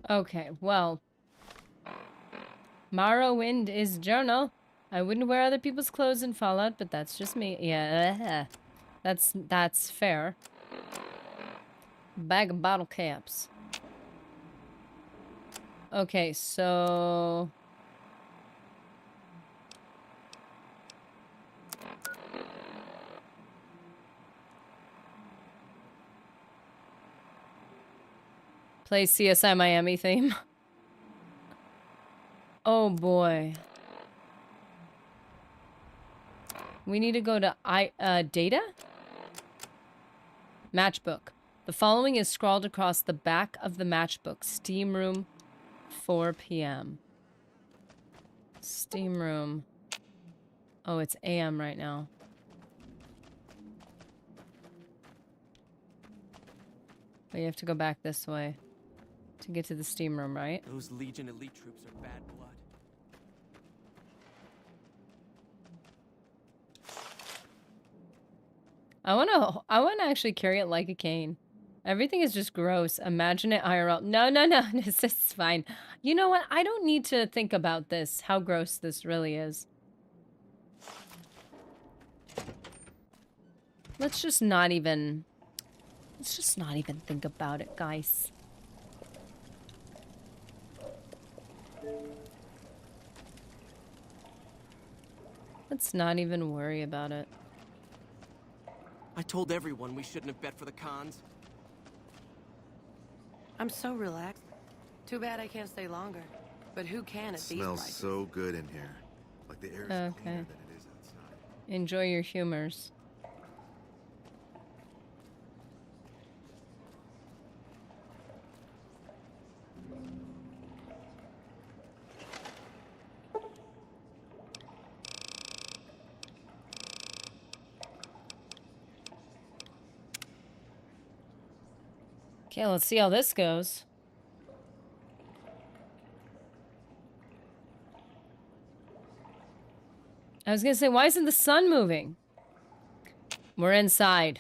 Okay, well. Morrowind is journal. I wouldn't wear other people's clothes in Fallout, but that's just me. Yeah, that's fair. Bag of bottle caps. Okay, so... Play CSI Miami theme. Oh boy. We need to go to data? Matchbook. The following is scrawled across the back of the matchbook. Steam room, 4 p.m. Steam room. Oh, it's AM right now. But you have to go back this way to get to the steam room, right? Those Legion elite troops are bad blood. I wanna actually carry it like a cane. Everything is just gross. Imagine it IRL. No, no, no. This is fine. You know what? I don't need to think about this, how gross this really is. Let's just not even think about it, guys. Let's not even worry about it. I told everyone we shouldn't have bet for the cons. I'm so relaxed. Too bad I can't stay longer. But who can at these Smells prices? so good in here. Like the air is cleaner than it is outside. Enjoy your humors. Okay, let's see how this goes. I was gonna say, why isn't the sun moving? We're inside.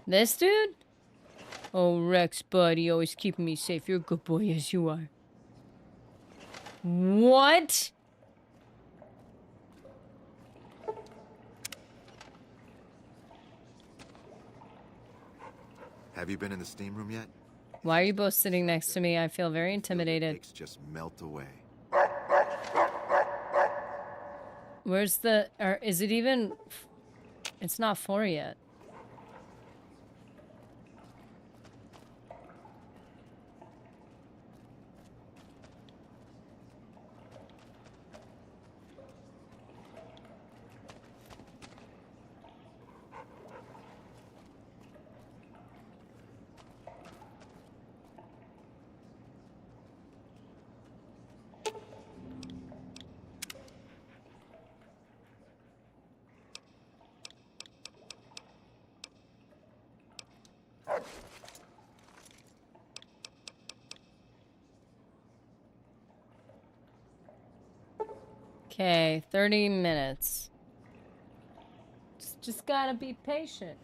This dude? Oh, Rex, buddy, always keeping me safe. You're a good boy, yes you are. What? Have you been in the steam room yet? Why are you both sitting next to me? I feel very intimidated. Aches just melt away. Where's the... Or is it even... It's not 4 yet. Okay, 30 minutes. Just gotta be patient.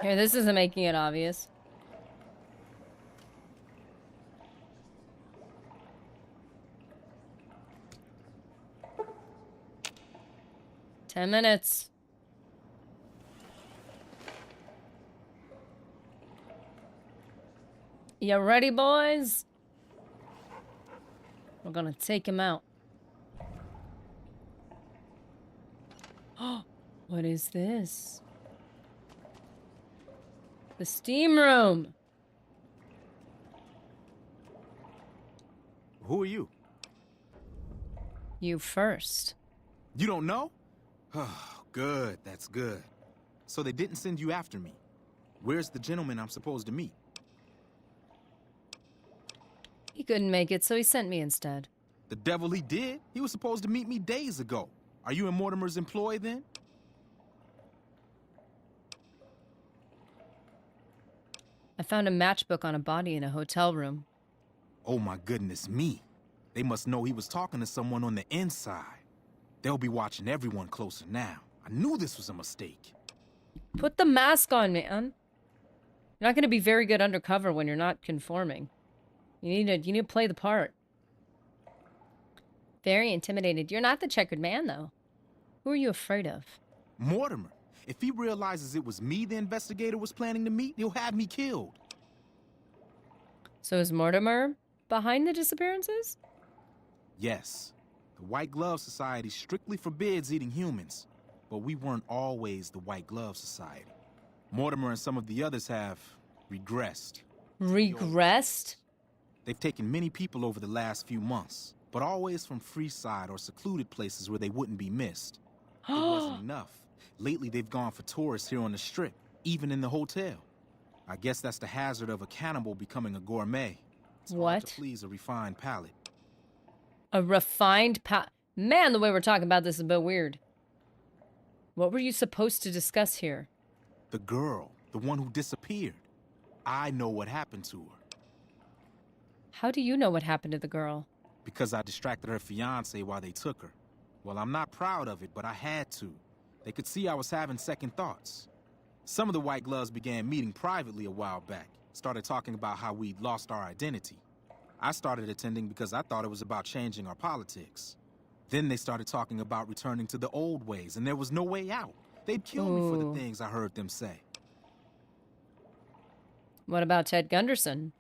Here, this isn't making it obvious. Ten minutes. You ready, boys? We're gonna take him out. Oh, what is this? The steam room. Who are you? You first. You don't know? Oh, good. That's good. So they didn't send you after me. Where's the gentleman I'm supposed to meet? He couldn't make it, so he sent me instead. The devil he did. He was supposed to meet me days ago. Are you in Mortimer's employ then? I found a matchbook on a body in a hotel room. Oh my goodness me. They must know he was talking to someone on the inside. They'll be watching everyone closer now. I knew this was a mistake. Put the mask on, man. You're not going to be very good undercover when you're not conforming. You need to play the part. Very intimidated. You're not the checkered man, though. Who are you afraid of? Mortimer. If he realizes it was me the investigator was planning to meet, he'll have me killed. So is Mortimer behind the disappearances? Yes. The White Glove Society strictly forbids eating humans, but we weren't always the White Glove Society. Mortimer and some of the others have regressed. Regressed? They've taken many people over the last few months, but always from Freeside or secluded places where they wouldn't be missed. It wasn't enough. Lately, they've gone for tourists here on the Strip, even in the hotel. I guess that's the hazard of a cannibal becoming a gourmet. It's hard to please a refined palate. A refined Man, the way we're talking about this is a bit weird. What were you supposed to discuss here? The girl, the one who disappeared. I know what happened to her. How do you know what happened to the girl? Because I distracted her fiancé while they took her. Well, I'm not proud of it, but I had to. They could see I was having second thoughts. Some of the White Gloves began meeting privately a while back. Started talking about how we'd lost our identity. I started attending because I thought it was about changing our politics. Then they started talking about returning to the old ways, and there was no way out. They'd kill me for the things I heard them say. What about Ted Gunderson?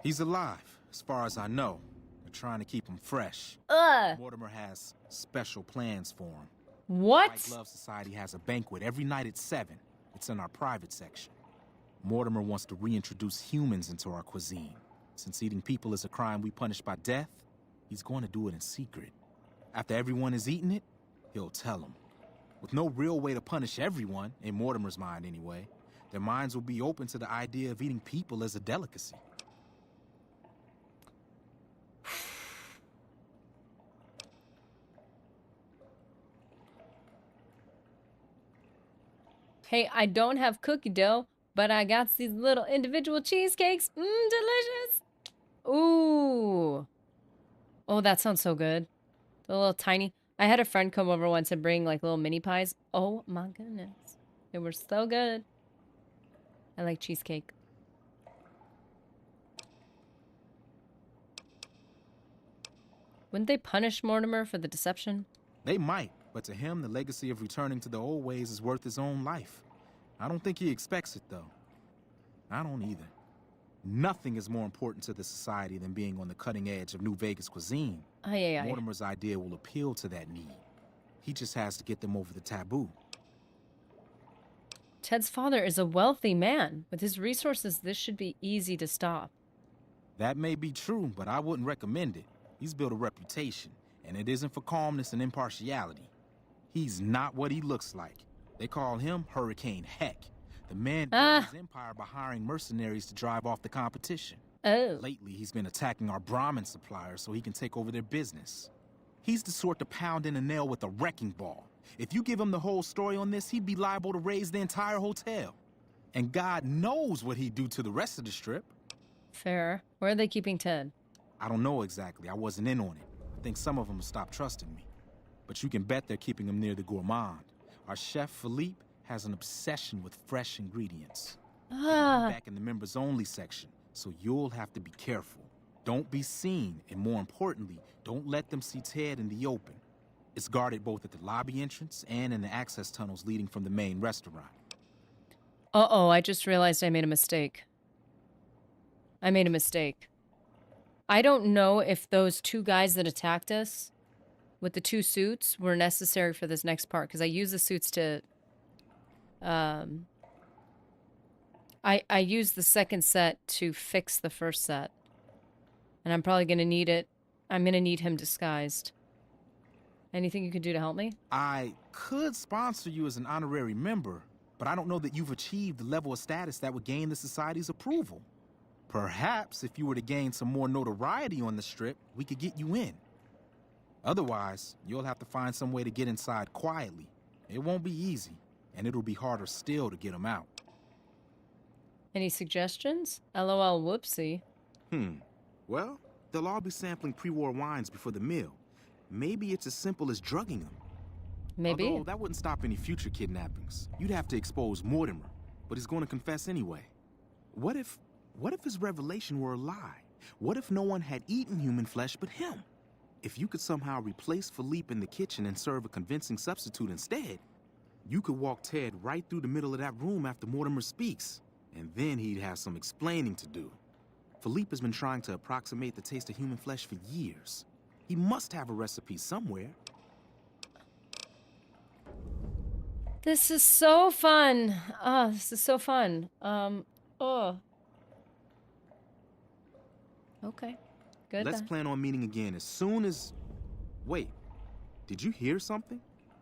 He's alive, as far as I know. They're trying to keep him fresh. Mortimer has special plans for him. What? The White Glove Society has a banquet every night at 7. It's in our private section. Mortimer wants to reintroduce humans into our cuisine. Since eating people is a crime we punish by death, he's going to do it in secret. After everyone has eaten it, he'll tell them. With no real way to punish everyone, in Mortimer's mind anyway, their minds will be open to the idea of eating people as a delicacy. Hey, I don't have cookie dough, but I got these little individual cheesecakes. Delicious. Ooh. Oh, that sounds so good. The little tiny. I had a friend come over once and bring like little mini pies. Oh my goodness. They were so good. I like cheesecake. Wouldn't they punish Mortimer for the deception? They might, but to him, the legacy of returning to the old ways is worth his own life. I don't think he expects it, though. I don't either. Nothing is more important to the society than being on the cutting edge of New Vegas cuisine. Mortimer's idea will appeal to that need. He just has to get them over the taboo. Ted's father is a wealthy man. With his resources, this should be easy to stop. That may be true, but I wouldn't recommend it. He's built a reputation, and it isn't for calmness and impartiality. He's not what he looks like. They call him Hurricane Heck. The man built his empire by hiring mercenaries to drive off the competition. Lately, he's been attacking our Brahmin suppliers so he can take over their business. He's the sort to pound in a nail with a wrecking ball. If you give him the whole story on this, he'd be liable to raise the entire hotel. And God knows what he'd do to the rest of the Strip. Fair. Where are they keeping Ted? I don't know exactly. I wasn't in on it. I think some of them stopped trusting me. But you can bet they're keeping him near the gourmand. Our chef, Philippe, has an obsession with fresh ingredients. Back in the members-only section, so you'll have to be careful. Don't be seen, and more importantly, don't let them see Ted in the open. It's guarded both at the lobby entrance and in the access tunnels leading from the main restaurant. Uh-oh, I just realized I made a mistake. I made a mistake. I don't know if those two guys that attacked us with the two suits were necessary for this next part, because I used the suits to... I used the second set to fix the first set. And I'm probably going to need it. I'm going to need him disguised. Anything you could do to help me? I could sponsor you as an honorary member, but I don't know that you've achieved the level of status that would gain the Society's approval. Perhaps if you were to gain some more notoriety on the Strip, we could get you in. Otherwise, you'll have to find some way to get inside quietly. It won't be easy, and it'll be harder still to get them out. Any suggestions? LOL, whoopsie. Well, they'll all be sampling pre-war wines before the meal. Maybe it's as simple as drugging them. Maybe. Although that wouldn't stop any future kidnappings. You'd have to expose Mortimer, but he's going to confess anyway. What if his revelation were a lie? What if no one had eaten human flesh but him? If you could somehow replace Philippe in the kitchen and serve a convincing substitute instead, you could walk Ted right through the middle of that room after Mortimer speaks, and then he'd have some explaining to do. Philippe has been trying to approximate the taste of human flesh for years. He must have a recipe somewhere. This is so fun. Oh, this is so fun. Oh. Okay. Good. Let's then. plan on meeting again as soon as... Wait, did you hear something?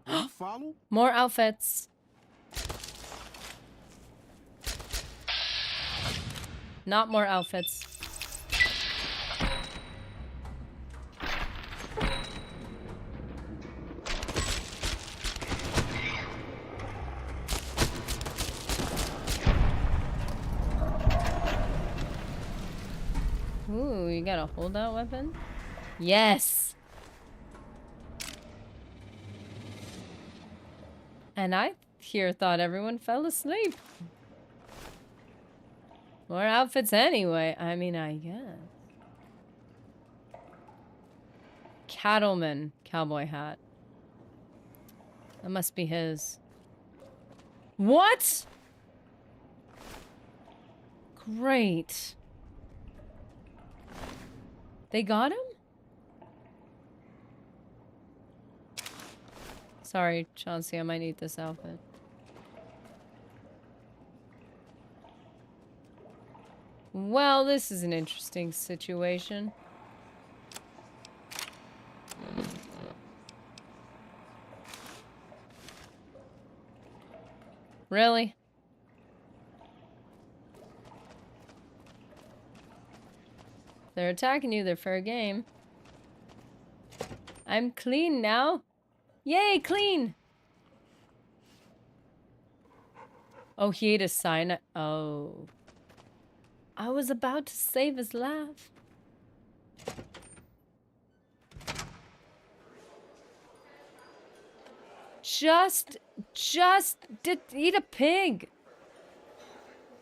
Will you follow? More outfits. Not more outfits. Ooh, you got a holdout weapon? Yes! And I here thought everyone fell asleep. More outfits anyway. I mean, I guess. Cattleman cowboy hat. That must be his. What? Great. They got him? Sorry, Chauncey, I might need this outfit. Well, this is an interesting situation. Really? They're attacking you, they're fair game. I'm clean now. Yay, clean! Oh, he ate a sign. Oh. I was about to save his life. Just eat a pig.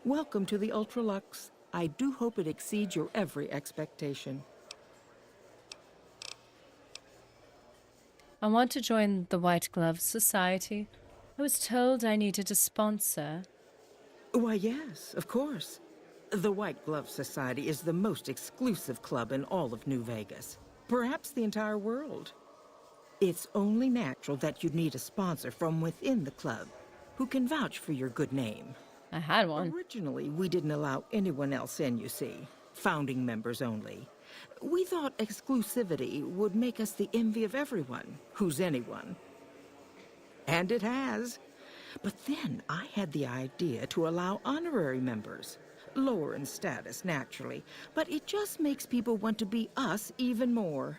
Welcome to the Ultralux. I do hope it exceeds your every expectation. I want to join the White Glove Society. I was told I needed a sponsor. Why, yes, of course. The White Glove Society is the most exclusive club in all of New Vegas. Perhaps the entire world. It's only natural that you'd need a sponsor from within the club who can vouch for your good name. I had one. Originally, we didn't allow anyone else in, you see. Founding members only. We thought exclusivity would make us the envy of everyone who's anyone. And it has. But then I had the idea to allow honorary members. Lower in status, naturally, but it just makes people want to be us even more.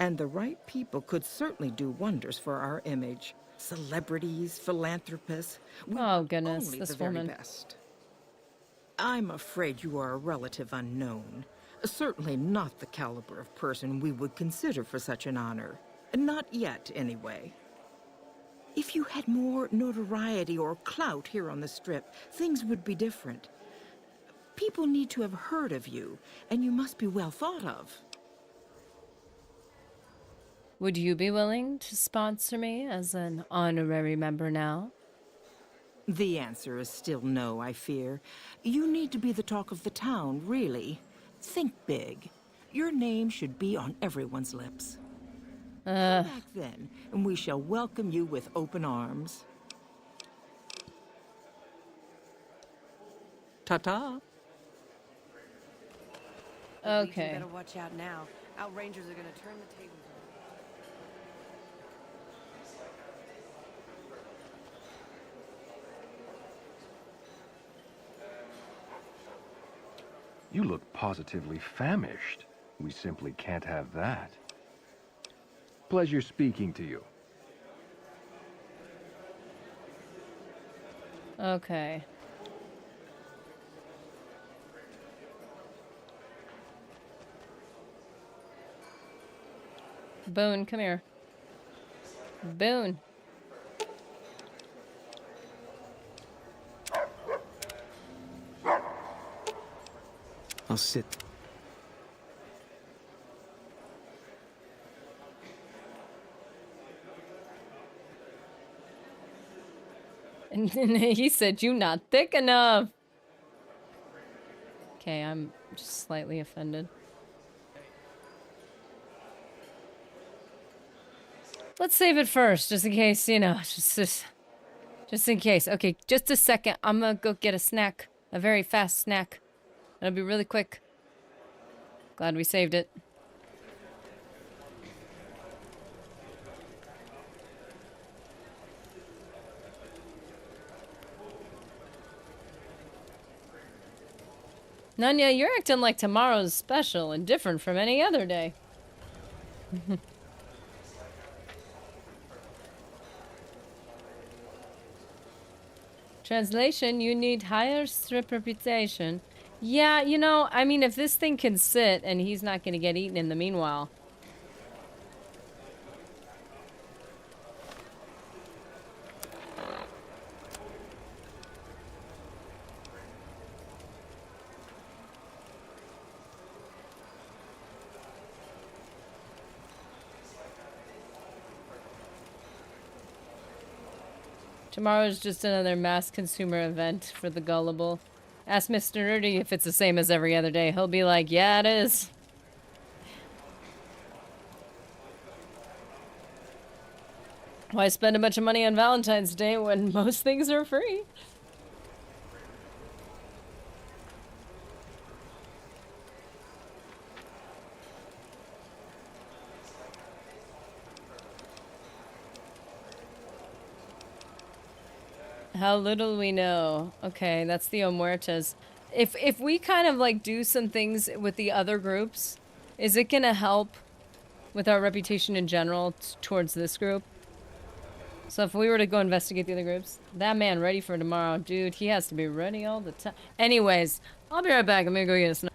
And the right people could certainly do wonders for our image. Celebrities, philanthropists. Oh goodness, only this the very woman. best. I'm afraid you are a relative unknown. Certainly not the caliber of person we would consider for such an honor. Not yet, anyway. If you had more notoriety or clout here on the Strip, things would be different. People need to have heard of you, and you must be well thought of. Would you be willing to sponsor me as an honorary member now? The answer is still no, I fear. You need to be the talk of the town, really. Think big. Your name should be on everyone's lips. Come back then, and we shall welcome you with open arms. Ta-ta. Okay. You better watch out now. Outrangers are gonna turn the tables on. You look positively famished. We simply can't have that. Pleasure speaking to you. Okay. Boone, come here. Boone. I'll sit. And then he said, "You not thick enough." Okay, I'm just slightly offended. Let's save it first, just in case, you know, just in case. Okay, just a second. I'm gonna go get a snack. A very fast snack. It'll be really quick. Glad we saved it. Nanya, you're acting like tomorrow's special and different from any other day. Translation, you need higher strip reputation. Yeah, you know, I mean, if this thing can sit and he's not going to get eaten in the meanwhile. Tomorrow's just another mass consumer event for the gullible. Ask Mr. Nerdy if it's the same as every other day. He'll be like, yeah, it is. Why spend a bunch of money on Valentine's Day when most things are free? How little we know. Okay, that's the Omuertas. If we kind of like do some things with the other groups, is it gonna help with our reputation in general towards this group? So if we were to go investigate the other groups, that man ready for tomorrow, dude, he has to be ready all the time. Anyways, I'll be right back. I'm gonna go get a snack.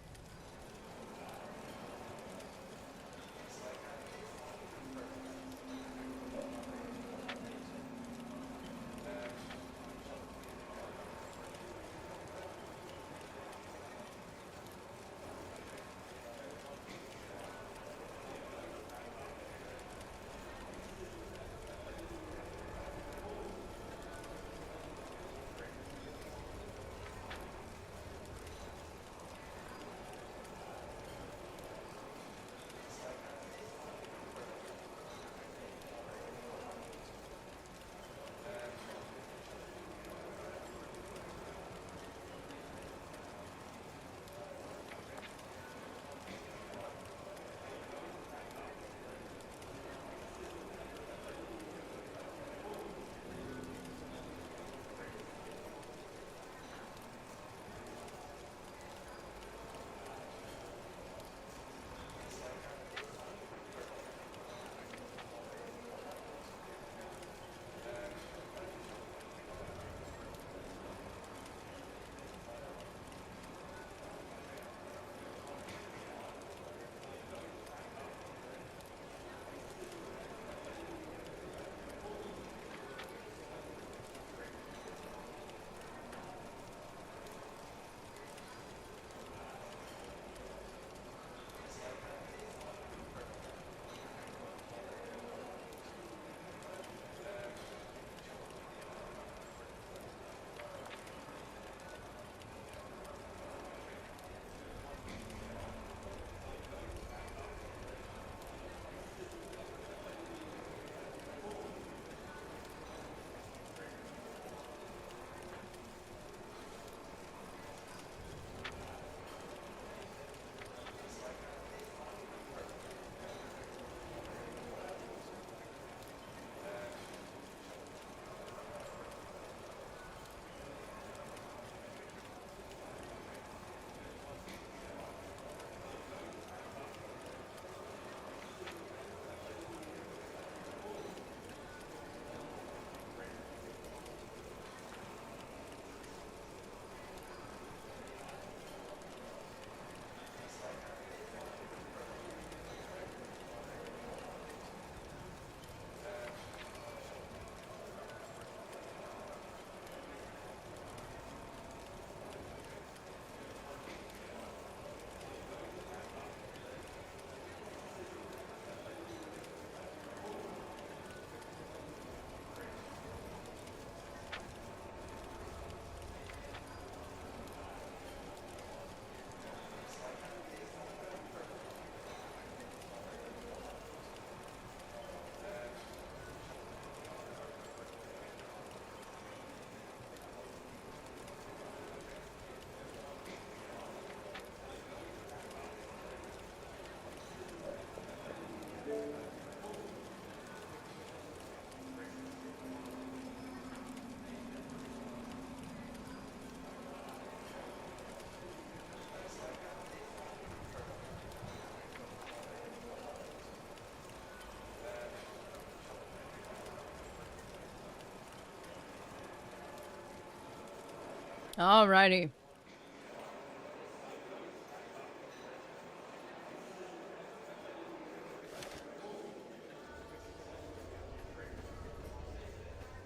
Alrighty.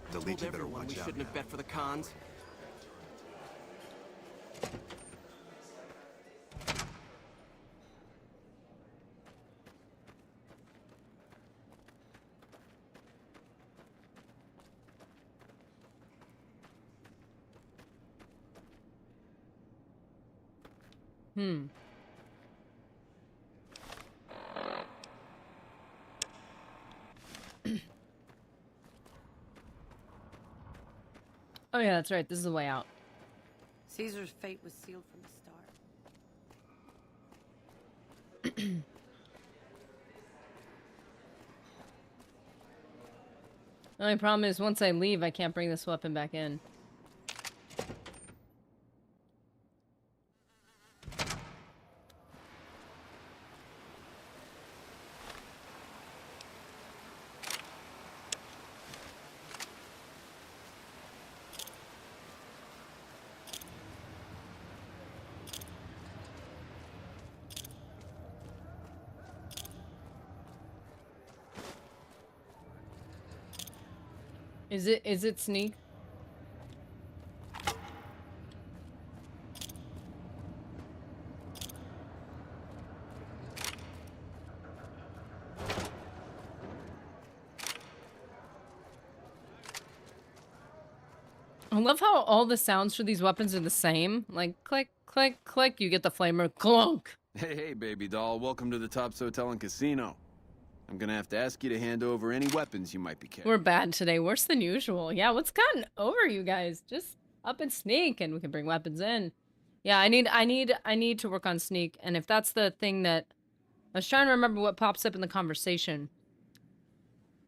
The Told Legion better everyone watch we out. shouldn't have bet for the cons. Oh yeah, that's right. This is the way out. Caesar's fate was sealed from the start. The only problem is once I leave, I can't bring this weapon back in. Is it sneak? I love how all the sounds for these weapons are the same. Like click, click, click, you get the flamer, clunk. Hey, baby doll. Welcome to the Tops Hotel and Casino. I'm gonna have to ask you to hand over any weapons you might be carrying. We're bad today, worse than usual. Yeah, what's gotten over you guys? Just up and sneak and we can bring weapons in. Yeah, I need to work on sneak, and if that's the thing that I was trying to remember what pops up in the conversation.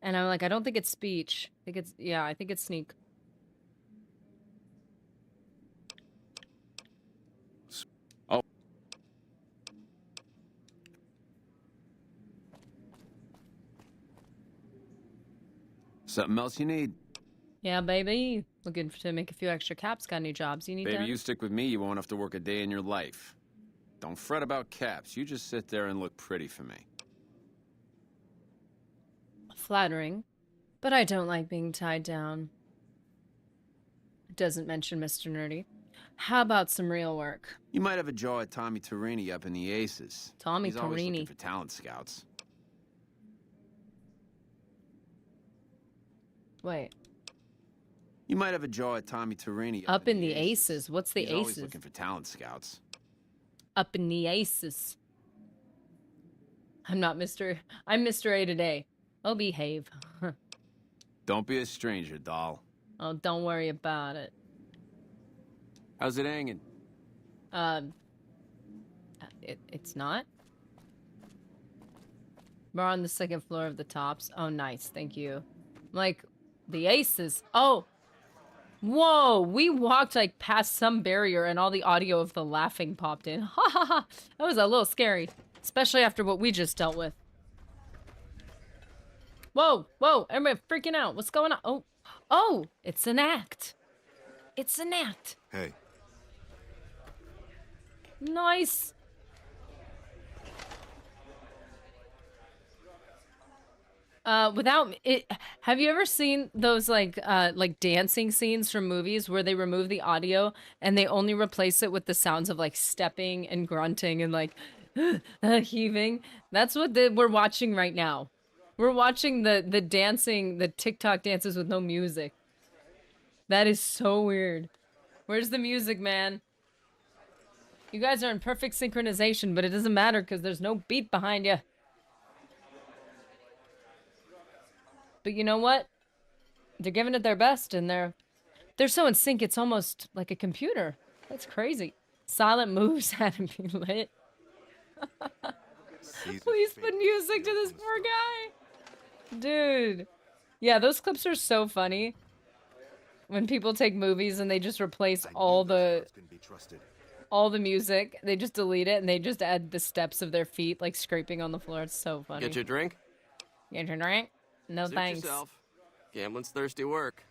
And I'm like, I don't think it's speech. I think it's I think it's sneak. Oh. Something else you need? Yeah, baby. Looking to make a few extra caps. Got any jobs you need Baby, done? you stick with me, you won't have to work a day in your life. Don't fret about caps. You just sit there and look pretty for me. Flattering. But I don't like being tied down. It doesn't mention Mr. Nerdy. How about some real work? You might have a jaw at Tommy Torini up in the Aces. Tommy He's always looking Torini. for talent scouts. Wait. You might have a jaw at Tommy Torini Up in the Aces. What's the He's always Aces? looking for talent scouts. Up in the Aces. I'm Mr. A today. I'll behave. Don't be a stranger, doll. Oh, don't worry about it. How's it hanging? It's not. We're on the second floor of the Tops. Oh, nice. Thank you. Like, the Aces. Oh. Whoa. We walked, like, past some barrier and all the audio of the laughing popped in. Ha ha ha. That was a little scary. Especially after what we just dealt with. Whoa. Whoa. Everybody freaking out. What's going on? Oh. Oh. It's an act. It's an act. Hey. Nice. Without it, have you ever seen those like dancing scenes from movies where they remove the audio and they only replace it with the sounds of like stepping and grunting and like heaving? That's what we're watching right now. We're watching the dancing, the TikTok dances with no music. That is so weird. Where's the music, man? You guys are in perfect synchronization, but it doesn't matter because there's no beat behind you. But you know what? They're giving it their best, and they're so in sync. It's almost like a computer. That's crazy. Silent moves had to be lit. Please put music to this poor guy, dude. Yeah, those clips are so funny. When people take movies and they just replace all the music, they just delete it and they just add the steps of their feet like scraping on the floor. It's so funny. Get your drink? Get your drink? No Suit thanks. yourself. Gambling's thirsty work.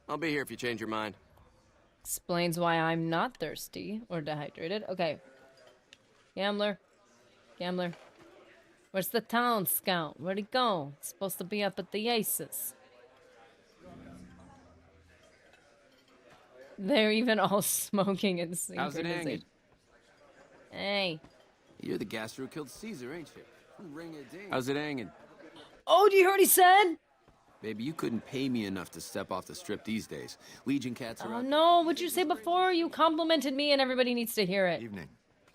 I'll be here if you change your mind. Explains why I'm not thirsty or dehydrated. Okay. Gambler. Gambler. Where's the town scout? Where'd he go? He's supposed to be up at the Aces. They're even all smoking and How's it hanging? synchronization. Hey. You're the gastro who killed Caesar, ain't you? Ring a ding. How's it hanging? Oh, do you hear what he said? Baby, you couldn't pay me enough to step off the strip these days. Legion cats are Oh out no, what'd you say before? You complimented me and everybody needs to hear it. Evening.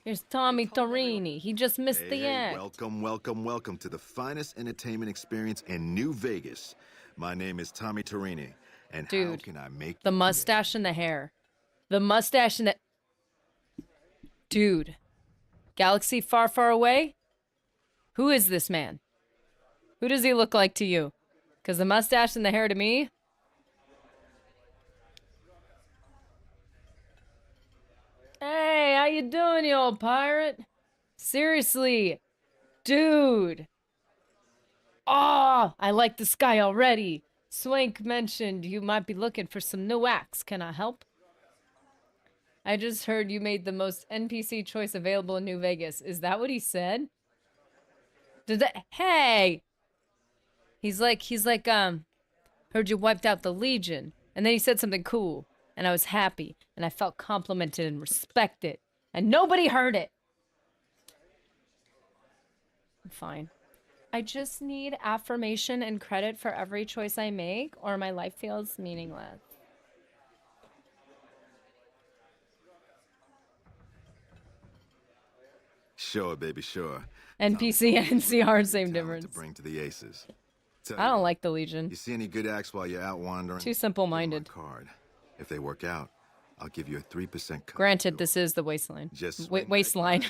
Here's Tommy Torini. He just missed the act. Welcome, welcome, welcome to the finest entertainment experience in New Vegas. My name is Tommy Torini, and how Dude, can I make the mustache and the hair. The mustache and the... Dude. Galaxy far, far away? Who is this man? Who does he look like to you? Because the mustache and the hair to me... Hey, how you doing, you old pirate? Seriously. Dude. Oh, I like this guy already. Swank mentioned you might be looking for some new acts. Can I help? I just heard you made the most NPC choice available in New Vegas. Is that what he said? Did that... Hey! He's like, heard you wiped out the Legion. And then he said something cool. And I was happy. And I felt complimented and respected. And nobody heard it. I'm fine. I just need affirmation and credit for every choice I make, or my life feels meaningless. Sure, baby, sure. NPC and NCR, same difference. To bring to the Aces. I don't like the Legion. You see any good acts while you're out wandering? Too simple-minded. Card. If they work out, I'll give you a 3% cut. Granted, this is the wasteland. Just wasteline.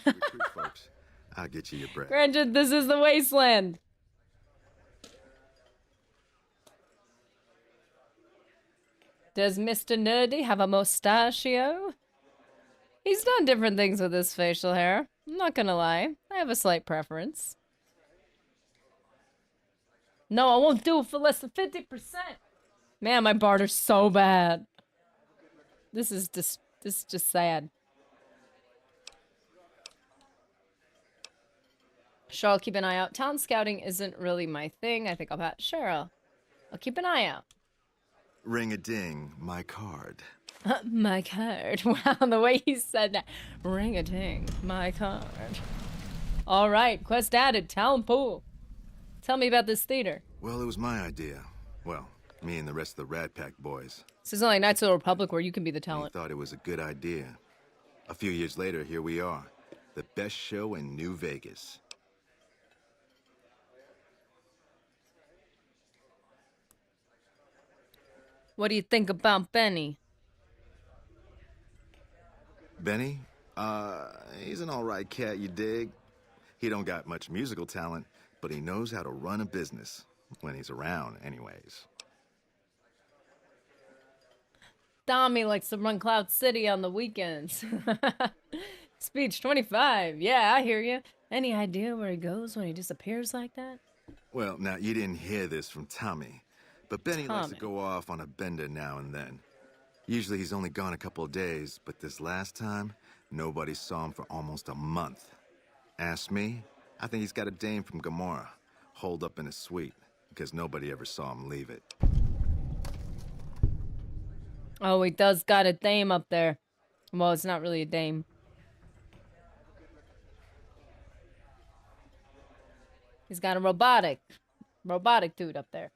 Folks. I'll get you your bread. Granted, this is the wasteland. Does Mr. Nerdy have a mustachio? He's done different things with his facial hair. I'm not gonna lie. I have a slight preference. No, I won't do it for less than 50%. Man, my barter's so bad. This is just sad. Sure, I'll keep an eye out. Town scouting isn't really my thing. I think I'll pat. Sure, I'll keep an eye out. Ring-a-ding, my card. My card. Wow, the way he said that. Ring-a-ding, my card. All right, quest added. Town pool. Tell me about this theater. Well, it was my idea. Well, me and the rest of the Rat Pack boys. This isn't like Knights of the Republic where you can be the talent. We thought it was a good idea. A few years later, here we are. The best show in New Vegas. What do you think about Benny? Benny? He's an all-right cat, you dig? He don't got much musical talent, but he knows how to run a business. When he's around, anyways. Tommy likes to run Cloud City on the weekends. Speech 25. Yeah, I hear you. Any idea where he goes when he disappears like that? Well, now, you didn't hear this from Tommy, but Benny likes to go off on a bender now and then. Usually he's only gone a couple of days, but this last time, nobody saw him for almost a month. Ask me, I think he's got a dame from Gomorrah, holed up in his suite, because nobody ever saw him leave it. Oh, he does got a dame up there. Well, it's not really a dame. He's got a robotic dude up there.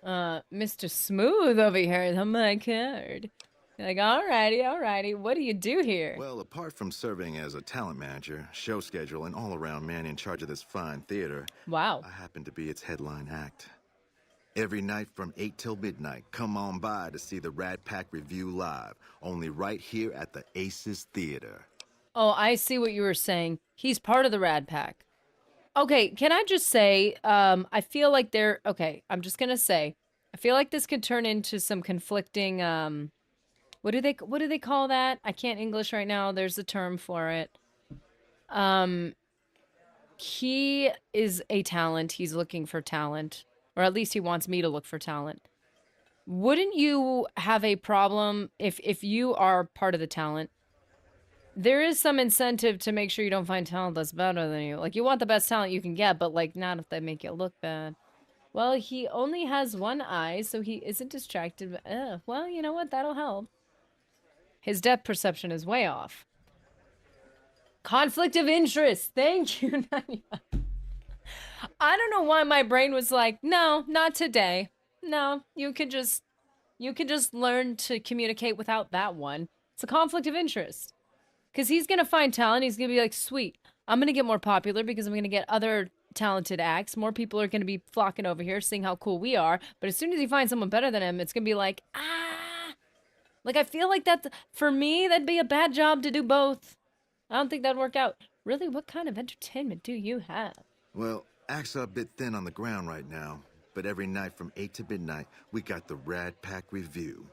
Mr. Smooth over here is on my card. You're like, alrighty. What do you do here? Well, apart from serving as a talent manager, show schedule, and all-around man in charge of this fine theater, wow, I happen to be its headline act. Every night from 8 till midnight, come on by to see the Rat Pack Review live, only right here at the Aces Theater. Oh, I see what you were saying. He's part of the Rat Pack. Okay, can I just say, I feel like I'm just gonna say, I feel like this could turn into some conflicting, what do they call that? I can't English right now. There's a term for it. He is a talent. He's looking for talent. Or at least he wants me to look for talent. Wouldn't you have a problem if you are part of the talent? There is some incentive to make sure you don't find talent that's better than you. Like, you want the best talent you can get, but, like, not if they make you look bad. Well, he only has one eye, so he isn't distracted. Well, you know what? That'll help. His depth perception is way off. Conflict of interest. Thank you, Nanya. I don't know why my brain was like, no, not today. No, you can just learn to communicate without that one. It's a conflict of interest. Because he's going to find talent. He's going to be like, sweet, I'm going to get more popular because I'm going to get other talented acts. More people are going to be flocking over here, seeing how cool we are. But as soon as he finds someone better than him, it's going to be like, ah. Like, I feel like that, for me, that'd be a bad job to do both. I don't think that'd work out. Really, what kind of entertainment do you have? Well, acts are a bit thin on the ground right now, but every night from 8 to midnight, we got the Rad Pack Review.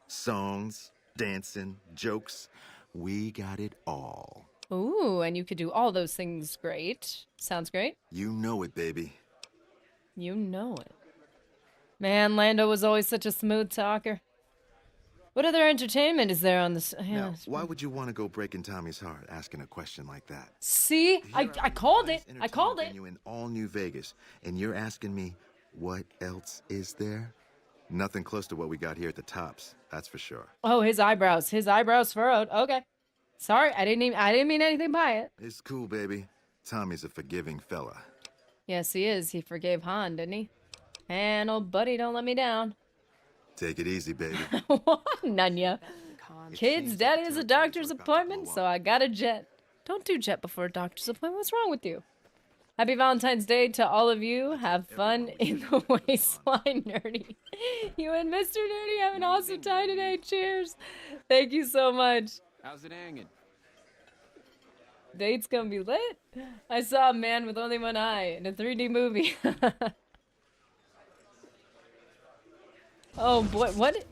Songs, dancing, jokes, we got it all. Ooh, and you could do all those things great. Sounds great. You know it, baby. You know it. Man, Lando was always such a smooth talker. What other entertainment is there on this? Now, why would you want to go breaking Tommy's heart asking a question like that? See? I called it. I called it. You in all New Vegas, and you're asking me, what else is there? Nothing close to what we got here at the Tops, that's for sure. Oh, his eyebrows furrowed. Okay. Sorry, I didn't mean anything by it. It's cool, baby. Tommy's a forgiving fella. Yes, he is. He forgave Han, didn't he? And old buddy don't let me down. Take it easy, baby. What? Nanya. Kids, daddy has a doctor's appointment, so I got a jet. Don't do jet before a doctor's appointment. What's wrong with you? Happy Valentine's Day to all of you. Have fun in the waistline, Nerdy. You and Mr. Nerdy have an awesome time today. Cheers. Thank you so much. How's it hanging? Date's gonna be lit. I saw a man with only one eye in a 3D movie. Oh boy, what?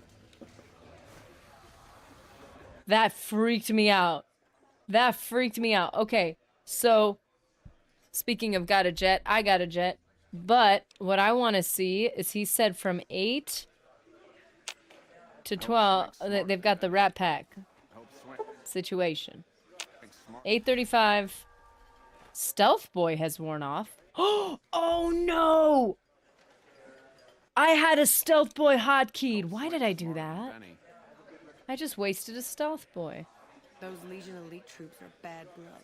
That freaked me out. That freaked me out. Okay, so speaking of got a jet, I got a jet. But what I want to see is he said from 8 to 12, they've got the Rat Pack situation. 8:35, Stealth Boy has worn off. Oh no! I had a Stealth Boy hotkeyed. Why did I do that? I just wasted a Stealth Boy. Those Legion Elite troops are bad blood.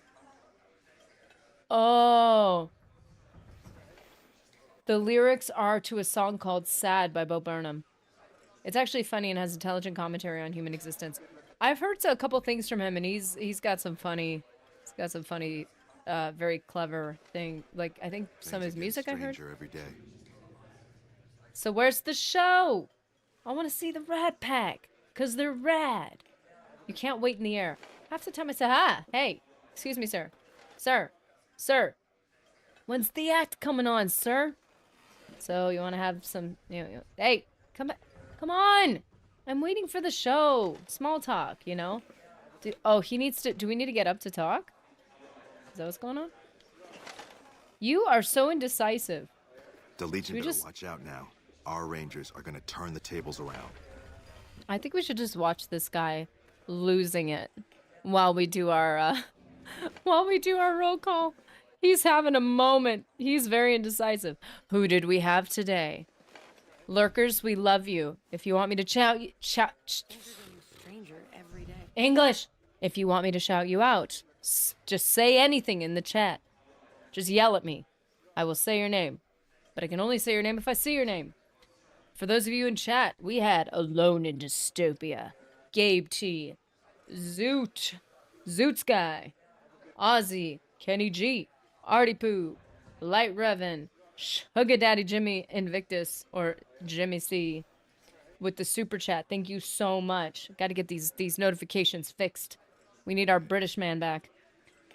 Oh. The lyrics are to a song called Sad by Bo Burnham. It's actually funny and has intelligent commentary on human existence. I've heard a couple things from him, and he's got some funny, very clever thing. Like, I think some of his music I heard. Every day. So where's the show? I want to see the Rat Pack, because they're rad. You can't wait in the air. Half the time I say, hey, excuse me, sir. Sir. When's the act coming on, sir? So you want to have some, hey, come on. I'm waiting for the show. Small talk, do we need to get up to talk? Is that what's going on? You are so indecisive. The Legion better watch out now. Our Rangers are gonna turn the tables around. I think we should just watch this guy losing it while we do our roll call. He's having a moment. He's very indecisive. Who did we have today? Lurkers, we love you. If you want me to shout Stranger every day. English. If you want me to shout you out, just say anything in the chat. Just yell at me. I will say your name. But I can only say your name if I see your name. For those of you in chat, we had Alone in Dystopia, Gabe T, Zoot Guy, Ozzy, Kenny G, Artie Poo, Light Revan, Sugar Daddy Jimmy Invictus, or Jimmy C, with the super chat. Thank you so much. Got to get these notifications fixed. We need our British man back.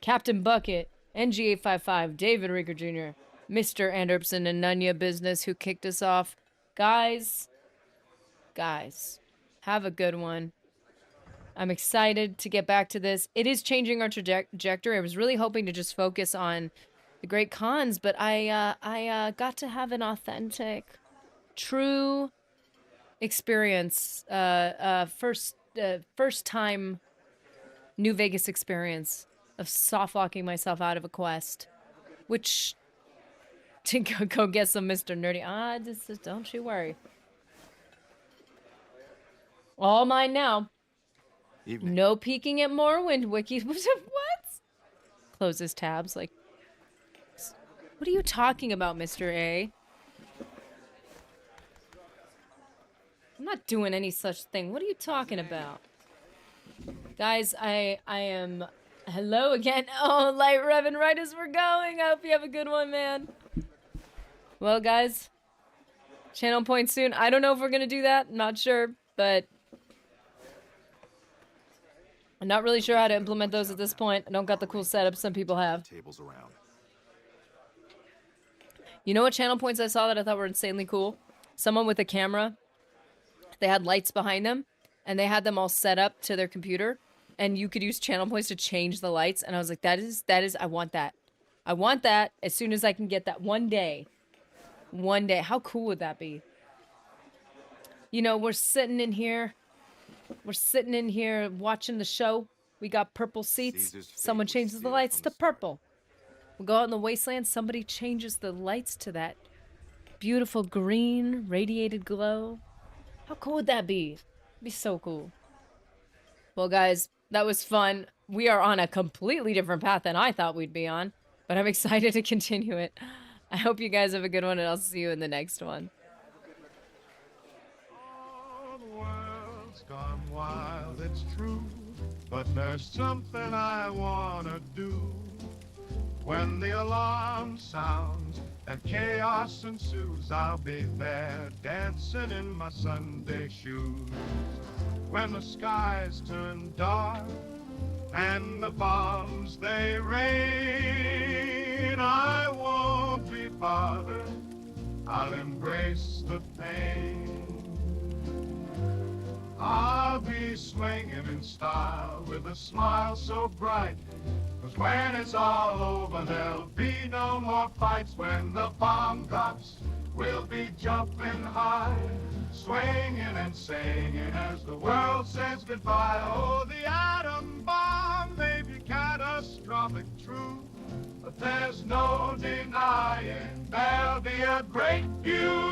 Captain Bucket, NG855, David Rieger Jr., Mr. Anderson and Nunya Business, who kicked us off. Guys, have a good one. I'm excited to get back to this. It is changing our trajectory. I was really hoping to just focus on the great cons, but I got to have an authentic, true experience, first time New Vegas experience of soft locking myself out of a quest, which to go get some Mr. Nerdy. Just don't you worry. All mine now. Evening. No peeking at Morrowind wiki. What? Closes tabs. Like, what are you talking about, Mr. A? I'm not doing any such thing. What are you talking about? Guys, I am... Hello again. Oh, light revving right as we're going. I hope you have a good one, man. Well, guys, channel point soon. I don't know if we're gonna do that. I'm not sure, but I'm not really sure how to implement those at this point. I don't got the cool setup some people have. Tables around. You know what channel points I saw that I thought were insanely cool? Someone with a camera. They had lights behind them, and they had them all set up to their computer, and you could use channel points to change the lights. And I was like, that is, I want that. I want that as soon as I can get that one day. One day. How cool would that be? You know, we're sitting in here. We're sitting in here watching the show. We got purple seats. Someone changes the lights to purple. We go out in the wasteland. Somebody changes the lights to that beautiful green radiated glow. How cool would that be? It'd be so cool. Well, guys, that was fun. We are on a completely different path than I thought we'd be on, but I'm excited to continue it. I hope you guys have a good one, and I'll see you in the next one. Oh, the world's gone wild, it's true, but there's something I wanna do. When the alarm sounds and chaos ensues, I'll be there dancing in my Sunday shoes. When the skies turn dark and the bombs they rain, I won't be bothered, I'll embrace the pain. I'll be swinging in style with a smile so bright, 'cause when it's all over there'll be no more fights. When the bomb drops, we'll be jumping high, swinging and singing as the world says goodbye. Oh, the atom bomb may be catastrophic, true, but there's no denying there'll be a great few